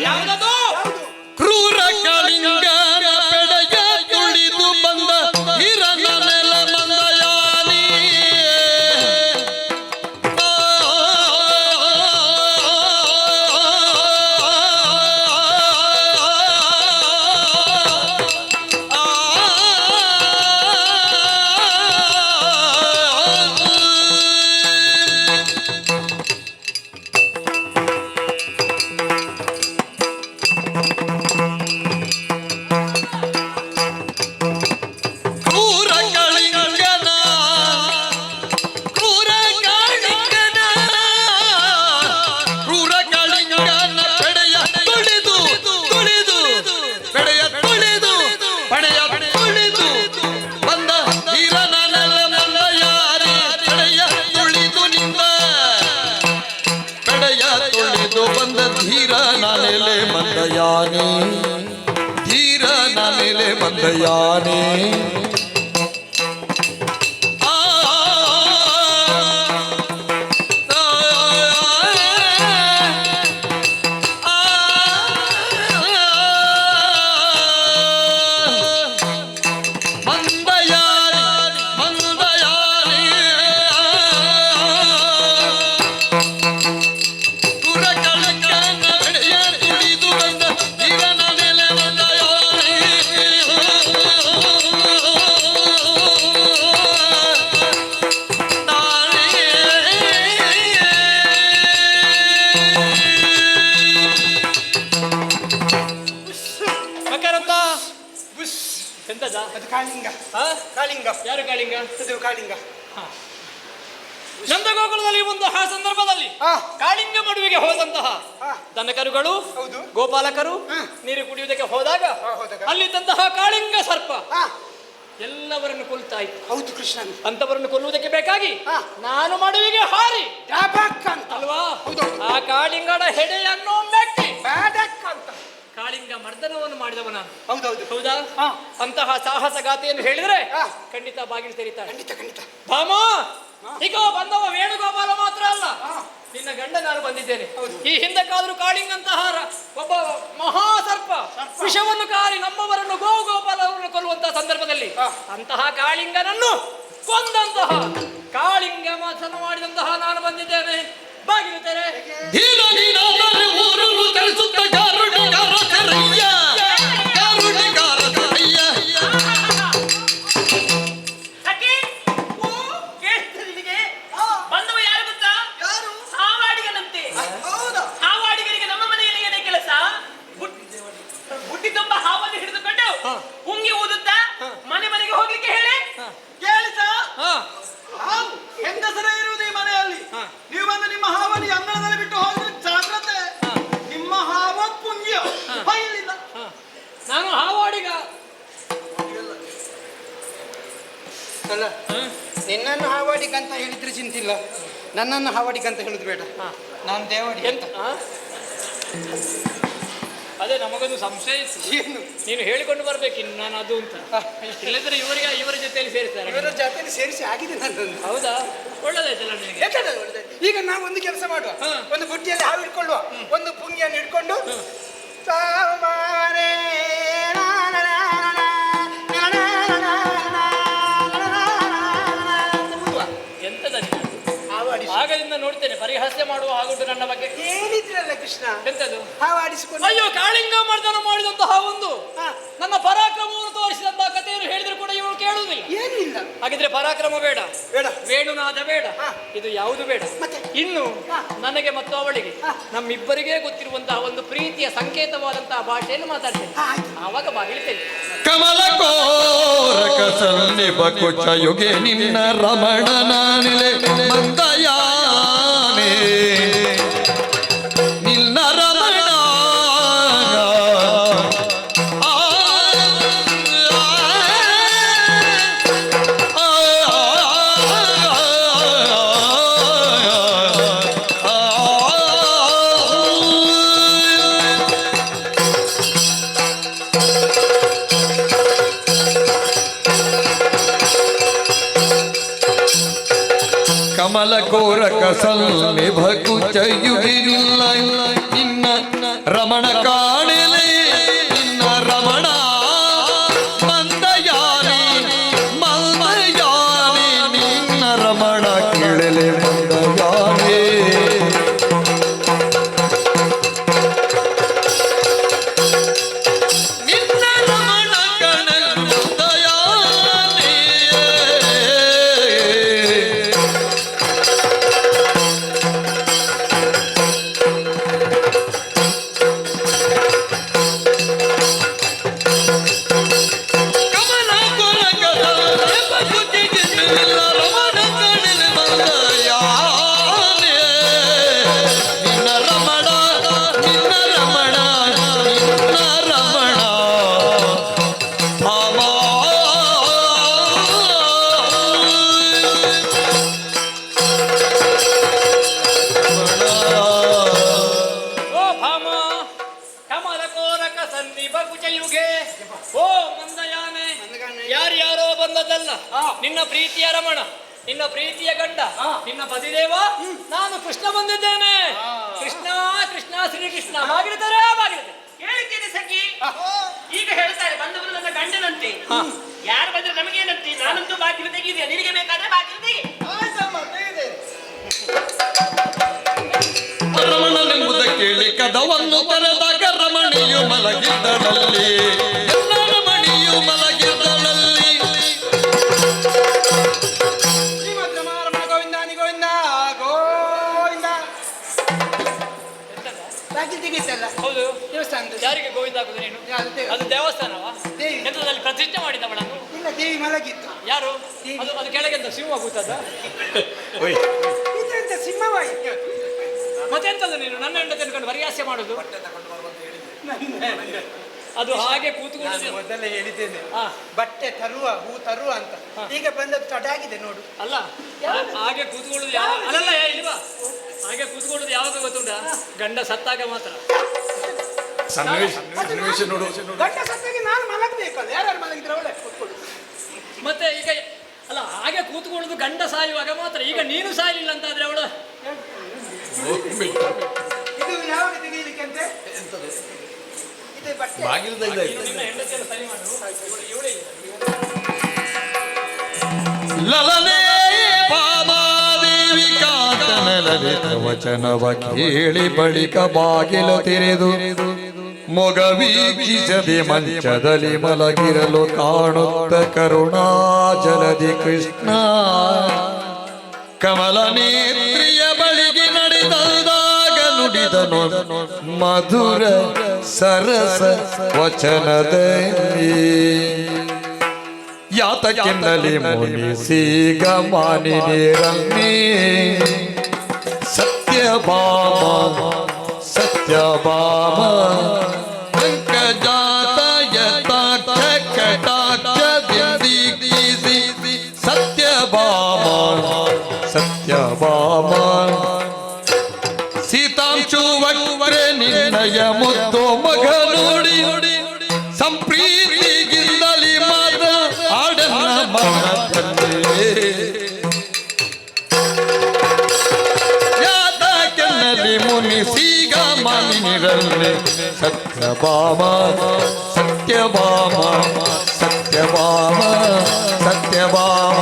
Speaker 2: ಯಾವುದದು?
Speaker 6: ಕ್ರೂರ ಕಳಿಂಗನ ಪೆಡೆಯ ತುಳಿದು ಬಂದ ಹಿರನ ನೆಲ ಮಂದಯಾನಿ ಧೀರ ನನೆಲೆ ಮಂದಯಾನೆ
Speaker 5: ಕಾಳಿಂಗ. ಕಾಳಿಂಗ.
Speaker 2: ಯಾರು ಕಾಳಿಂಗ?
Speaker 5: ಕಾಳಿಂಗ.
Speaker 2: ನಂದಗೋಕುಲದಲ್ಲಿ ಒಂದು ಆ ಸಂದರ್ಭದಲ್ಲಿ ಕಾಳಿಂಗ ಮಡುವಿಗೆ ಹೋದಂತಹ ದನಕರುಗಳು, ಗೋಪಾಲಕರು ನೀರು ಕುಡಿಯುವುದಕ್ಕೆ ಹೋದಾಗ ಅಲ್ಲಿದ್ದಂತಹ ಕಾಳಿಂಗ ಸರ್ಪ ಎಲ್ಲವರನ್ನು ಕೊಲ್ತಾ ಇತ್ತು.
Speaker 5: ಹೌದು ಕೃಷ್ಣ.
Speaker 2: ಅಂತವರನ್ನು ಕೊಲ್ಲುವುದಕ್ಕೆ ಬೇಕಾಗಿ ನಾನು ಮಡುವಿಗೆ ಹಾರಿ ಅಲ್ವಾ ಆ ಕಾಳಿಂಗನ ಹೆಡೆಯನ್ನು ಮೆಟ್ಟಿ ಕಾಳಿಂಗ ಮರ್ದನವನ್ನು ಮಾಡಿದವ ನಾನು.
Speaker 5: ಹೌದೌದು.
Speaker 2: ಹೌದಾ? ಅಂತಹ ಸಾಹಸ ಗಾಥೆಯನ್ನು ಹೇಳಿದ್ರೆ ಖಂಡಿತ ಬಾಗಿಲು ತೆರೀತಾರೆ.
Speaker 5: ಖಂಡಿತ ಖಂಡಿತ.
Speaker 2: ಭಾಮ, ಈಗ ಬಂದವ ವೇಣುಗೋಪಾಲ ಮಾತ್ರ ಅಲ್ಲ, ನಿನ್ನ ಗಂಡ ನಾನು ಬಂದಿದ್ದೇನೆ. ಈ ಹಿಂದಕ್ಕಾದ್ರೂ ಕಾಳಿಂಗಂತಹ ಒಬ್ಬ ಮಹಾಸರ್ಪ ವಿಷವನ್ನು ಕಾರಿ ನಮ್ಮವರನ್ನು ಗೋಪಾಲವರನ್ನು ಕೊಲ್ಲುವಂತಹ ಸಂದರ್ಭದಲ್ಲಿ ಅಂತಹ ಕಾಳಿಂಗನನ್ನು ಕೊಂದಂತಹ ಕಾಳಿಂಗ ಮಾತನ ಮಾಡಿದಂತಹ ನಾನು ಬಂದಿದ್ದೇನೆ. ಬಾಗಿಲು ತೆರೆ.
Speaker 6: ಧೀರ ನೀನಾದರೆ ಊರನ್ನು ತಿಳಿಸುತ್ತ ಗಾರುಡಿಗಾರ ಕರಯ್ಯ, ಗಾರುಡಿಗಾರ ಕರಯ್ಯ.
Speaker 4: ಸಖಿ, ಕೇಳ್ತದೆ ನಿನಗೆ? ಬಂದವ ಯಾರು ಗೊತ್ತಾ?
Speaker 3: ಯಾರು?
Speaker 4: ಹಾವಾಡಿಗನಂತೆ.
Speaker 3: ಹೌದಾ?
Speaker 4: ಹಾವಾಡಿಗರಿಗೆ ನಮ್ಮ ಮನೆಯಲ್ಲಿ ಏನೇ ಕೆಲಸ? ಬುಟ್ಟಿ ತುಂಬ ಹಾವನ್ನು ಹಿಡಿದುಕೊಂಡು ಉಂಗಿ ಊದುತ್ತಾ ಮನೆ ಮನೆಗೆ ಹೋಗ್ಲಿಕ್ಕೆ ಹೇಳಿ.
Speaker 3: ಕೇಳಿತಾ?
Speaker 2: ಹಾ
Speaker 3: ಹಾವು ಹೆಂಗಸರೇ ಇರುವುದು ಈ ಮನೆಯಲ್ಲಿ. ನೀವು ಬಂದು ನಿಮ್ಮ ಹಾವನ್ನು ಅಂಗಳದಲ್ಲಿ ಬಿಟ್ಟು ಹೋದ್ರೆ ಜಾಗ್ರತೆ. ನಿಮ್ಮ ಹಾವ ಪುಂಗಿಯ ಬೈಲಿಲ್ಲ.
Speaker 2: ನಾನು ಹಾವಾಡಿಗ
Speaker 5: ಅಲ್ಲ, ನಿನ್ನನ್ನು ಹಾವಾಡಿಗಂತ ಹೇಳಿದ್ರೆ ಚಿಂತಿಲ್ಲ, ನನ್ನನ್ನು ಹಾವಾಡಿಗಂತ ಹೇಳುದು ಬೇಡ. ನಾನು ದೇವಾಡಿ
Speaker 2: ಎಂತ ಅದೇ ನಮಗೊಂದು ಸಂಶಯ ಇತ್ತು.
Speaker 5: ಏನು?
Speaker 2: ನೀನು ಹೇಳಿಕೊಂಡು ಬರ್ಬೇಕು ಇನ್ನು ನಾನು ಅದು ಅಂತ. ಇಲ್ಲದ್ರೆ ಇವರ ಜೊತೆಯಲ್ಲಿ ಸೇರಿಸ್ತಾರೆ.
Speaker 5: ಇವರ ಜಾತಿಯಲ್ಲಿ ಸೇರಿಸಿ ಆಗಿದೆ ನನ್ನನ್ನು.
Speaker 2: ಹೌದಾ? ಒಳ್ಳೆದಾಯ್ತಲ್ಲ ನಿನಗೆ.
Speaker 5: ಯಾಕಂದ್ರೆ ಒಳ್ಳೆದಾಯ್ತು. ಈಗ ನಾವು ಒಂದು ಕೆಲಸ ಮಾಡುವ, ಒಂದು ಬುಟ್ಟಿಯಲ್ಲಿ ಹಾವು ಇಟ್ಕೊಳ್ಳುವ, ಒಂದು ಪುಂಗಿಯನ್ನು ಇಟ್ಕೊಂಡು ಸಾಮಾರೆ
Speaker 2: ಎಂತದ ನೀನು?
Speaker 5: ಹಾವಾಡಿಸಿ
Speaker 2: ಆಗದಿಂದ ನೋಡ್ತೇನೆ ಪರಿಹಾಸ್ಯ ಮಾಡುವ ಹಾಗುಂಟು ನನ್ನ ಬಗ್ಗೆ.
Speaker 5: ಏನಿದ್ರಲ್ಲ ಕೃಷ್ಣ,
Speaker 2: ಎಂತದು?
Speaker 5: ಹಾವಾಡಿಸಿಕೊಂಡು
Speaker 2: ಅಯ್ಯೋ, ಕಾಳಿಂಗ ಮರ್ದನ ಮಾಡಿದಂತಹ ಒಂದು ನನ್ನ ಪರಾಕ್ರಮವನ್ನು ತೋರಿಸಿದಂತಹ ಕಥೆಯನ್ನು ಹೇಳಿದ್ರು ಕೂಡ ಇವಳು ಕೇಳುವುದಿಲ್ಲ.
Speaker 5: ಏನಿಲ್ಲ.
Speaker 2: ಹಾಗಿದ್ರೆ ಪರಾಕ್ರಮ ಬೇಡ,
Speaker 5: ಬೇಡ,
Speaker 2: ವೇಣುನಾದ ಬೇಡ, ಇದು ಯಾವುದು ಬೇಡ.
Speaker 5: ಮತ್ತೆ?
Speaker 2: ಇನ್ನು ನನಗೆ ಮತ್ತು ಅವಳಿಗೆ ನಮ್ಮಿಬ್ಬರಿಗೆ ಗೊತ್ತಿರುವಂತಹ ಒಂದು ಪ್ರೀತಿಯ ಸಂಕೇತವಾದಂತಹ ಭಾಷೆಯನ್ನು ಮಾತಾಡ್ತೇನೆ. ಆವಾಗ ಬಾಗಿಲ್ತೇನೆ.
Speaker 6: ಕಮಲ ಕೋರಕ ಸನ್ನಿಭ ಕುಚಯುಗೆ ನಿನ್ನ ರಮಣನಾನಿಲೆ ಮಂದಯಾನೆ ನಿನ್ನ ರಮಣ ಕಮಲ ಕೋರಕ ಸನ್ನಿಭ ಕುಚಯುಗಿನಿಲ್ಲ ನಿನ್ನ ರಮಣ ಕಾಣಲೆ ನಿನ್ನ ರಮಣ ಮಂದಯಾನೆ ಮಂದಯಾನೆ ನಿನ್ನ ರಮಣ ಕೇಳಲೆ ಮಂದಯಾನೆ ನಿನ್ನ ರಮಣ ಕಣಲು ಮಂದಯಾನೆ ಕಮಲ ಕೊರಕ ಎಂಬ ಕುತ್ತಿಗೆ ನಿಲ್ಲ ರಮಣ ಕಣಲೆ ಮಂದಯಾನೆ ನಿನ್ನ ರಮಣ ನಿನ್ನ ರಮಣ ನಿನ್ನ ರಮಣ ಭಾಮ
Speaker 2: ಓ ಭಾಮ, ಕಮಲ ಕೋರಕ ಸನ್ನಿಭ ಕುಚಯುಗೆ, ಓ ಮಂದಯಾನೆ, ಯಾರ್ಯಾರೋ ಬಂದದಲ್ಲ, ನಿನ್ನ ಪ್ರೀತಿಯ ರಮಣ, ನಿನ್ನ ಪ್ರೀತಿಯ ಗಂಡ, ನಿನ್ನ ಪತಿದೇವ, ನಾನು ಕೃಷ್ಣ ಬಂದಿದ್ದೇನೆ. ಕೃಷ್ಣ ಕೃಷ್ಣ ಶ್ರೀಕೃಷ್ಣ. ಬಾಗಿಲಿದ್ದಾರೆ, ಬಾಗಿಲಿದೆ.
Speaker 4: ಕೇಳಿದ್ದೇನೆ ಸಖಿ. ಈಗ ಹೇಳ್ತಾರೆ ಬಂದವರು ನನ್ನ ಗಂಡನಂತೆ. ಯಾರು ಬಂದ್ರೆ ನಮಗೇನಂತೆ? ನಾನಂತೂ ಬಾಗಿಲು ತೆಗೆದಿದೆ, ನಿನಗೆ ಬೇಕಾದ್ರೆ ಬಾಗಿಲು ತೆಗಿ.
Speaker 3: ಆಯ್ತಮ್ಮ, ತೆಗೆದೆ.
Speaker 6: ರಮಣನೆಂಬುದ ಕೇಳಿ ಕದವನ್ನು ತೆರೆದಾಗ ರಮಣಿಯು ಮಲಗಿದ್ದಳಲ್ಲಿ ಎಲ್ಲ ರಮಣಿಯು ಮಲಗಿದ್ದಳಲ್ಲಿ
Speaker 5: ಶ್ರೀಮದ್ ರಮಾರಮಣ ಗೋವಿಂದಾನಿ ಗೋವಿಂದ ಗೋವಿಂದ. ಬಾಗಿಲು ತೆಗೀತಲ್ಲ
Speaker 2: ಹೌದು,
Speaker 5: ದೇವಸ್ಥಾನದ.
Speaker 2: ಯಾರಿಗೆ ಗೋವಿಂದ ಆಗುದು ನೀನು? ಅದು ದೇವಸ್ಥಾನವಾ?
Speaker 5: ದೇವಿ.
Speaker 2: ಎಂತದಲ್ಲಿ ಪ್ರತಿಷ್ಠೆ ಮಾಡಿದವಳನ್ನು?
Speaker 5: ಇಲ್ಲ, ದೇವಿ ಮಲಗಿತ್ತು.
Speaker 2: ಯಾರು? ಅದು ಕೆಳಗೆ ಎಂತ ಸಿಂಹ ಕೂತದ?
Speaker 5: ಇದೆಂತ ಸಿಂಹವಾಯಿತು?
Speaker 2: ಮತ್ತೆಂತದ್ದು ನೀನು ನನ್ನ ಹೆಂಡ ತಿನ್ಕೊಂಡು ಪರಿಹಾಸ್ಯ ಮಾಡುದು? ಅದು ಹಾಗೆ ಕೂತ್ಕೊಳ್ಳೋದು.
Speaker 5: ಮೊದಲೇ ಹೇಳಿದ್ದೇನೆ,
Speaker 2: ಹಾ.
Speaker 5: ಬಟ್ಟೆ ತರುವ, ಹೂ ತರುವ ಅಂತ. ಈಗ ಬಂದದ್ದು ತಡ ಆಗಿದೆ ನೋಡು.
Speaker 2: ಅಲ್ಲ, ಹಾಗೆ ಕೂತ್ಕೊಳ್ಳೋದು ಯಾವಾಗ? ಅಲ್ಲಲ್ಲ, ಇಲ್ವಾ? ಹಾಗೆ ಕೂತ್ಕೊಳ್ಳೋದು ಯಾವಾಗ ಗೊತ್ತುಂಟ? ಗಂಡ ಸತ್ತಾಗ ಮಾತ್ರ.
Speaker 1: ಸನ್ನಿವೇಶ ನೋಡು.
Speaker 5: ಗಂಡ ಸತ್ತಾಗಿ ನಾನು ಮಲಗಬೇಕಲ್ಲ, ಯಾರು ಮಲಗಿದ್ರೆ ಒಳ್ಳೆ ಕೂತ್ಕೊಳ್ಳು.
Speaker 2: ಮತ್ತೆ ಈಗ ಅಲ್ಲ, ಹಾಗೆ ಕೂತ್ಕೊಳ್ಳೋದು ಗಂಡ ಸಾಯುವಾಗ ಮಾತ್ರ. ಈಗ ನೀನು ಸಾಯಲಿಲ್ಲ ಅಂತ ಆದ್ರೆ ಅವಳು
Speaker 5: ಇದು ಯಾವಾಗ ತೆಗೀಲಿಕ್ಕೆ ಅಂತೆ? ಇದು ಬಟ್ಟೆ
Speaker 1: ಬಾಗಿಲದಲ್ಲಿ
Speaker 2: ನಿನ್ನ ಹೆಂಡತಿಯನ್ನು ಸರಿ ಮಾಡು. ಇವಳು ಇವಳೇ ಇಲ್ಲ.
Speaker 6: ಲಲನೆ ಬಾಮಾದೇವಿ ಕಾತನ ಲಲಿತ ವಚನವ ಕೇಳಿ ಬಳಿಕ ಬಾಗಿಲು ತೆರೆದು ಮೊಗ ವೀಕ್ಷಿಸದೆ ಮಂಚದಲ್ಲಿ ಮಲಗಿರಲು ಕಾಣುತ್ತ ಕರುಣಾಜಲದಿ ಕೃಷ್ಣ ಕಮಲ ನೇತ್ರಿಯ ಬಳಿಗೆ ನಡೆದಾಗ ನುಡಿದನು ಮಧುರ ಸರಸ ವಚನದಲ್ಲಿ ಯಾತಕ್ಕೆನ್ನಲಿ ಮುನಿಸೀಗ ಮಾನಿನಿರನ್ನೇ ಸತ್ಯಭಾಮ ಸತ್ಯಭಾಮ ಪಂಕಜಾತ ಯಥಾಕ್ಷ ಕಟಾಕ್ಷದಿಂದೀಸಿ ಸತ್ಯಭಾಮ ಸತ್ಯಭಾಮ ಸೀತಾಂಶು ವಕ್ರೆ ನಿನ್ನಯ ಮುದ್ದು ಮಗ ನೋಡಿ ಸಂಪ್ರೀತಿಗಿಂದಲಿ ಮಾತ ಆಡನ್ನ ಮನದಲ್ಲಿ ಯಾತಕ್ಕೆನ್ನಲಿ ಮುನಿಸೀಗ ಮಾನಿನಿರನ್ನೇ ಸತ್ಯಭಾಮ ಸತ್ಯಭಾಮ ಸತ್ಯಭಾಮ ಸತ್ಯಭಾಮ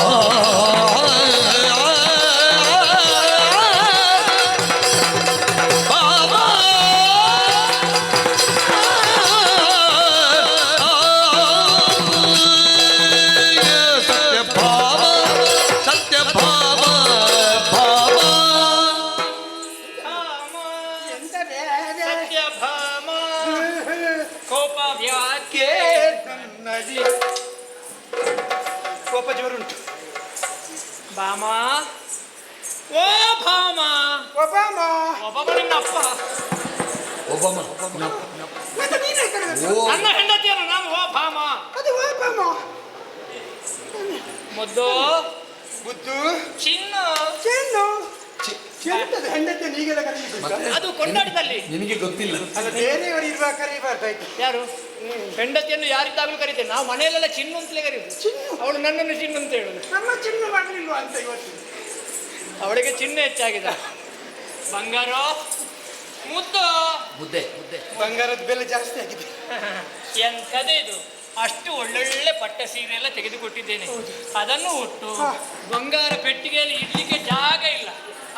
Speaker 5: ಎಂತದೇ
Speaker 2: ಸತ್ಯಭಾಮ ಕೋಪ ವ್ಯಾಖ್ಯೆ
Speaker 5: ನದಿ ಕೋಪ ಜೋರುಂಟು.
Speaker 2: ಭಾಮ ಓ ಭಾಮ
Speaker 5: ಒಬ್ಬಮ್ಮ
Speaker 2: ಒಬ್ಬ ನಿನ್ನಪ್ಪ
Speaker 1: ಒಬ್ಬಮ್ಮ
Speaker 5: ಮತ್ತೆ ನೀನೇ ಕರೆದದ್ದು.
Speaker 2: ನನ್ನ ಹೆಂಡತಿಯನ್ನು ನಾನು ಓ ಭಾಮ
Speaker 5: ಅದು ಒಬ್ಬಮ್ಮ
Speaker 2: ಮುದ್ದು
Speaker 5: ಬುದ್ದು
Speaker 2: ಚಿನ್ನ
Speaker 5: ಚೆನ್ನು ಎಂತದು ಹೆಂಡತಿ ನೀಗೆಲ್ಲ ಕರೀಬೇಕು.
Speaker 2: ಅದು ಕೊಂಡಾಟದಲ್ಲಿ
Speaker 1: ನಿನಗೆ ಗೊತ್ತಿಲ್ಲ.
Speaker 5: ಅಲ್ಲ ಬೇರೆಯವರು ಇರುವಾಗ ಕರೀಬಾರ್ದಾಯ್ತು.
Speaker 2: ಯಾರು ಹೆಂಡತಿಯನ್ನು ಯಾರಿದ್ದಾಗಲೂ ಕರೀತೇನೆ. ನಾವು ಮನೆಯಲ್ಲೆಲ್ಲ ಚಿನ್ನು ಅಂತಲೇ ಕರೀದು.
Speaker 5: ಚಿನ್ನು
Speaker 2: ಅವಳು ನನ್ನನ್ನು ಚಿನ್ನು ಅಂತ ಹೇಳುದು.
Speaker 5: ನಮ್ಮ ಚಿನ್ನು ಮಾಡಲಿಲ್ವಾ ಅಂತ ಇವತ್ತು.
Speaker 2: ಅವಳಿಗೆ ಚಿನ್ನ ಹೆಚ್ಚಾಗಿದೆ. ಬಂಗಾರ ಮುದ್ದು
Speaker 1: ಮುದ್ದೆ ಮುದ್ದೆ
Speaker 5: ಬಂಗಾರದ ಬೆಲೆ ಜಾಸ್ತಿ ಆಗಿದೆ.
Speaker 2: ಎಂಥದೇ ಇದು, ಅಷ್ಟು ಒಳ್ಳೊಳ್ಳೆ ಪಟ್ಟ ಸೀರೆ ಎಲ್ಲ ತೆಗೆದುಕೊಟ್ಟಿದ್ದೇನೆ. ಅದನ್ನು ಉಟ್ಟು ಬಂಗಾರ ಪೆಟ್ಟಿಗೆಯಲ್ಲಿ ಇಡ್ಲಿಕ್ಕೆ ಜಾಗ ಇಲ್ಲ,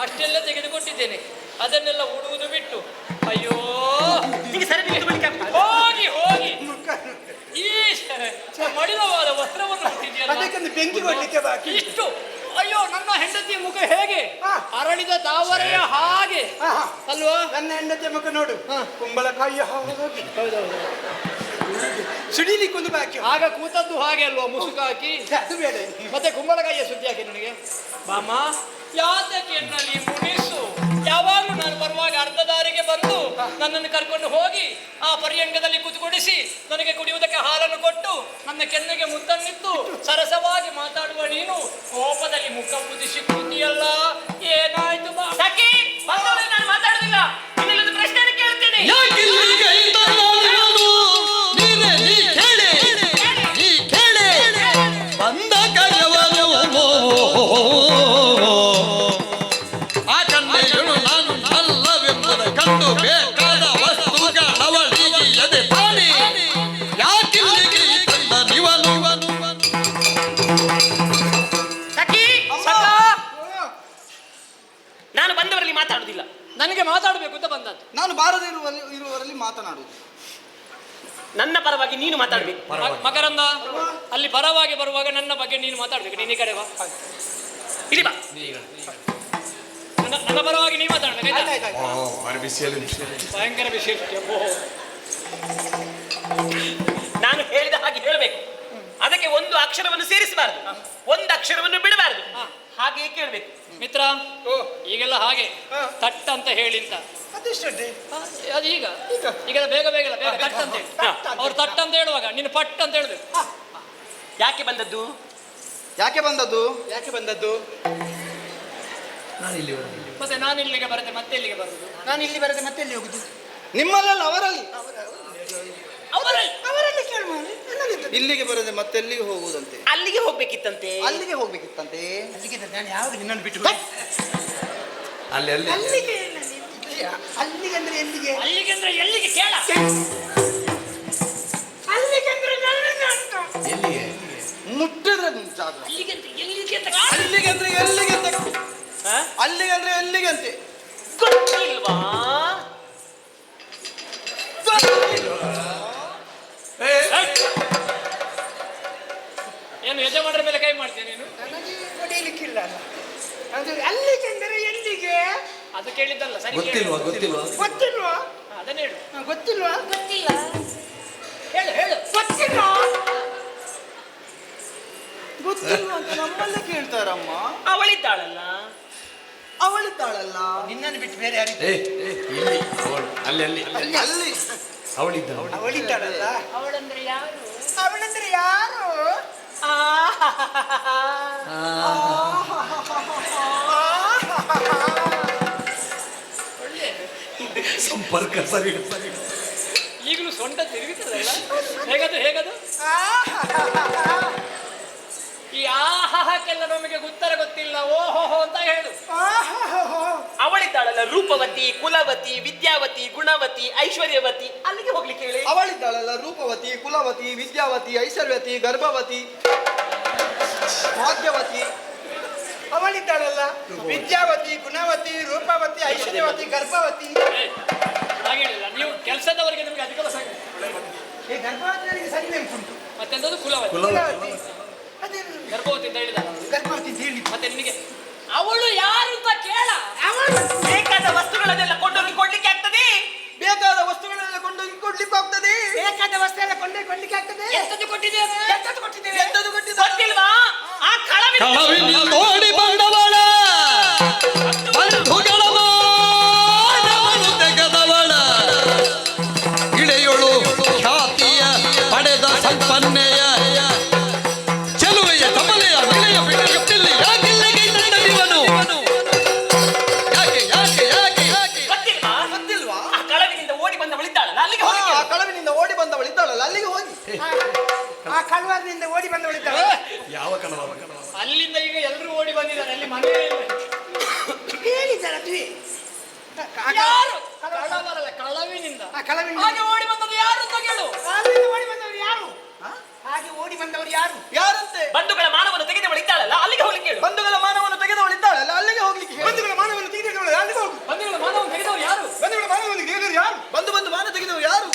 Speaker 2: ಅಷ್ಟೆಲ್ಲ ತೆಗೆದುಕೊಟ್ಟಿದ್ದೇನೆ. ಅದನ್ನೆಲ್ಲ ಉಡುವುದು ಬಿಟ್ಟು ಅಯ್ಯೋ ಹೋಗಿ ಹೋಗಿ ಈ ಮಡಿಲವಾದ ವಸ್ತ್ರವನ್ನು ಹಾಕಿದ್ಯಲ್ಲ,
Speaker 5: ಅದಕ್ಕೊಂದು ಬೆಂಕಿ ಕೊಡ್ಲಿಕ್ಕೆ ಬಾಕಿ.
Speaker 2: ಇಷ್ಟು ಅಯ್ಯೋ ನನ್ನ ಹೆಂಡತಿಯ ಮುಖ ಹೇಗೆ
Speaker 5: ಹಾ.
Speaker 2: ಅರಳಿದ ತಾವರೆಯ ಹಾಗೆ
Speaker 5: ಆಹಾ.
Speaker 2: ಅಲ್ವಾ?
Speaker 5: ನನ್ನ ಹೆಂಡತಿಯ ಮುಖ ನೋಡು,
Speaker 2: ಹಾ.
Speaker 5: ಕುಂಬಳಕಾಯಿಯ ಹಾಗೆ ಸುಡಿಲಿಕ್ಕೊಂದು ಬಾಕಿ.
Speaker 2: ಆಗ ಕೂತದ್ದು ಹಾಗೆ ಅಲ್ವಾ, ಮುಸುಕು ಹಾಕಿ.
Speaker 5: ಅದು ಬೇಡ.
Speaker 2: ಮತ್ತೆ ಕುಂಬಳಕಾಯಿಯ ಸುದ್ದಿ ಹಾಕಿ ನನಗೆ. ಬಾಮ ಯಾತಕ್ಕೆ ಎನ್ನಲ್ಲಿ ಮುನಿಸು, ಯಾವಾಗಲೂ ನಾನು ಬರುವಾಗ ಅರ್ಧ ದಾರಿಗೆ ಬಂದು ನನ್ನನ್ನು ಕರ್ಕೊಂಡು ಹೋಗಿ ಆ ಪರ್ಯಂಕದಲ್ಲಿ ಕೂತ್ಕೊಡಿಸಿ ನನಗೆ ಕುಡಿಯುವುದಕ್ಕೆ ಹಾಲನ್ನು ಕೊಟ್ಟು ನನ್ನ ಕೆನ್ನೆಗೆ ಮುದ್ದನ್ನಿತ್ತು ಸರಸವಾಗಿ ಮಾತಾಡುವ ನೀನು ಕೋಪದಲ್ಲಿ ಮುಖ ಮುದಿಸಿ ಕೂತಿಯಲ್ಲ, ಏನಾಯ್ತು ಬಾ? ನಾನು ಮಾತಾಡುದಿಲ್ಲ, ಇನ್ನೊಂದು ಪ್ರಶ್ನೆ ಕೇಳ್ತೀನಿ.
Speaker 6: ಬಂದ ಕರೆಯವನು ಆ ಕನ್ನೆಗಳು ನಾನು ಅಲ್ಲವೆಂಬುದ ಕಂಡು ಬೇಕಾದ ವಸ್ತುಗಳವಳಿಗೆ ಎದೆ ತಾನೆ ಯಾಕಿಲ್ಲಿಗೆ ತಂದ ನಿವನು
Speaker 4: ನಾನು ಬಂದವರಲ್ಲಿ ಮಾತಾಡುದಿಲ್ಲ.
Speaker 2: ನನಗೆ ಮಾತಾಡಬೇಕು ಅಂತ ಬಂದದ್ದು.
Speaker 3: ನಾನು ಬಾರದೆ ಇರುವವರಲ್ಲಿ ಮಾತನಾಡುವುದು.
Speaker 4: ನನ್ನ ಪರವಾಗಿ ನೀನು ಮಾತಾಡ್ಬೇಕು.
Speaker 2: ಮಕರಂದ, ಅಲ್ಲಿ ಪರವಾಗಿ ಬರುವಾಗ ನನ್ನ ಬಗ್ಗೆ ನೀನು ಮಾತಾಡ್ಬೇಕು. ನೀನು ಈ ಕಡೆ ಬಾ,
Speaker 4: ಇಲ್ಲಿ ಬಾ.
Speaker 2: ನನ್ನ ಪರವಾಗಿ ನೀನು ಮಾತಾಡ್ಬೇಕು ಆಯ್ತಾ?
Speaker 1: ಭಾರಿ ಬಿಸಿಯಲ್ಲಿ
Speaker 2: ಭಯಂಕರ ವಿಶೇಷ.
Speaker 4: ನಾನು ಹೇಳಿದ ಹಾಗೆ ಹೇಳಬೇಕು. ಅದಕ್ಕೆ ಒಂದು ಅಕ್ಷರವನ್ನು ಸೇರಿಸಬಾರದು, ಒಂದು ಅಕ್ಷರವನ್ನು ಬಿಡಬಾರದು. ಹಾಗೆಯೇ ಕೇಳಬೇಕು.
Speaker 2: ಮಿತ್ರ, ಈಗೆಲ್ಲ ಹಾಗೆ ತಟ್ ಅಂತ ಹೇಳಿ ಅಂತ.
Speaker 5: ಅದೆಷ್ಟು
Speaker 2: ಅದು ಈಗ ಬೇಗ ಬೇಗ ತಟ್ ಅಂತ ಹೇಳಿ. ಅವ್ರು ತಟ್ ಅಂತ ಹೇಳುವಾಗ ನೀನು ಪಟ್ ಅಂತ ಹೇಳ್ಬೇಕು.
Speaker 4: ಯಾಕೆ ಬಂದದ್ದು?
Speaker 3: ಯಾಕೆ ಬಂದದ್ದು?
Speaker 5: ಯಾಕೆ ಬಂದದ್ದು?
Speaker 2: ಮತ್ತೆ ನಾನು ಇಲ್ಲಿಗೆ ಬರುತ್ತೆ, ಮತ್ತೆ ಇಲ್ಲಿಗೆ ಬರುದು.
Speaker 5: ನಾನು ಇಲ್ಲಿ ಬರದೆ ಮತ್ತೆ ಎಲ್ಲಿ ಹೋಗುದು?
Speaker 3: ನಿಮ್ಮಲ್ಲ ಅವರಲ್ಲಿ.
Speaker 5: ಅವರಲ್ಲಿ ಕೇಳುವ.
Speaker 3: ಇಲ್ಲಿಗೆ ಬರದೆ ಮತ್ತೆಲ್ಲಿಗೆ ಹೋಗುವುದಂತೆ?
Speaker 4: ಅಲ್ಲಿಗೆ ಹೋಗ್ಬೇಕಿತ್ತಂತೆ.
Speaker 3: ಅಲ್ಲಿಗೆ ಹೋಗ್ಬೇಕಿತ್ತಂತೆ.
Speaker 5: ಅಲ್ಲಿಗೆ ನಾನು ಯಾವಾಗ ನಿನ್ನನ್ನು ಬಿಟ್ಟು
Speaker 1: ಅಲ್ಲಿ ಅಲ್ಲಿ
Speaker 5: ಅಲ್ಲಿಗೆ ಅಲ್ಲಿಗೆ ಅಂದ್ರೆ ಎಲ್ಲಿಗೆ?
Speaker 2: ಅಲ್ಲಿಗೆ ಅಂದ್ರೆ ಎಲ್ಲಿಗೆ ಕೇಳ.
Speaker 5: ಅಲ್ಲಿಗೆ ಅಂದ್ರೆ ನನ್ನನ್ನು ಅಂತ.
Speaker 1: ಎಲ್ಲಿಗೆ
Speaker 3: ಮುಟ್ಟಿದ್ರೆ ಮುಂಚ ಅದು
Speaker 2: ಅಲ್ಲಿಗೆ ಅಂತ ಎಲ್ಲಿಗೆ ಅಂತ
Speaker 3: ಅಲ್ಲಿಗೆ ಅಂದ್ರೆ ಎಲ್ಲಿಗೆ ಅಂತ
Speaker 4: ಹ?
Speaker 3: ಅಲ್ಲಿಗೆ ಅಂದ್ರೆ ಎಲ್ಲಿಗೆ ಅಂತೆ
Speaker 4: ಗೊತ್ತಿಲ್ವಾ?
Speaker 1: ಏ,
Speaker 2: ಏನು ಯಜಮಾನರ ಮೇಲೆ ಕೈ ಮಾಡ್ತೇನೆ ನೀನು?
Speaker 5: ನನಗೆ ಹೊಡೆಯಲಿಕ್ಕಿಲ್ಲ ಅಲ್ಲ. ಅದು ಅಲ್ಲಿಗೆ ಅಂದರೆ ಎಲ್ಲಿಗೆ
Speaker 2: ಅದು ಕೇಳಿದ್ದಲ್ಲ ಸರಿ
Speaker 1: ಗೊತ್ತಿಲ್ವಾ ಗೊತ್ತಿಲ್ವಾ
Speaker 5: ಗೊತ್ತಿಲ್ವಾ?
Speaker 2: ಅದನ್ನ ಹೇಳು.
Speaker 5: ಗೊತ್ತಿಲ್ವಾ?
Speaker 2: ಗೊತ್ತಿಲ್ಲ ಹೇಳು ಹೇಳು.
Speaker 5: ಗೊತ್ತಿಲ್ವಾ? ಗೊತ್ತಿಲ್ವಾ ಅಂತ ನಮ್ಮಲ್ಲೇ ಕೇಳ್ತಾರಮ್ಮ.
Speaker 4: ಅವಳಿದ್ದಾಳಲ್ಲ,
Speaker 3: ಅವಳಿದ್ದಾಳಲ್ಲ
Speaker 5: ನಿನ್ನನ್ನು ಬಿಟ್ಟು ಬೇರೆ ಯಾರಿದ್ದಾರೆ?
Speaker 1: ಏ ಇಲ್ಲಿ ಅವಳು ಅಲ್ಲಿ ಅಲ್ಲಿ
Speaker 3: ಅಲ್ಲಿ
Speaker 1: ಅವಳಿದ್ದ
Speaker 5: ಅವಳಿದ್ದಾಳಲ್ಲ.
Speaker 2: ಅವಳಂದ್ರೆ ಯಾರು?
Speaker 5: ಅವಳಂದ್ರೆ ಯಾರು?
Speaker 1: ಸಂಪರ್ಕ ಸರಿ ಸರಿ
Speaker 2: ಈಗಲೂ ಸೊಂಟ ತಿರುಗುತ್ತದಲ್ಲ. ಹೇಗದು ಹೇಗದು? ಈ ಆಹಾಹಕ್ಕೆಲ್ಲ ನಮಗೆ ಉತ್ತರ ಗೊತ್ತಿಲ್ಲ. ಓಹೋಹೋ ಅಂತ ಹೇಳು.
Speaker 4: ಅವಳಿದ್ದಾಳಲ್ಲ, ರೂಪವತಿ, ಕುಲವತಿ, ವಿದ್ಯಾವತಿ, ಗುಣವತಿ, ಐಶ್ವರ್ಯವತಿ. ಅಲ್ಲಿಗೆ ಹೋಗ್ಲಿಕ್ಕೆ ಹೇಳಿ.
Speaker 3: ಅವಳಿದ್ದಾಳಲ್ಲ ರೂಪವತಿ ಕುಲವತಿ ವಿದ್ಯಾವತಿ ಐಶ್ವರ್ಯವತಿ ಗರ್ಭವತಿ ಭಾಗ್ಯವತಿ
Speaker 5: ಅವಳಿದ್ದಾಳಲ್ಲ ವಿದ್ಯಾವತಿ ಗುಣವತಿ ರೂಪವತಿ ಐಶ್ವರ್ಯವತಿ ಗರ್ಭವತಿ.
Speaker 2: ಹಾಗೆ ಹೇಳಿಲ್ಲ ನೀವು. ಕೆಲಸದವರಿಗೆ ನಿಮಗೆ ಅಧಿಕ
Speaker 5: ಈ ಗರ್ಭವತಿಯವರಿಗೆ ಸರಿ ನೆನಪುಂಟು.
Speaker 2: ಮತ್ತೆಂದದು ಕುಲವತಿ.
Speaker 5: ಕುಲವತಿ ಅದೇನು
Speaker 2: ಗರ್ಭವತಿ ಅಂತ ಹೇಳಿದ.
Speaker 5: ಗರ್ಭವತಿ ಅಂತ ಹೇಳಿ
Speaker 2: ಮತ್ತೆ ನಿನಗೆ ಅವಳು ಯಾರು ಅಂತ ಕೇಳ.
Speaker 5: ಅವಳು
Speaker 4: ಬೇಕಾದ ವಸ್ತುಗಳನ್ನೆಲ್ಲ ಕೊಂಡೋಗಿ ಕೊಡ್ಲಿಕ್ಕೆ ಆಗ್ತದೆ.
Speaker 3: ಬೇಕಾದ ವಸ್ತುಗಳನ್ನೆಲ್ಲ ಕೊಂಡೋಗಿ ಕೊಡ್ಲಿಕ್ಕೆ ಆಗ್ತದೆ
Speaker 5: ಬೇಕಾದ ವಸ್ತು ಎಲ್ಲ ಕೊಂಡೊಯ್ಕೊಳ್ಳಿಕ್ಕೆ ಆಗ್ತದೆ.
Speaker 2: ಎಂತದ್ದು ಕೊಟ್ಟಿದ್ದೇವೆ?
Speaker 5: ಎಂತದ್ದು ಕೊಟ್ಟಿದ್ದೇವೆ?
Speaker 3: ಎಂತದು ಕೊಟ್ಟಿದ್ದಾರೆ
Speaker 4: ಗೊತ್ತಿಲ್ವಾ? ಆ ಕಳವಿನ
Speaker 6: ಕಳವಿನ ತೋಡಿ ಬಂದವಳ ಬಂಧುಗಳ ಮಾನವನ್ನು ತೆಗೆದವಳ ಇಳೆಯೊಳು ಖ್ಯಾತಿಯ ಪಡೆದ ಸಂಪನ್ನೆಯ ಚೆಲುವೆಯ ಕಮಲೆಯ ವಿಳೆಯ ಬಿಡುಗಟ್ಟಿಲ್ಲಿ ಯಾಕಿಲ್ಲಿಗೆ ತಂದನಿವನು ಯಾಕೆ ಯಾಕೆ ಯಾಕೆ ಯಾಕೆ
Speaker 4: ಗೊತ್ತಿಲ್ವಾ?
Speaker 3: ಗೊತ್ತಿಲ್ವಾ
Speaker 4: ಆ ಕಳವಿನಿಂದ ಓಡಿ ಬಂದವಳಿದ್ದಾಳಲ್ಲ, ಅಲ್ಲಿಗೆ ಹೋಗ್ಲಿಕ್ಕೆ
Speaker 3: ಆ
Speaker 4: ಹೇಳು.
Speaker 3: ಕಳವಿನಿಂದ ಓಡಿ ಬಂದವಳಿದ್ದಾಳಲ್ಲ ಅಲ್ಲಿಗೆ ಹೋಗಿ
Speaker 5: ಆ ಕಳುವರಿನಿಂದ ಓಡಿ ಬಂದವಳಿದ್ದಾಳೆ.
Speaker 1: ಯಾವ ಕಣವ
Speaker 2: ಅಲ್ಲಿಂದ ಈಗ ಎಲ್ಲರೂ ಓಡಿ ಬಂದಿದ್ದಾರೆ. ಅಲ್ಲಿ ಮನೆ
Speaker 5: ಹೇಳಿದ್ದಾರೆ ಅದ್ವಿ.
Speaker 2: ಯಾರು? ಕಳವರಲ್ಲ, ಕಳವಿನಿಂದ.
Speaker 5: ಆ ಕಳವಿನಿಂದ
Speaker 2: ಹಾಗೆ ಓಡಿ ಬಂದದ್ದು ಯಾರು ಅಂತ ಕೇಳು.
Speaker 5: ಕಳವಿನಿಂದ ಓಡಿ ಬಂದವರು ಯಾರು? ಹಾಗೆ ಓಡಿ ಬಂದವರು ಯಾರು?
Speaker 3: ಯಾರಂತೆ
Speaker 4: ಬಂಧುಗಳ ಮಾನವನ್ನು ತೆಗೆದವಳಿದ್ದಾಳಲ್ಲ, ಅಲ್ಲಿಗೆ ಹೋಗ್ಲಿಕ್ಕೆ ಹೇಳು.
Speaker 3: ಬಂಧುಗಳ ಮಾನವನ್ನು ತೆಗೆದವಳಿದ್ದಾಳಲ್ಲ ಅಲ್ಲಿಗೆ ಹೋಗ್ಲಿಕ್ಕೆ ಹೇಳು.
Speaker 5: ಬಂಧುಗಳ ಮಾನವನ್ನು ತೆಗೆದವರು ಅಲ್ಲಿಗೆ ಹೋಗು.
Speaker 2: ಬಂದಿಗಳ ಮಾನವನ್ನು ತೆಗೆದವರು ಯಾರು?
Speaker 5: ಬಂಧುಗಳ ಮಾನವನ್ನು ತೆಗೆದವರು ಯಾರು?
Speaker 3: ಬಂದು ಬಂದು ಮಾನ ತೆಗೆದವರು ಯಾರು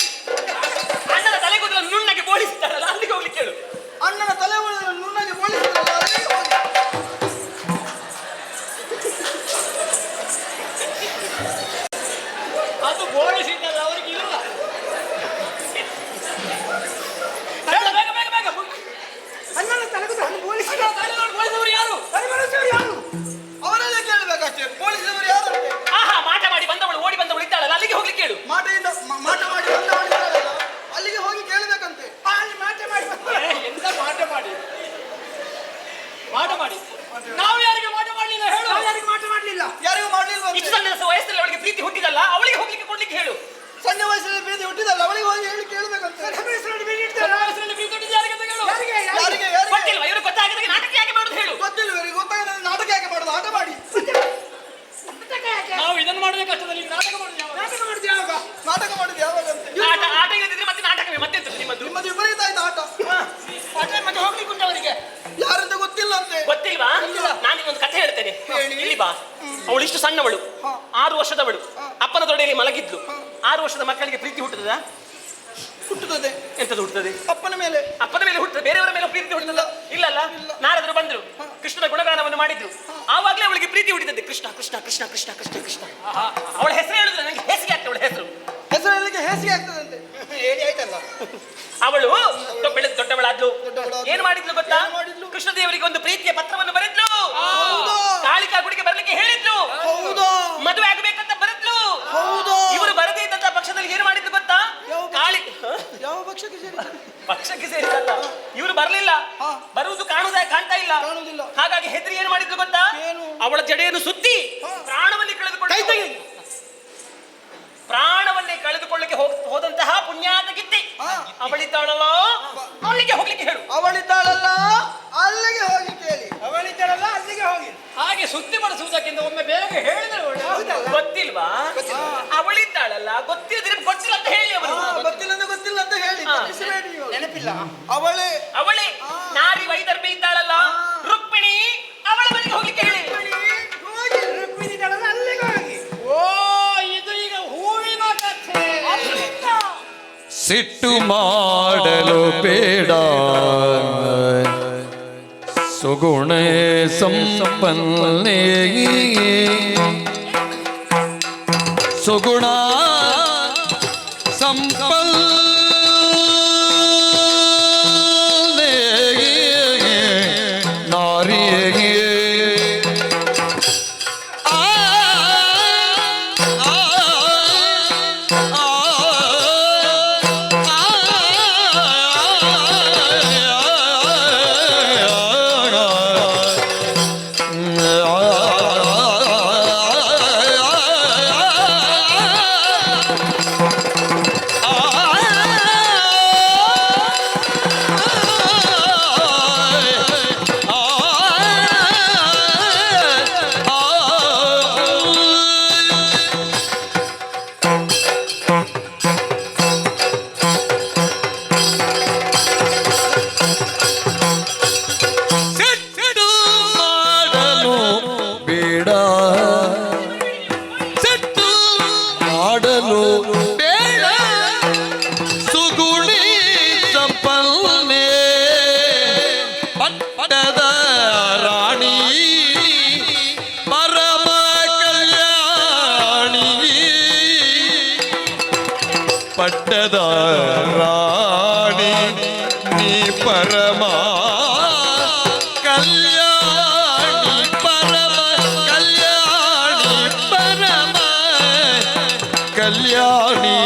Speaker 4: ಅಣ್ಣನ ತಲೆಗೂದಲನ್ನು ನುಣ್ಣಗೆ ಬೋಳಿಸಿದ್ದಾಳಲ್ಲ, ಅಲ್ಲಿಗೆ ಹೋಗ್ಲಿಕ್ಕೆ ಹೇಳು.
Speaker 3: ಅಣ್ಣನ ತಲೆ ನುಣ್ಣಗೆ ಬೋಳಿಸಿದ್ರಲ್ಲ ಅಲ್ಲಿಗೆ ಹೋಗಿ
Speaker 2: ಅದು ಬೋಳಿಸಿದ್ದಲ್ಲ, ಅವರಿಗೆ ಇಲ್ಲ. ಬೇಗ ಬೇಗ ಬೇಗ ಬೇಗ.
Speaker 5: ಅಣ್ಣನ ತಲೆಗುದು ಹಣ್ಣು ಬೋಳಿಸಿ
Speaker 2: ಬೋಳಿಸಿದವರು ಯಾರು?
Speaker 5: ಪರಿಮಳಿಸಿದವರು ಯಾರು?
Speaker 3: ಅವರೆಲ್ಲ ಕೇಳಬೇಕಷ್ಟೇ ಬೋಳಿಸಿದವರು ಯಾರಂತೆ
Speaker 4: ಆಹಾ, ಮಾಟ ಮಾಡಿ ಬಂದವಳು ಓಡಿ ಬಂದವಳಿದ್ದಾಳಲ್ಲ, ಅಲ್ಲಿಗೆ ಹೋಗ್ಲಿಕ್ಕೆ ಹೇಳು.
Speaker 3: ಮಾಟ ಮಾಡಿ ಬಂದವಳಿದ್ದಾಳಲ್ಲ ಅಲ್ಲಿಗೆ ಹೋಗಿ ಕೇಳಬೇಕಂತೆ
Speaker 5: ಅಲ್ಲಿ ಮಾಟ ಮಾಡಿ
Speaker 2: ಎಂತ ಮಾಟ ಮಾಡಿ ಮಾಟ ಮಾಡಿ ನಾವು ಯಾರಿಗೆ ಮಾಟ ಮಾಡಲಿಲ್ಲ ಹೇಳು.
Speaker 5: ಯಾರಿಗೆ ಮಾಟ ಮಾಡಲಿಲ್ಲ.
Speaker 3: ಯಾರಿಗೂ ಮಾಡ್ಲಿಲ್ವ
Speaker 4: ಇಷ್ಟು ಸಣ್ಣ ವಯಸ್ಸಲ್ಲಿ ಅವಳಿಗೆ ಪ್ರೀತಿ ಹುಟ್ಟಿದಲ್ಲ, ಅವಳಿಗೆ ಹೋಗ್ಲಿಕ್ಕೆ ಕೊಡ್ಲಿಕ್ಕೆ ಹೇಳು.
Speaker 3: ಸಣ್ಣ ವಯಸ್ಸಲ್ಲಿ ಪ್ರೀತಿ ಹುಟ್ಟಿದಲ್ಲ ಅವಳಿಗೆ ಹೋಗಿ ಹೇಳಿ ಕೇಳಬೇಕಂತೆ
Speaker 2: ಹೆಸರಲ್ಲಿ ಪ್ರೀತಿ ಹುಟ್ಟಿದ್ದು ಯಾರಿಗೆ ಅಂತ ಕೇಳು.
Speaker 5: ಯಾರಿಗೆ
Speaker 3: ಯಾರಿಗೆ
Speaker 4: ಗೊತ್ತಿಲ್ವಾ? ಇವರು ಗೊತ್ತಾಗದಾಗ ನಾಟಕ ಯಾಕೆ ಮಾಡುದು ಹೇಳು.
Speaker 3: ಗೊತ್ತಿಲ್ಲ ಇವರಿಗೆ ಗೊತ್ತಾಗ ನಾಟಕ ಯಾಕೆ ಮಾಡೋದು ಆಟ ಮಾಡಿ
Speaker 2: ನಾವು ಇದನ್ನು ಮಾಡುವ ಕಷ್ಟದಲ್ಲಿ ನಾಟಕ ಮಾಡುದು ಯಾವಾಗ?
Speaker 5: ನಾಟಕ ಮಾಡಿದ್ದು ಯಾವಾಗ?
Speaker 3: ನಾಟಕ ಮಾಡಿದ್ದು ಯಾವಾಗಂತೆ
Speaker 4: ಆಟ ಇಲ್ಲದಿದ್ರೆ ಮತ್ತೆ ನಾಟಕವೇ, ಮತ್ತೆಂತ ನಿಮ್ಮದು?
Speaker 3: ನಿಮ್ಮದು ವಿಪರೀತ ಆಯ್ತು ಆಟ
Speaker 5: ಆಟ ಮತ್ತೆ ಹೋಗ್ಲಿಕ್ಕೆ ಉಂಟವರಿಗೆ.
Speaker 3: ಯಾರಂತ ಗೊತ್ತಿಲ್ಲ ಅಂತೆ
Speaker 4: ಗೊತ್ತಿಲ್ವಾ? ನಾನು ಒಂದು ಕಥೆ ಹೇಳ್ತೇನೆ, ಇಲ್ಲಿ ಬಾ. ಅವಳು ಇಷ್ಟು ಸಣ್ಣವಳು, 6 ವರ್ಷದವಳು, ಅಪ್ಪನ ತೊಡೆಯಲ್ಲಿ ಮಲಗಿದ್ಲು. 6 ವರ್ಷದ ಮಕ್ಕಳಿಗೆ ಪ್ರೀತಿ ಹುಟ್ಟುತ್ತದ?
Speaker 3: ಹುಟ್ಟುತ್ತದೆ
Speaker 4: ಎಂತದ್ದು ಹುಟ್ಟುತ್ತದೆ?
Speaker 3: ಅಪ್ಪನ ಮೇಲೆ
Speaker 4: ಹುಟ್ಟುತ್ತದೆ. ಬೇರೆಯವರ ಮೇಲೆ ಪ್ರೀತಿ ಹುಟ್ಟುತ್ತದ? ಇಲ್ಲಲ್ಲ. ನಾರದರು ಬಂದ್ರು, ಕೃಷ್ಣನ ಗುಣಗಾನವನ್ನು ಮಾಡಿದ್ರು, ಆವಾಗಲೇ ಅವಳಿಗೆ ಪ್ರೀತಿ ಹುಟ್ಟಿತದೆ. ಕೃಷ್ಣ ಕೃಷ್ಣ ಕೃಷ್ಣ ಕೃಷ್ಣ ಕೃಷ್ಣ ಕೃಷ್ಣ. ಅವಳ ಹೆಸರು ಹೇಳಿದ್ರೆ ನನಗೆ ಹೇಸಿಗೆ ಆಗ್ತದೆ. ಅವಳ ಹೆಸರು
Speaker 3: ಹೆಸರಲ್ಲಿ ಹೇಸಿಗೆ ಆಗ್ತದಂತೆ ಹೇಳಿ ಆಯ್ತಲ್ಲ
Speaker 4: ಅವಳು ಬೆಳೆದು ದೊಡ್ಡವಳಾದ್ಲು.
Speaker 3: ದೊಡ್ಡವಳಾದ್ಲು.
Speaker 4: ಏನ್ ಮಾಡಿದ್ಲು ಗೊತ್ತಾ?
Speaker 3: ಏನ್ ಮಾಡಿದ್ಲು?
Speaker 4: ಕೃಷ್ಣದೇವರಿಗೆ ಒಂದು ಪ್ರೀತಿಯ ಪತ್ರವನ್ನು ಬರೆದ್ಲು.
Speaker 3: ಹೌದಾ?
Speaker 4: ಕಾಳಿಕಾ ಗುಡಿಗೆ ಬರ್ಲಿಕ್ಕೆ ಹೇಳಿದ್ಲು.
Speaker 3: ಹೌದಾ?
Speaker 4: ಮದುವೆ ಆಗಬೇಕಂತ ಬರೆದ್ಲು.
Speaker 3: ಹೌದಾ?
Speaker 4: ಇವರು ಬರದೇ ಇದ್ದಂತ ಪಕ್ಷದಲ್ಲಿ ಏನ್ ಮಾಡಿದ್ಲು ಗೊತ್ತಾ?
Speaker 3: ಯಾವ
Speaker 4: ಕಾಳಿ
Speaker 3: ಯಾವ ಪಕ್ಷಕ್ಕೆ ಸೇರಿ
Speaker 4: ಪಕ್ಷಕ್ಕೆ ಸೇರಿದಲ್ಲ, ಇವರು ಬರ್ಲಿಲ್ಲ.
Speaker 3: ಹಾ.
Speaker 4: ಬರುವುದು ಕಾಣ್ತಾ ಇಲ್ಲ.
Speaker 3: ಕಾಣುವುದಿಲ್ಲ.
Speaker 4: ಹಾಗಾಗಿ ಹೆದ್ರಿ ಏನ್ ಮಾಡಿದ್ಲು ಗೊತ್ತಾ?
Speaker 3: ಏನು?
Speaker 4: ಅವಳ ಜಡೆಯನ್ನು ಸುತ್ತಿ
Speaker 3: ಹಾ.
Speaker 4: ಪ್ರಾಣವನ್ನೇ ಕಳೆದುಕೊಳ್ಳಿಕ್ಕೆ ಹೋದಂತಹ ಪುಣ್ಯಾತ ಗಿತ್ತಿ
Speaker 3: ಹಾ.
Speaker 4: ಅವಳಿದ್ದಾಳಲ್ಲ, ಅವಳಿಗೆ ಹೋಗ್ಲಿಕ್ಕೆ ಹೇಳು.
Speaker 3: ಅವಳಿದ್ದಾಳಲ್ಲ ಅಲ್ಲಿಗೆ ಹೋಗಿ ಕೇಳಿ
Speaker 5: ಅವಳಿದ್ದಾಳಲ್ಲ ಅಲ್ಲಿಗೆ ಹೋಗಿ.
Speaker 2: ಹಾಗೆ ಸುದ್ದಿ ಮಾಡಿಸುವುದಕ್ಕಿಂತ ಒಮ್ಮೆ ಬೇಗ ಹೇಳಿದ್ರೆ ಒಳ್ಳೆ.
Speaker 5: ಹೌದಲ್ಲ?
Speaker 4: ಗೊತ್ತಿಲ್ವಾ? ಅವಳಿದ್ದಾಳಲ್ಲ, ಗೊತ್ತಿಲ್ಲದ್ರೆ ಗೊತ್ತಿಲ್ಲ ಅಂತ ಹೇಳಿ ಅವರು.
Speaker 3: ಗೊತ್ತಿಲ್ಲ ಅಂತ ಹೇಳಿ
Speaker 4: ಹಾ.
Speaker 3: ತಪ್ಪಿಸಬೇಡಿ ನೀವು.
Speaker 5: ನೆನಪಿಲ್ಲ.
Speaker 3: ಅವಳೇ
Speaker 4: ಅವಳೇ ನಾರಿ ವೈದರ್ಭಿ ಇದ್ದಾಳಲ್ಲ,
Speaker 6: ಸಿಟ್ಟು ಮಾಡಲು ಬೇಡ ಸುಗುಣ ಸಂಪನ್ನೇ ಸುಗುಣ ಸಂಪನ್ನೇ ನಾರಿಯೇ ಪಟ್ಟದ ರಾಣಿ ನೀ ಪರಮ ಕಲ್ಯಾಣಿ ಪರಮ ಕಲ್ಯಾಣಿ ಪರಮ ಕಲ್ಯಾಣಿ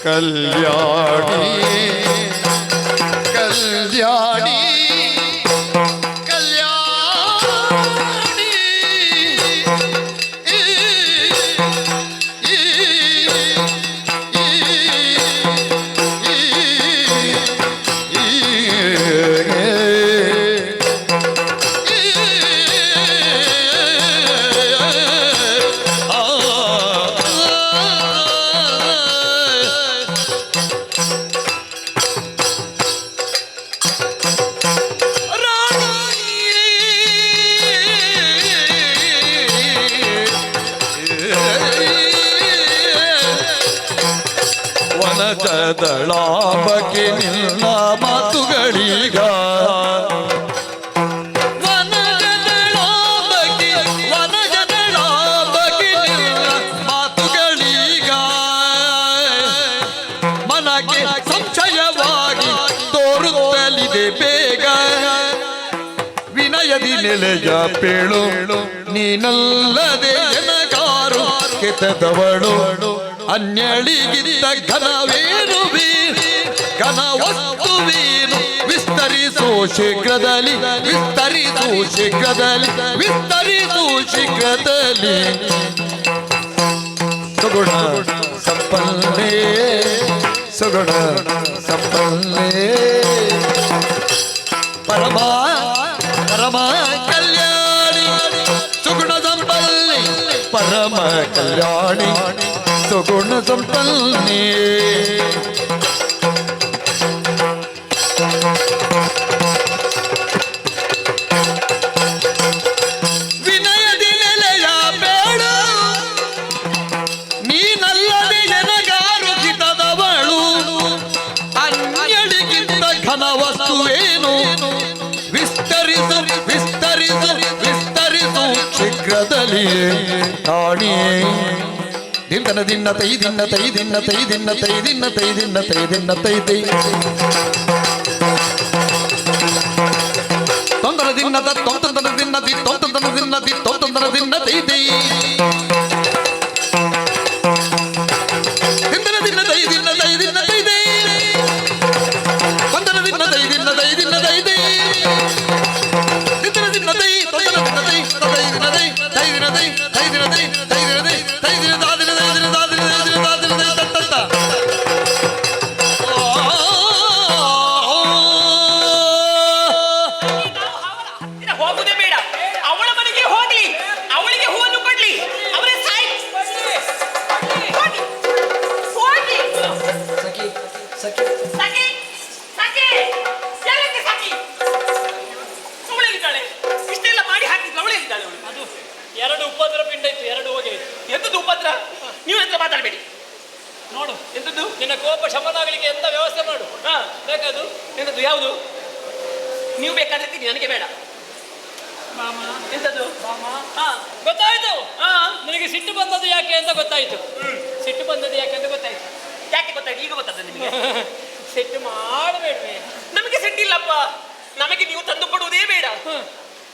Speaker 6: ಕಲ್ಯಾಣಿ ಕಲ್ಯಾಣಿ ಕಲ್ಯಾಣಿ ವನಜದಳಾಂಬಕ್ಕೆ ನಿನ್ನ ಮಾತುಗಳೀಗ ವನಜದಳಾಂಬಕ್ಕೆ ನಿನ್ನ ಮಾತುಗಳೀಗ ಮನಗೆ ಸಂಶಯವಾಗಿ ತೋರುತ್ತಲಿದೆ ಬೇಗ ವಿನಯದಿ ನೆಲೆಯ ಪೇಳು ನೀನಲ್ಲದೆ ಎನಗಾರು ಕೆತ್ತದವಳು ಅನ್ಯಳಿಗಿದ್ದ ಘನವೇನು ಘನ ವಸ್ತುವೇನು ವಿಸ್ತರಿಸು ಶೀಘ್ರದಲ್ಲಿ ವಿಸ್ತರಿಸು ಶೀಘ್ರದಲ್ಲಿ ವಿಸ್ತರಿಸು ಶೀಘ್ರದಲ್ಲಿ ಸುಗುಣ ಸಂಪನ್ನೇ ಸುಗುಣ ಸಂಪನ್ನೇ ಪರಮ ಪರಮ ಕಲ್ಯಾಣಿ ಸುಗುಣ ಸಂಪನ್ನೇ ಪರಮ ಕಲ್ಯಾಣಿ ಸುಗುಣ ಸಂಪನ್ನೇ ವಿನಯದಿ ನೆಲೆಯ ಬೇಡ ನೀನಲ್ಲದೆ ಎನಗಾರು ಹಿತದವಳು ಅನ್ಯಳಿಗಿಂತ ಘನ ವಸ್ತುವೇನು ವಿಸ್ತರಿಸು ವಿಸ್ತರಿಸು ವಿಸ್ತರಿಸು ಶೀಘ್ರದಲ್ಲಿ ಕಾಣಿ ದಿನ ದಿನ ತೈ ದಿನ ತೈ ದಿನ ತೈ ದಿನ ತೈ ದಿನ ತೈ ದಿನ ತೈ ದಿನ ತೈ ತೈ ತೊಂದರ ದಿನ ತೊಂದರ ದಿನ ದಿ ತೊಂದರ ದಿನ ದಿ ತೊಂದರ ದಿನ ತೈ ತೈ ದಿನ ದಿನ ತೈ ದಿನ ತೈ ದಿನ ತೈ ತೈ ತೊಂದರ ದಿನ ತೈ ದಿನ ತೈ ದಿನ ತೈ ತೈ ದಿನ ದಿನ ತೈ ತೊಂದರ ದಿನ ತೈ ತೈ ದಿನ ತೈ ತೈ ದಿನ ತೈ ತೈ ದಿನ ತೈ ತೈ ದಿನ ತೈ ತೈ ದಿನ
Speaker 4: ಹೋಗುದೇ ಬೇಡ. ಅವಳ ಮನೆಗೆ ಹೋಗ್ಲಿ, ಅವಳಿಗೆ ಹೂವನ್ನು ಕೊಡ್ಲಿ, ಅವರೇ
Speaker 2: ಉಪದ್ರ ಪಿಂಡ ಇತ್ತು, ಎರಡು ಹೋಗಿ.
Speaker 4: ಎಂತದ್ದು ಉಪದ್ರ? ನೀವು ಎಂತ ಮಾತಾಡಬೇಡಿ.
Speaker 2: ನೋಡು
Speaker 4: ಎಂತದ್ದು?
Speaker 2: ನಿನ್ನ ಕೋಪ ಶಮನ ಆಗ್ಲಿಕ್ಕೆ ಎಂತ ವ್ಯವಸ್ಥೆ ಮಾಡು.
Speaker 4: ಹಾ,
Speaker 2: ಬೇಕಾದು
Speaker 4: ಎಂತದ್ದು? ಯಾವುದು? ನೀವು ಬೇಕಾದ್ರೆ ತಿನ್ನಿ, ನನಗೆ ಬೇಡ.
Speaker 2: ಮಾಮ
Speaker 4: ಎಂತದ್ದು?
Speaker 2: ಮಾಮ
Speaker 4: ಹಾ,
Speaker 2: ಗೊತ್ತಾಯ್ತು.
Speaker 4: ಹಾ,
Speaker 2: ನಿನಗೆ ಸಿಟ್ಟು ಬಂದದ್ದು ಯಾಕೆ ಅಂತ ಗೊತ್ತಾಯ್ತು. ಸಿಟ್ಟು ಬಂದದ್ದು ಯಾಕೆ ಅಂತ ಗೊತ್ತಾಯ್ತು.
Speaker 4: ಯಾಕೆ ಗೊತ್ತಾಯ್ತು? ಈಗ ಗೊತ್ತಾದ ನಿಮಗೆ?
Speaker 2: ಸಿಟ್ಟು ಮಾಡಬೇಡ್ರಿ.
Speaker 4: ನಮಗೆ ಸಿಟ್ಟಿಲ್ಲಪ್ಪ, ನಮಗೆ ನೀವು ತಂದು ಕೊಡುವುದೇ ಬೇಡ.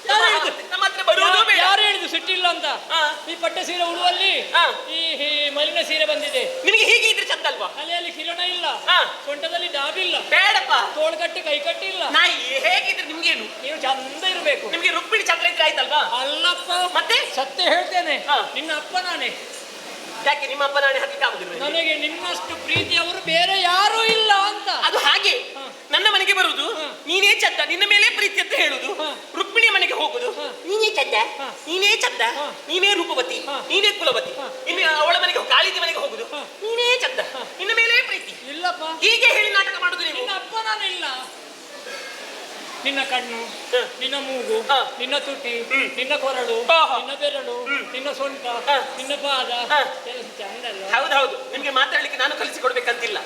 Speaker 2: ಯಾರು ಹೇಳಿದ್ದು?
Speaker 4: ನಮ್ಮ ಹತ್ರ ಬರುವುದೂ ಬೇಡ.
Speaker 2: ಯಾರು ಹೇಳಿದ್ದು ಸಿಟ್ಟಿಲ್ಲ ಅಂತ?
Speaker 4: ಹಾ.
Speaker 2: ಈ ಪಟ್ಟೆ ಸೀರೆ ಉಡುವಲ್ಲಿ
Speaker 4: ಹಾ.
Speaker 2: ಈ ಮಲಿನ ಸೀರೆ ಬಂದಿದೆ.
Speaker 4: ನಿಮಗೆ ಹೀಗೆ ಇದ್ರೆ ಚಂದ ಅಲ್ವಾ?
Speaker 2: ತಲೆಯಲ್ಲಿ ಕಿರಣ ಇಲ್ಲ,
Speaker 4: ಹಾ.
Speaker 2: ಸೊಂಟದಲ್ಲಿ ಡಾಬಿಲ್ಲ,
Speaker 4: ಬೇಡಪ್ಪ.
Speaker 2: ತೋಳ್ಕಟ್ಟಿ ಕೈಕಟ್ಟಿ ಇಲ್ಲ.
Speaker 4: ನಾ ಹೇಗಿದ್ರೆ ನಿಮ್ಗೇನು?
Speaker 2: ನೀವು ಚಂದ ಇರ್ಬೇಕು.
Speaker 4: ನಿಮ್ಗೆ ರುಕ್ಮಿಣಿ ಚಂದ್ರ ಇದ್ರೆ ಆಯ್ತಲ್ವಾ?
Speaker 2: ಅಲ್ಲಪ್ಪ,
Speaker 4: ಮತ್ತೆ
Speaker 2: ಸತ್ಯ ಹೇಳ್ತೇನೆ,
Speaker 4: ಹಾ.
Speaker 2: ನಿನ್ನ ಅಪ್ಪ ನಾನೇ.
Speaker 4: ಯಾಕೆ ನಿಮ್ಮ ಅಪ್ಪ ನಾನೇ ಹಾಕಿ ಆಗುದಿಲ್ಲ?
Speaker 2: ನನಗೆ ನಿನ್ನಷ್ಟು ಪ್ರೀತಿಯವರು ಬೇರೆ ಯಾರೂ ಇಲ್ಲ ಅಂತ.
Speaker 4: ಅದು ಹಾಗೆ.
Speaker 2: ಹಾ.
Speaker 4: ನನ್ನ ಮನೆಗೆ ಬರುವುದು,
Speaker 2: ಹಾ.
Speaker 4: ನೀನೇ ಚಂದ, ನಿನ್ನ ಮೇಲೆ ಪ್ರೀತಿ ಅಂತ ಹೇಳುದು.
Speaker 2: ಹಾ.
Speaker 4: ರುಕ್ಮಿಣಿ ಮನೆಗೆ ಹೋಗುದು,
Speaker 2: ಹಾ.
Speaker 4: ನೀನೇ ಚಂದ,
Speaker 2: ಹಾ.
Speaker 4: ನೀನೇ ಚಂದ,
Speaker 2: ಹಾ.
Speaker 4: ನೀನೇ ರೂಪವತಿ,
Speaker 2: ಹಾ.
Speaker 4: ನೀನೇ ಕುಲವತಿ.
Speaker 2: ಹಾ.
Speaker 4: ಇನ್ನು ಅವಳ ಮನೆಗೆ ಕಾಳಿದಿ ಮನೆಗೆ ಹೋಗುದು,
Speaker 2: ಹಾ.
Speaker 4: ನೀನೇ ಚಂದ, ನಿನ್ನ ಮೇಲೆ ಪ್ರೀತಿ.
Speaker 2: ಇಲ್ಲಪ್ಪ,
Speaker 4: ಹೀಗೆ ಹೇಳಿ ನಾಟಕ ಮಾಡುದು ನೀವು.
Speaker 2: ನಿನ್ನ ಅಪ್ಪ ನಾನು ಇಲ್ಲ. ನಿನ್ನ ಕಣ್ಣು,
Speaker 4: ಹಾ.
Speaker 2: ನಿನ್ನ ಮೂಗು,
Speaker 4: ಹಾ.
Speaker 2: ನಿನ್ನ ತುಟಿ,
Speaker 4: ಹ್ಮ್.
Speaker 2: ನಿನ್ನ ಕೊರಳು,
Speaker 4: ಆಹಾ.
Speaker 2: ನಿನ್ನ ಬೆರಳು,
Speaker 4: ಹ್ಮ್.
Speaker 2: ನಿನ್ನ ಸೊಂಟ,
Speaker 4: ಹಾ.
Speaker 2: ನಿನ್ನ ಪಾದ,
Speaker 4: ಹಾ.
Speaker 2: ಎಲ್ಲ ಚಂದ ಅಲ್ಲ?
Speaker 4: ಹೌದೌದು, ನಿಮ್ಗೆ ಮಾತಾಡ್ಲಿಕ್ಕೆ ನಾನು ಕಲಿಸಿಕೊಡ್ಬೇಕಂತಿಲ್ಲ.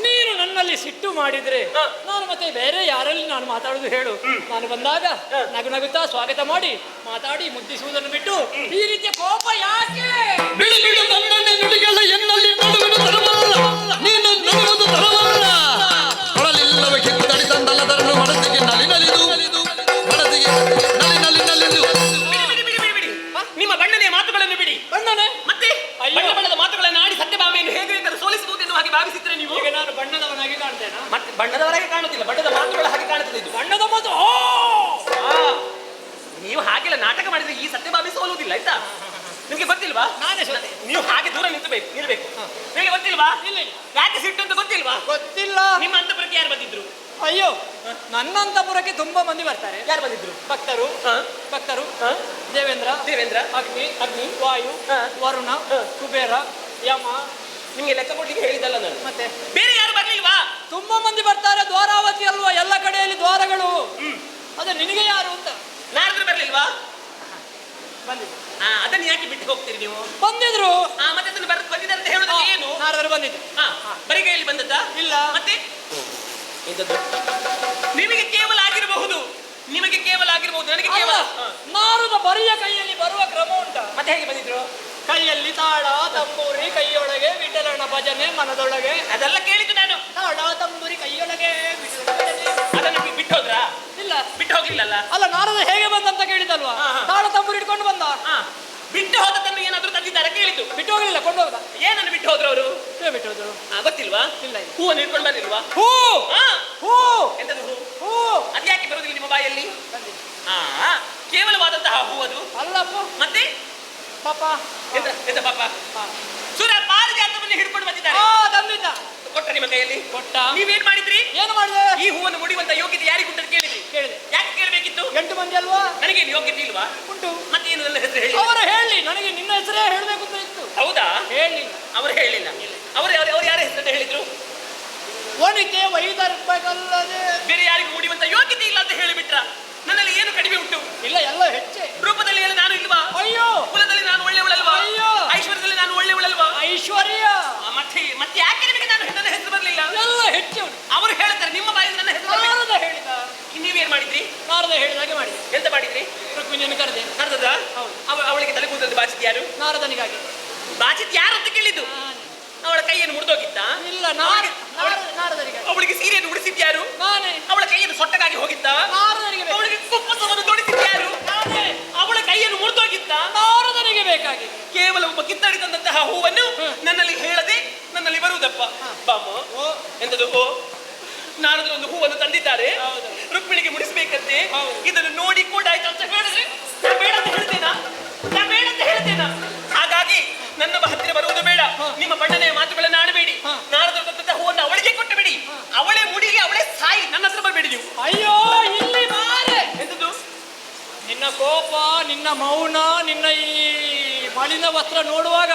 Speaker 2: ನೀನು ನನ್ನಲ್ಲಿ ಸಿಟ್ಟು ಮಾಡಿದ್ರೆ
Speaker 4: ಹಾ.
Speaker 2: ನಾನು ಮತ್ತೆ ಬೇರೆ ಯಾರಲ್ಲಿ ನಾನು ಮಾತಾಡುದು ಹೇಳು. ನಾನು ಬಂದಾಗ
Speaker 4: ಹಾ.
Speaker 2: ನಗು ನಗುತ್ತಾ ಸ್ವಾಗತ ಮಾಡಿ ಮಾತಾಡಿ ಮುದ್ದಿಸುವುದನ್ನು ಬಿಟ್ಟು ಈ ರೀತಿಯ ಕೋಪ ಯಾಕೆ?
Speaker 6: ಬಿಡು ಬಿಡು ನನ್ನನ್ನೇ ನುಡಿಗಳ ಎನ್ನಲ್ಲಿ ನಡುವಿನ ತರವಲ್ಲ, ನೀನು ನುಡುವುದು ತರವಲ್ಲ. ಕೊಡಲಿಲ್ಲವ ಕಿತ್ತಡಿ ತಂದಲ್ಲದರನ್ನು ಮನಸ್ಸಿಗೆ ನಲಿನಲಿದು, ಮನಸ್ಸಿಗೆ ನಲಿನಲಿನಲಿದು.
Speaker 4: ಬಿಡಿ ಬಿಡಿ ಬಿಡಿ ಬಿಡಿ. ನಿಮ್ಮ ಬಣ್ಣನೆಯ ಮಾತುಗಳನ್ನು ಬಿಡಿ.
Speaker 2: ಬಣ್ಣನೆ
Speaker 4: ಮತ್ತೆ
Speaker 2: ಅಯ್ಯೋ.
Speaker 4: ಬಣ್ಣ ಬಣ್ಣದ ಮಾತುಗಳನ್ನು ಆಡಿ ಸತ್ಯಭಾಮೆಯನ್ನು ಹೇಗೆ ಬೇಕಾದ್ರೂ ಸೋಲಿಸಬಹುದು ಎನ್ನುವ ಹಾಗೆ ಭಾವಿಸಿದ್ರೆ ನೀವು.
Speaker 2: ಈಗ ನಾನು ಬಣ್ಣದವನಾಗಿ ಕಾಣ್ತೇನಾ?
Speaker 4: ಮತ್ತೆ ಬಣ್ಣದವರಾಗಿ ಕಾಣುತ್ತಿಲ್ಲ, ಬಣ್ಣದ ಮಾತುಗಳ ಹಾಗೆ ಕಾಣುತ್ತದೆ ಇದು.
Speaker 2: ಬಣ್ಣದ ಮಾತು.
Speaker 4: ಆ, ನೀವು ಹಾಗೆಲ್ಲ ನಾಟಕ ಮಾಡಿದ್ರೆ ಈ ಸತ್ಯಭಾಮಿ ಸೋಲುವುದಿಲ್ಲ ಆಯ್ತಾ? ನಿಮ್ಗೆ ಗೊತ್ತಿಲ್ವಾ?
Speaker 2: ನಾನೇ ಸೋತೆ.
Speaker 4: ನೀವು ಹಾಗೆ ದೂರ ನಿಂತಬೇಕು, ಇರಬೇಕು. ನಿಮಗೆ ಗೊತ್ತಿಲ್ವಾ?
Speaker 2: ಇಲ್ಲ ಇಲ್ಲ.
Speaker 4: ಯಾಕೆ ಸಿಟ್ಟು ಅಂತ ಗೊತ್ತಿಲ್ವಾ?
Speaker 2: ಗೊತ್ತಿಲ್ಲ.
Speaker 4: ನಿಮ್ಮ ಅಂತಪುರಕ್ಕೆ ಯಾರು ಬಂದಿದ್ರು?
Speaker 2: ಅಯ್ಯೋ, ನನ್ನಂತಪುರಕ್ಕೆ ತುಂಬಾ ಮಂದಿ ಬರ್ತಾರೆ.
Speaker 4: ಯಾರು ಬಂದಿದ್ರು?
Speaker 2: ಭಕ್ತರು.
Speaker 4: ಹಾ?
Speaker 2: ಭಕ್ತರು
Speaker 4: ಹಾ?
Speaker 2: ದೇವೇಂದ್ರ,
Speaker 4: ದೇವೇಂದ್ರ,
Speaker 2: ಅಗ್ನಿ, ವಾಯು,
Speaker 4: ಹಾ.
Speaker 2: ವರುಣ,
Speaker 4: ಹಾ.
Speaker 2: ಕುಬೇರ, ಯಮ.
Speaker 4: ನಿಮ್ಗೆ ಲೆಕ್ಕ ಕೊಡ್ಲಿಕ್ಕೆ ಹೇಳಿದಲ್ಲ ನಾನು.
Speaker 2: ಮತ್ತೆ
Speaker 4: ಬೇರೆ ಯಾರು ಬರ್ಲಿಲ್ವಾ?
Speaker 2: ತುಂಬಾ ಮಂದಿ ಬರ್ತಾರೆ. ದ್ವಾರಾವತಿ ಅಲ್ವಾ, ಎಲ್ಲ ಕಡೆಯಲ್ಲಿ ದ್ವಾರಗಳು. ಅದೇ ನಿನಗೆ ಯಾರು ಅಂತ
Speaker 4: ನಾರದ್ರು ಬರ್ಲಿಲ್ವಾ?
Speaker 2: ಬಂದಿದ್ರು.
Speaker 4: ಅದನ್ನ ಯಾಕೆ ಬಿಟ್ಟು ಹೋಗ್ತೀರಿ ನೀವು?
Speaker 2: ಬಂದಿದ್ರು.
Speaker 4: ಮತ್ತೆ ಅದನ್ನು ಬಂದಿದ್ದಾರೆ ಅಂತ ಹೇಳೋದು ಏನು?
Speaker 2: ನಾರದರು ಬಂದಿದ್ರು.
Speaker 4: ಬರಿಗೈಯಲ್ಲಿ ಬಂದದ್ದಾ?
Speaker 2: ಇಲ್ಲ.
Speaker 4: ಮತ್ತೆ ಎಂತದ್ದು? ನಿಮಗೆ ಕೇವಲ ಆಗಿರಬಹುದು, ನಿಮಗೆ ಕೇವಲ ಆಗಿರಬಹುದು, ನನಗೆ ಕೇವಲ.
Speaker 2: ನಾರದ ಬರಿಯ ಕೈಯಲ್ಲಿ ಬರುವ ಕ್ರಮ ಉಂಟ.
Speaker 4: ಮತ್ತೆ ಹೇಗೆ ಬಂದಿದ್ರು?
Speaker 2: ಕೈಯಲ್ಲಿ ತಾಳ ತಂಬೂರಿ, ಕೈಯೊಳಗೆ ವಿಠಲನ ಭಜನೆ ಮನದೊಳಗೆ.
Speaker 4: ಅದೆಲ್ಲ ಕೇಳಿದ್ದು ನಾನು.
Speaker 2: ತಾಳ ತಂಬೂರಿ ಕೈಯೊಳಗೆ ವಿಠಲನ ಭಜನೆ.
Speaker 4: ಅದನ್ನ ಬಿಟ್ಟು ಹೋದ್ರಾ?
Speaker 2: ಇಲ್ಲ,
Speaker 4: ಬಿಟ್ಟು ಹೋಗ್ಲಿಲ್ಲಲ್ಲ.
Speaker 2: ಅಲ್ಲ, ನಾರದ ಹೇಗೆ ಬಂದಂತ ಕೇಳಿದಲ್ವಾ?
Speaker 4: ಹಾ, ಹಾ.
Speaker 2: ತಾಳ ತಂಬೂರಿ ಇಟ್ಕೊಂಡು ಬಂದ.
Speaker 4: ಬಿಟ್ಟು ಹೋದದನ್ನು ಏನಾದ್ರೂ ತಂದಿದ್ದಾರೆ ಕೇಳಿದ್ದು?
Speaker 2: ಬಿಟ್ಟು ಹೋಗ್ಲಿಲ್ಲ, ಕೊಂಡು ಹೋದ.
Speaker 4: ಏನನ್ನು ಬಿಟ್ಟು ಹೋದ್ರು ಅವರು?
Speaker 2: ಬಿಟ್ಟು ಹೋದ್ರು.
Speaker 4: ಗೊತ್ತಿಲ್ವಾ?
Speaker 2: ಇಲ್ಲ ಇಲ್ಲ.
Speaker 4: ಹೂವನ್ನು ಇಟ್ಕೊಂಡು ಬರ್ಲಿಲ್ವಾ?
Speaker 2: ಹೂ
Speaker 4: ಹಾ.
Speaker 2: ಹೂ
Speaker 4: ಎಂತದು ಹೂ?
Speaker 2: ಹೂ
Speaker 4: ಅದ್ಯಾಕೆ ಬರುವುದಿಲ್ಲ ನಿಮ್ಮ ಬಾಯಲ್ಲಿ?
Speaker 2: ಬಂದಿದೆ.
Speaker 4: ಕೇವಲವಾದಂತಹ ಹೂ ಅದು.
Speaker 2: ಅಲ್ಲಪ್ಪ,
Speaker 4: ಮತ್ತೆ
Speaker 2: ಪಾಪ.
Speaker 4: ಎಂತ ಎಂತ ಪಾಪ? ಸುರ ಪಾರಿಜಾತವನ್ನು ಹಿಡ್ಕೊಂಡು ಬಂದಿದ್ದಾರೆ.
Speaker 2: ತಂದಿದ್ದ.
Speaker 4: ಕೊಟ್ಟ ನಿಮ್ಮ ಕೈಯಲ್ಲಿ?
Speaker 2: ಕೊಟ್ಟ.
Speaker 4: ನೀವೇನ್ ಮಾಡಿದ್ರಿ?
Speaker 2: ಏನು ಮಾಡಿದೆ?
Speaker 4: ಈ ಹೂವನ್ನು ಮುಡಿಯುವಂತ ಯೋಗ್ಯತೆ ಯಾರಿಗುಂಟು ಅಂತ ಕೇಳಿದ್ರಿ?
Speaker 2: ಕೇಳಿದೆ.
Speaker 4: ಯಾಕೆ ಕೇಳಬೇಕಿತ್ತು?
Speaker 2: 8 ಮಂದಿ ಅಲ್ವಾ?
Speaker 4: ನನಗೇನು ಯೋಗ್ಯತೆ ಇಲ್ವಾ?
Speaker 2: ಉಂಟು.
Speaker 4: ಮತ್ತೆ ಏನು ನನ್ನ ಹೆಸರು ಹೇಳಿ?
Speaker 2: ಅವರ ಹೇಳಿ, ನನಗೆ ನಿನ್ನ ಹೆಸರೇ ಹೇಳಬೇಕು ಅಂತ ಇತ್ತು.
Speaker 4: ಹೌದಾ?
Speaker 2: ಹೇಳಲಿಲ್ಲ.
Speaker 4: ಅವರು ಹೇಳಿಲ್ಲ. ಅವ್ರು ಯಾರ ಹೆಸರನ್ನ ಹೇಳಿದ್ರು?
Speaker 2: ಒಣಿಕೆ ಒಯ್ದರ್ಬೇಕಲ್ಲದೆ
Speaker 4: ಬೇರೆ ಯಾರಿಗೂ ಮುಡಿಯುವಂತ ಯೋಗ್ಯತೆ ಇಲ್ಲ ಅಂತ ಹೇಳಿಬಿಟ್ರ? ನನ್ನಲ್ಲಿ ಏನು ಕಡಿಮೆ ಉಂಟು?
Speaker 2: ಇಲ್ಲ, ಎಲ್ಲ ಹೆಚ್ಚೆ.
Speaker 4: ರೂಪದಲ್ಲಿ ಏನು ನಾನು ಇಲ್ವಾ?
Speaker 2: ಅಯ್ಯೋ,
Speaker 4: ಕುಲದಲ್ಲಿ ನಾನು ಒಳ್ಳೆಯವಳಲ್ವಾ?
Speaker 2: ಅಯ್ಯೋ,
Speaker 4: ಐಶ್ವರ್ಯದಲ್ಲಿ ನಾನು ಒಳ್ಳೆಯವಳಲ್ವಾ?
Speaker 2: ಐಶ್ವರ್ಯ
Speaker 4: ಮತ್ತೆ ಮತ್ತೆ ಯಾಕೆ ನಿಮಗೆ ನನ್ನ ಹೆಸರು ಬರಲಿಲ್ಲ?
Speaker 2: ಎಲ್ಲ ಹೆಚ್ಚೆ ಉಂಟು.
Speaker 4: ಅವರು ಹೇಳ್ತಾರೆ ನಿಮ್ಮ ಬಾಯಿಂದ ನನ್ನ ಹೆಸರು ಬರ್ಬೇಕು.
Speaker 2: ನಾರದ ಹೇಳಿದ.
Speaker 4: ನೀವೇನ್ ಮಾಡಿದ್ರಿ?
Speaker 2: ನಾರದ ಹೇಳಿದಾಗೆ ಮಾಡಿದೆ.
Speaker 4: ಎಂತ ಮಾಡಿದ್ರಿ?
Speaker 2: ರುಕ್ಮಿಣಿಯನ್ನು ಕರೆದೆ.
Speaker 4: ಕರೆದದ?
Speaker 2: ಹೌದು.
Speaker 4: ಅವಳಿಗೆ ತಲೆ ಕೂದಲು ಬಾಚಿದ್ ಯಾರು?
Speaker 2: ನಾರದನಿಗಾಗಿ.
Speaker 4: ಬಾಚಿದ್ ಯಾರು ಅಂತ ಕೇಳಿದ್ದು? ಅವಳ ಕೈಯನ್ನು ಮುರಿದೋಗಿತ್ತ?
Speaker 2: ಇಲ್ಲ, ನಾರದನಿಗಾಗಿ.
Speaker 4: ಅವಳಿಗೆ ಸೀರೆಯನ್ನು ಉಡಿಸಿದ್ ಯಾರು?
Speaker 2: ನಾನೇ.
Speaker 4: ಅವಳ ಕೈಯನ್ನು ಸೊಟ್ಟಗಾಗಿ ಹೋಗಿತ್ತ?
Speaker 2: ನಾರದನಿಗೆ ಬೇಕು.
Speaker 4: ಅವಳಿಗೆ ಕುಪ್ಪಸವನ್ನು ತೊಡಿಸಿದ್ ಯಾರು?
Speaker 2: ನಾನೇ.
Speaker 4: ಅವಳ ಕೈಯನ್ನು ಮುರಿದೋಗಿತ್ತ?
Speaker 2: ನಾರದನಿಗೆ ಬೇಕಾಗಿ.
Speaker 4: ಕೇವಲ ಒಬ್ಬ ಕಿತ್ತಡಿ ತಂದಂತಹ ಹೂವನ್ನು ನನ್ನಲ್ಲಿ ಹೇಳದೆ ನನ್ನಲ್ಲಿ ಬರುವುದಪ್ಪ. ಬಾಮ ಎಂತದು? ಓ, ನಾನದ್ರ ಒಂದು ಹೂವನ್ನು ತಂದಿದ್ದಾರೆ, ರುಕ್ಮಿಣಿಗೆ ಮುಡಿಸಬೇಕಂತೆ. ಇದನ್ನು ನೋಡಿ ಕೂಡ ಆಯ್ತು ಅಂತ ಹೇಳಿದ್ರೆ ನಾ ಬೇಡ ಅಂತ ಹೇಳ್ತೇನಾ? ನಾ ಬೇಡ ಅಂತ ಹೇಳ್ತೇನಾ? ಹಾಗಾಗಿ ನನ್ನ ಹತ್ತಿರ ಬರುವುದು ಬೇಡ. ನಿಮ್ಮ ಬಣ್ಣನೆಯ ಮಾತುಗಳನ್ನು ಆಡಬೇಡಿ. ನಾರದ ತಂದಂತಹ ಹೂವನ್ನು ಅವಳಿಗೆ ಕೊಟ್ಟು ಬಿಡಿ. ಅವಳೇ ಮುಡಿಗೆ, ಅವಳೇ ಸಾಯಿ. ನನ್ನ ಹತ್ರ ಬರಬೇಡಿ ನೀವು.
Speaker 2: ಅಯ್ಯೋ, ಇಲ್ಲಿ ಬಾರೆ.
Speaker 4: ಎಂತದ್ದು?
Speaker 2: ನಿನ್ನ ಕೋಪ, ನಿನ್ನ ಮೌನ, ನಿನ್ನ ಈ ಮಲಿನ ವಸ್ತ್ರ ನೋಡುವಾಗ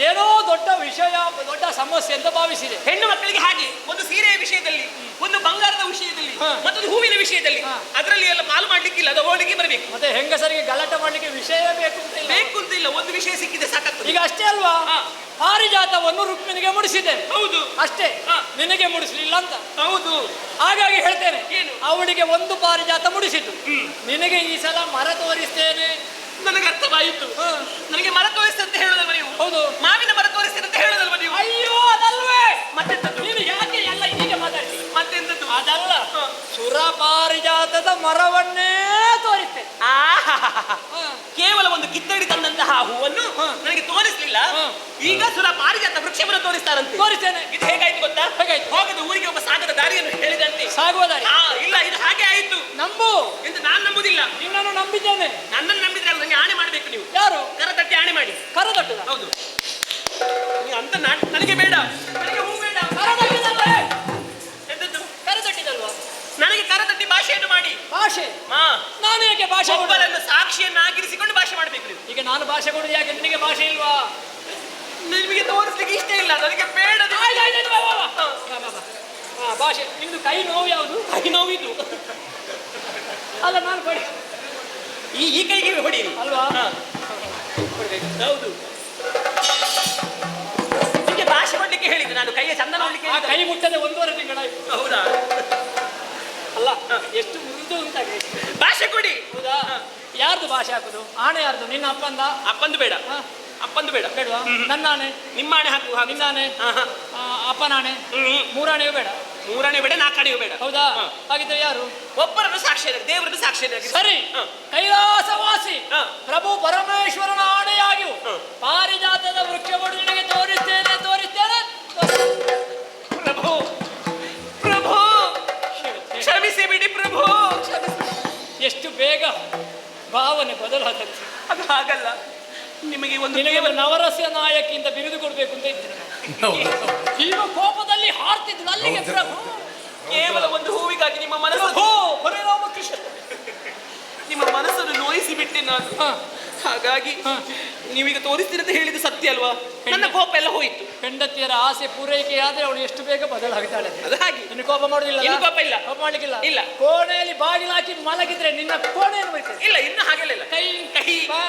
Speaker 2: ಏನೋ ದೊಡ್ಡ ವಿಷಯ, ದೊಡ್ಡ ಸಮಸ್ಯೆ ಅಂತ ಭಾವಿಸಿದೆ.
Speaker 4: ಹೆಣ್ಣು ಮಕ್ಕಳಿಗೆ ಹಾಗೆ ಒಂದು ಸೀರೆಯ ವಿಷಯದಲ್ಲಿ ಒಂದು ಬಂಗಾರದ ವಿಷಯದಲ್ಲಿ
Speaker 2: ಹಾ.
Speaker 4: ಮತ್ತೊಂದು ಹೂವಿನ ವಿಷಯದಲ್ಲಿ
Speaker 2: ಹಾ.
Speaker 4: ಅದರಲ್ಲಿ ಎಲ್ಲ ಪಾಲು ಮಾಡ್ಲಿಕ್ಕಿಲ್ಲ, ಅದು ಹೋಳಿಗೆ ಬರಬೇಕು.
Speaker 2: ಮತ್ತೆ ಹೆಂಗಸರಿಗೆ ಗಲಾಟೆ ಮಾಡ್ಲಿಕ್ಕೆ ವಿಷಯ ಬೇಕು ಅಂತ ಇಲ್ಲ.
Speaker 4: ಬೇಕು ಅಂತ ಇಲ್ಲ, ಒಂದು ವಿಷಯ ಸಿಕ್ಕಿದೆ ಸಾಕಾಗ್ತದೆ.
Speaker 2: ಈಗ ಅಷ್ಟೇ ಅಲ್ವಾ,
Speaker 4: ಹಾ.
Speaker 2: ಪಾರಿಜಾತವನ್ನು ರುಕ್ಮಿಣಿಗೆ ಮುಡಿಸಿದ್ದೇನೆ,
Speaker 4: ಹೌದು
Speaker 2: ಅಷ್ಟೇ.
Speaker 4: ಹಾ.
Speaker 2: ನಿನಗೆ ಮುಡಿಸ್ಲಿಲ್ಲ ಅಂತ.
Speaker 4: ಹೌದು.
Speaker 2: ಹಾಗಾಗಿ ಹೇಳ್ತೇನೆ,
Speaker 4: ಏನು?
Speaker 2: ಅವಳಿಗೆ ಒಂದು ಪಾರಿಜಾತ ಮುಡಿಸಿತು, ನಿನಗೆ ಈ ಸಲ ಮರ ತೋರಿಸ್ತೇನೆ.
Speaker 4: ನನಗೆ ಅರ್ಥವಾಯಿತು.
Speaker 2: ಹಾ.
Speaker 4: ನನಗೆ ಮರ ತೋರಿಸಿ ಅಂತ ಹೇಳೋದಲ್ವ ನೀವು?
Speaker 2: ಹೌದು.
Speaker 4: ಮಾವಿನ ಮರ ತೋರಿಸಿ ಅಂತ ಹೇಳೋದಲ್ವ ನೀವು?
Speaker 2: ಅಯ್ಯೋ ಅದಲ್ವೇ,
Speaker 4: ಮತ್ತೆಂತದ್ದು?
Speaker 2: ನೀನು ಯಾಕೆ ಎಲ್ಲ ಹೀಗೆ ಮಾತಾಡ್ತಿ?
Speaker 4: ಮತ್ತೆಂತದ್ದು?
Speaker 2: ಅದಲ್ಲ,
Speaker 4: ಹಾ.
Speaker 2: ಸುರ ಪಾರಿಜಾತದ ಮರವನ್ನೇ ತೋರಿಸ್ತೇನೆ.
Speaker 4: ಕೇವಲ ಒಂದು ಕಿತ್ತಡಿ ತಂದಂತಹ ಹೂವನ್ನು
Speaker 2: ಹಾ.
Speaker 4: ನನಗೆ ತೋರಿಸಲಿಲ್ಲ.
Speaker 2: ಹಾ.
Speaker 4: ಈಗ ಸುರ ಪಾರಿಜಾತ ವೃಕ್ಷವನ್ನು ತೋರಿಸ್ತಾರಂತೆ.
Speaker 2: ತೋರಿಸ್ತೇನೆ.
Speaker 4: ಇದು ಹೇಗಾಯ್ತು ಗೊತ್ತಾ?
Speaker 2: ಹೇಗಾಯ್ತು?
Speaker 4: ಹೋಗದ ಊರಿಗೆ ಒಬ್ಬ ಸಾಗದ ದಾರಿಯನ್ನು ಹೇಳಿದಂತೆ.
Speaker 2: ಸಾಗುವುದಾರಿ
Speaker 4: ಇಲ್ಲ, ಇದು ಹಾಗೆ ಆಯ್ತು
Speaker 2: ನಂಬು.
Speaker 4: ಎಂದು ನಾನು ನಂಬುದಿಲ್ಲ.
Speaker 2: ನಿನ್ನನ್ನು ನಂಬಿದ್ದೇನೆ.
Speaker 4: ನನ್ನನ್ನು ನಂಬಿದ್ರೆ ನನಗೆ ಆಣೆ ಮಾಡಬೇಕು ನೀವು.
Speaker 2: ಯಾರು?
Speaker 4: ಕರ ತಟ್ಟಿ ಆಣೆ ಮಾಡಿ.
Speaker 2: ಕರದಟ್ಟದ
Speaker 4: ಹೌದು. ನೀವು ಅಂತ ನನಗೆ ಬೇಡ, ನನಗೆ ಹೂ ಬೇಡ.
Speaker 2: ಕರದಟ್ಟಿದಲ್ವೇ?
Speaker 4: ಎಂತದ್ದು?
Speaker 2: ಕರದಟ್ಟಿದಲ್ವಾ?
Speaker 4: ನನಗೆ ಕರ ತಟ್ಟಿ ಭಾಷೆಯನ್ನು ಮಾಡಿ.
Speaker 2: ಭಾಷೆ?
Speaker 4: ಹಾ.
Speaker 2: ನಾನು ಯಾಕೆ ಭಾಷೆ ಕೊಡುದು?
Speaker 4: ಒಬ್ಬರನ್ನು ಸಾಕ್ಷಿಯನ್ನಾಗಿರಿಸಿಕೊಂಡು ಭಾಷೆ ಮಾಡಬೇಕು ನೀವು.
Speaker 2: ಈಗ ನಾನು ಭಾಷೆ ಕೊಡುದು ಯಾಕೆ? ನಿನಗೆ ಭಾಷೆ ಇಲ್ವಾ?
Speaker 4: ನಿಮಗೆ ತೋರಿಸ್ಲಿಕ್ಕೆ ಇಷ್ಟ ಇಲ್ಲ, ನನಗೆ ಬೇಡ.
Speaker 2: ಆಯ್ತು, ಆಯ್ತು, ಆಯ್ತು, ಬಾ, ಬಾ, ಬಾ. ಬಾ, ಬಾ, ಬಾ. ಹಾ, ಭಾಷೆ. ನಿಮ್ದು ಕೈ ನೋವು ಯಾವುದು?
Speaker 4: ಕೈ ನೋವಿದು.
Speaker 2: ಅಲ್ಲ, ನಾನು ಕೊಡಿ
Speaker 4: ಈ ಕೈಗೆ ಹೊಡೀರಿ
Speaker 2: ಅಲ್ವಾ?
Speaker 4: ಹಾ. ಹೌದು. ನಿಮಗೆ ಭಾಷೆ ಕೊಡ್ಲಿಕ್ಕೆ ಹೇಳಿದ್ದು ನಾನು, ಕೈಯ ಚಂದ ನೋಡ್ಲಿಕ್ಕೆ
Speaker 2: ಆ
Speaker 4: ಹೇಳಿದ್ದು.
Speaker 2: ಕೈ ಮುಟ್ಟದೆ 1.5 ತಿಂಗಳಾಯ್ತು.
Speaker 4: ಹೌದಾ?
Speaker 2: ಅಲ್ಲ, ಎಷ್ಟು ಮೃದು ಉಂಟಾಗಿ.
Speaker 4: ಭಾಷೆ ಕೊಡಿ.
Speaker 2: ಹೌದಾ? ಯಾರ್ದು ಭಾಷೆ ಹಾಕುದು? ಆಣೆ ಯಾರ್ದು? ನಿನ್ನ ಅಪ್ಪಂದ?
Speaker 4: ಅಪ್ಪಂದು ಬೇಡ.
Speaker 2: ಹಾ.
Speaker 4: ಅಪ್ಪಂದು ಬೇಡ.
Speaker 2: ಬೇಡವಾ? ನನ್ನ ಆಣೆ?
Speaker 4: ನಿಮ್ಮ ಆಣೆ ಹಾಕು.
Speaker 2: ನಿನ್ನಾಣೆ?
Speaker 4: ಹಾ, ಹಾ.
Speaker 2: ಅಪ್ಪನಾಣೆ? ಮೂರಾಣೆಯೂ ಬೇಡ.
Speaker 4: ಮೂರನೇ ಬೇಡ, ನಾಲ್ಕನೆಯೂ ಬೇಡ.
Speaker 2: ಹೌದಾ?
Speaker 4: ಹಾ.
Speaker 2: ಹಾಗಿದ್ರೆ ಯಾರು?
Speaker 4: ಒಬ್ಬರನ್ನು ಸಾಕ್ಷಿಯಾಗಿ, ದೇವರನ್ನು ಸಾಕ್ಷಿಯಾಗಿ.
Speaker 2: ಸರಿ.
Speaker 4: ಹಾ.
Speaker 2: ಕೈಲಾಸವಾಸಿ
Speaker 4: ಹಾ.
Speaker 2: ಪ್ರಭು ಪರಮೇಶ್ವರನ ಆಣೆಯಾಗಿಯೂ
Speaker 4: ಹಾ.
Speaker 2: ಪಾರಿಜಾತದ ವೃಕ್ಷವನ್ನು ನಿನಗೆ ತೋರಿಸ್ತೇನೆ, ತೋರಿಸ್ತೇನೆ.
Speaker 4: ಪ್ರಭು, ಪ್ರಭು, ಕ್ಷಮಿಸಿ ಬಿಡಿ ಪ್ರಭು.
Speaker 2: ಎಷ್ಟು ಬೇಗ ಭಾವನೆ ಬದಲಾದಂತೆ.
Speaker 4: ಅದು ಹಾಗಲ್ಲ. ನಿಮಗೆ ಒಂದು
Speaker 2: ನಿನಗೆ ನವರಸ ನಾಯಕಿಯಿಂದ ಬಿರುದು ಕೊಡ್ಬೇಕು ಅಂತ ಇದ್ದೇನೆ. ಈಗ ಕೋಪದಲ್ಲಿ ಹಾರ್ತಿದ್ರು ಅಲ್ಲಿಗೆ ಪ್ರಭು.
Speaker 4: ಕೇವಲ ಒಂದು ಹೂವಿಗಾಗಿ ನಿಮ್ಮ ಮನಸ್ಸು,
Speaker 2: ಪ್ರಭು ಪರಿಣಾಮಕೃಷ್ಣ,
Speaker 4: ನಿಮ್ಮ ಮನಸ್ಸನ್ನು ನೋಯಿಸಿ ಬಿಟ್ಟೆ ನಾನು.
Speaker 2: ಹಾ.
Speaker 4: ಹಾಗಾಗಿ
Speaker 2: ಹಾ.
Speaker 4: ನೀವೀಗ ತೋರಿಸ್ತೀರಿ ಅಂತ ಹೇಳಿದ್ದು ಸತ್ಯ ಅಲ್ವಾ? ನನ್ನ ಕೋಪ ಎಲ್ಲ ಹೋಯಿತು.
Speaker 2: ಹೆಂಡತಿಯರ ಆಸೆ ಪೂರೈಕೆ ಆದ್ರೆ ಅವಳು ಎಷ್ಟು ಬೇಗ ಬದಲಾಗ್ತಾಳೆ.
Speaker 4: ಅದು ಹಾಗೆ.
Speaker 2: ನಿನ್ನ ಕೋಪ ಮಾಡುದಿಲ್ಲ?
Speaker 4: ಇನ್ನು ಕೋಪ ಇಲ್ಲ.
Speaker 2: ಕೋಪ ಮಾಡ್ಲಿಕ್ಕಿಲ್ಲ?
Speaker 4: ಇಲ್ಲ.
Speaker 2: ಕೋಣೆಯಲ್ಲಿ ಬಾಗಿಲು ಹಾಕಿ ಮಲಗಿದ್ರೆ ನಿನ್ನ ಕೋಣೆಯನ್ನು ಬರ್ತದೆ.
Speaker 4: ಇಲ್ಲ, ಇನ್ನು ಹಾಗೆಲ್ಲ ಇಲ್ಲ.
Speaker 2: ಕೈ
Speaker 4: ಕೈ
Speaker 2: ಬಾ.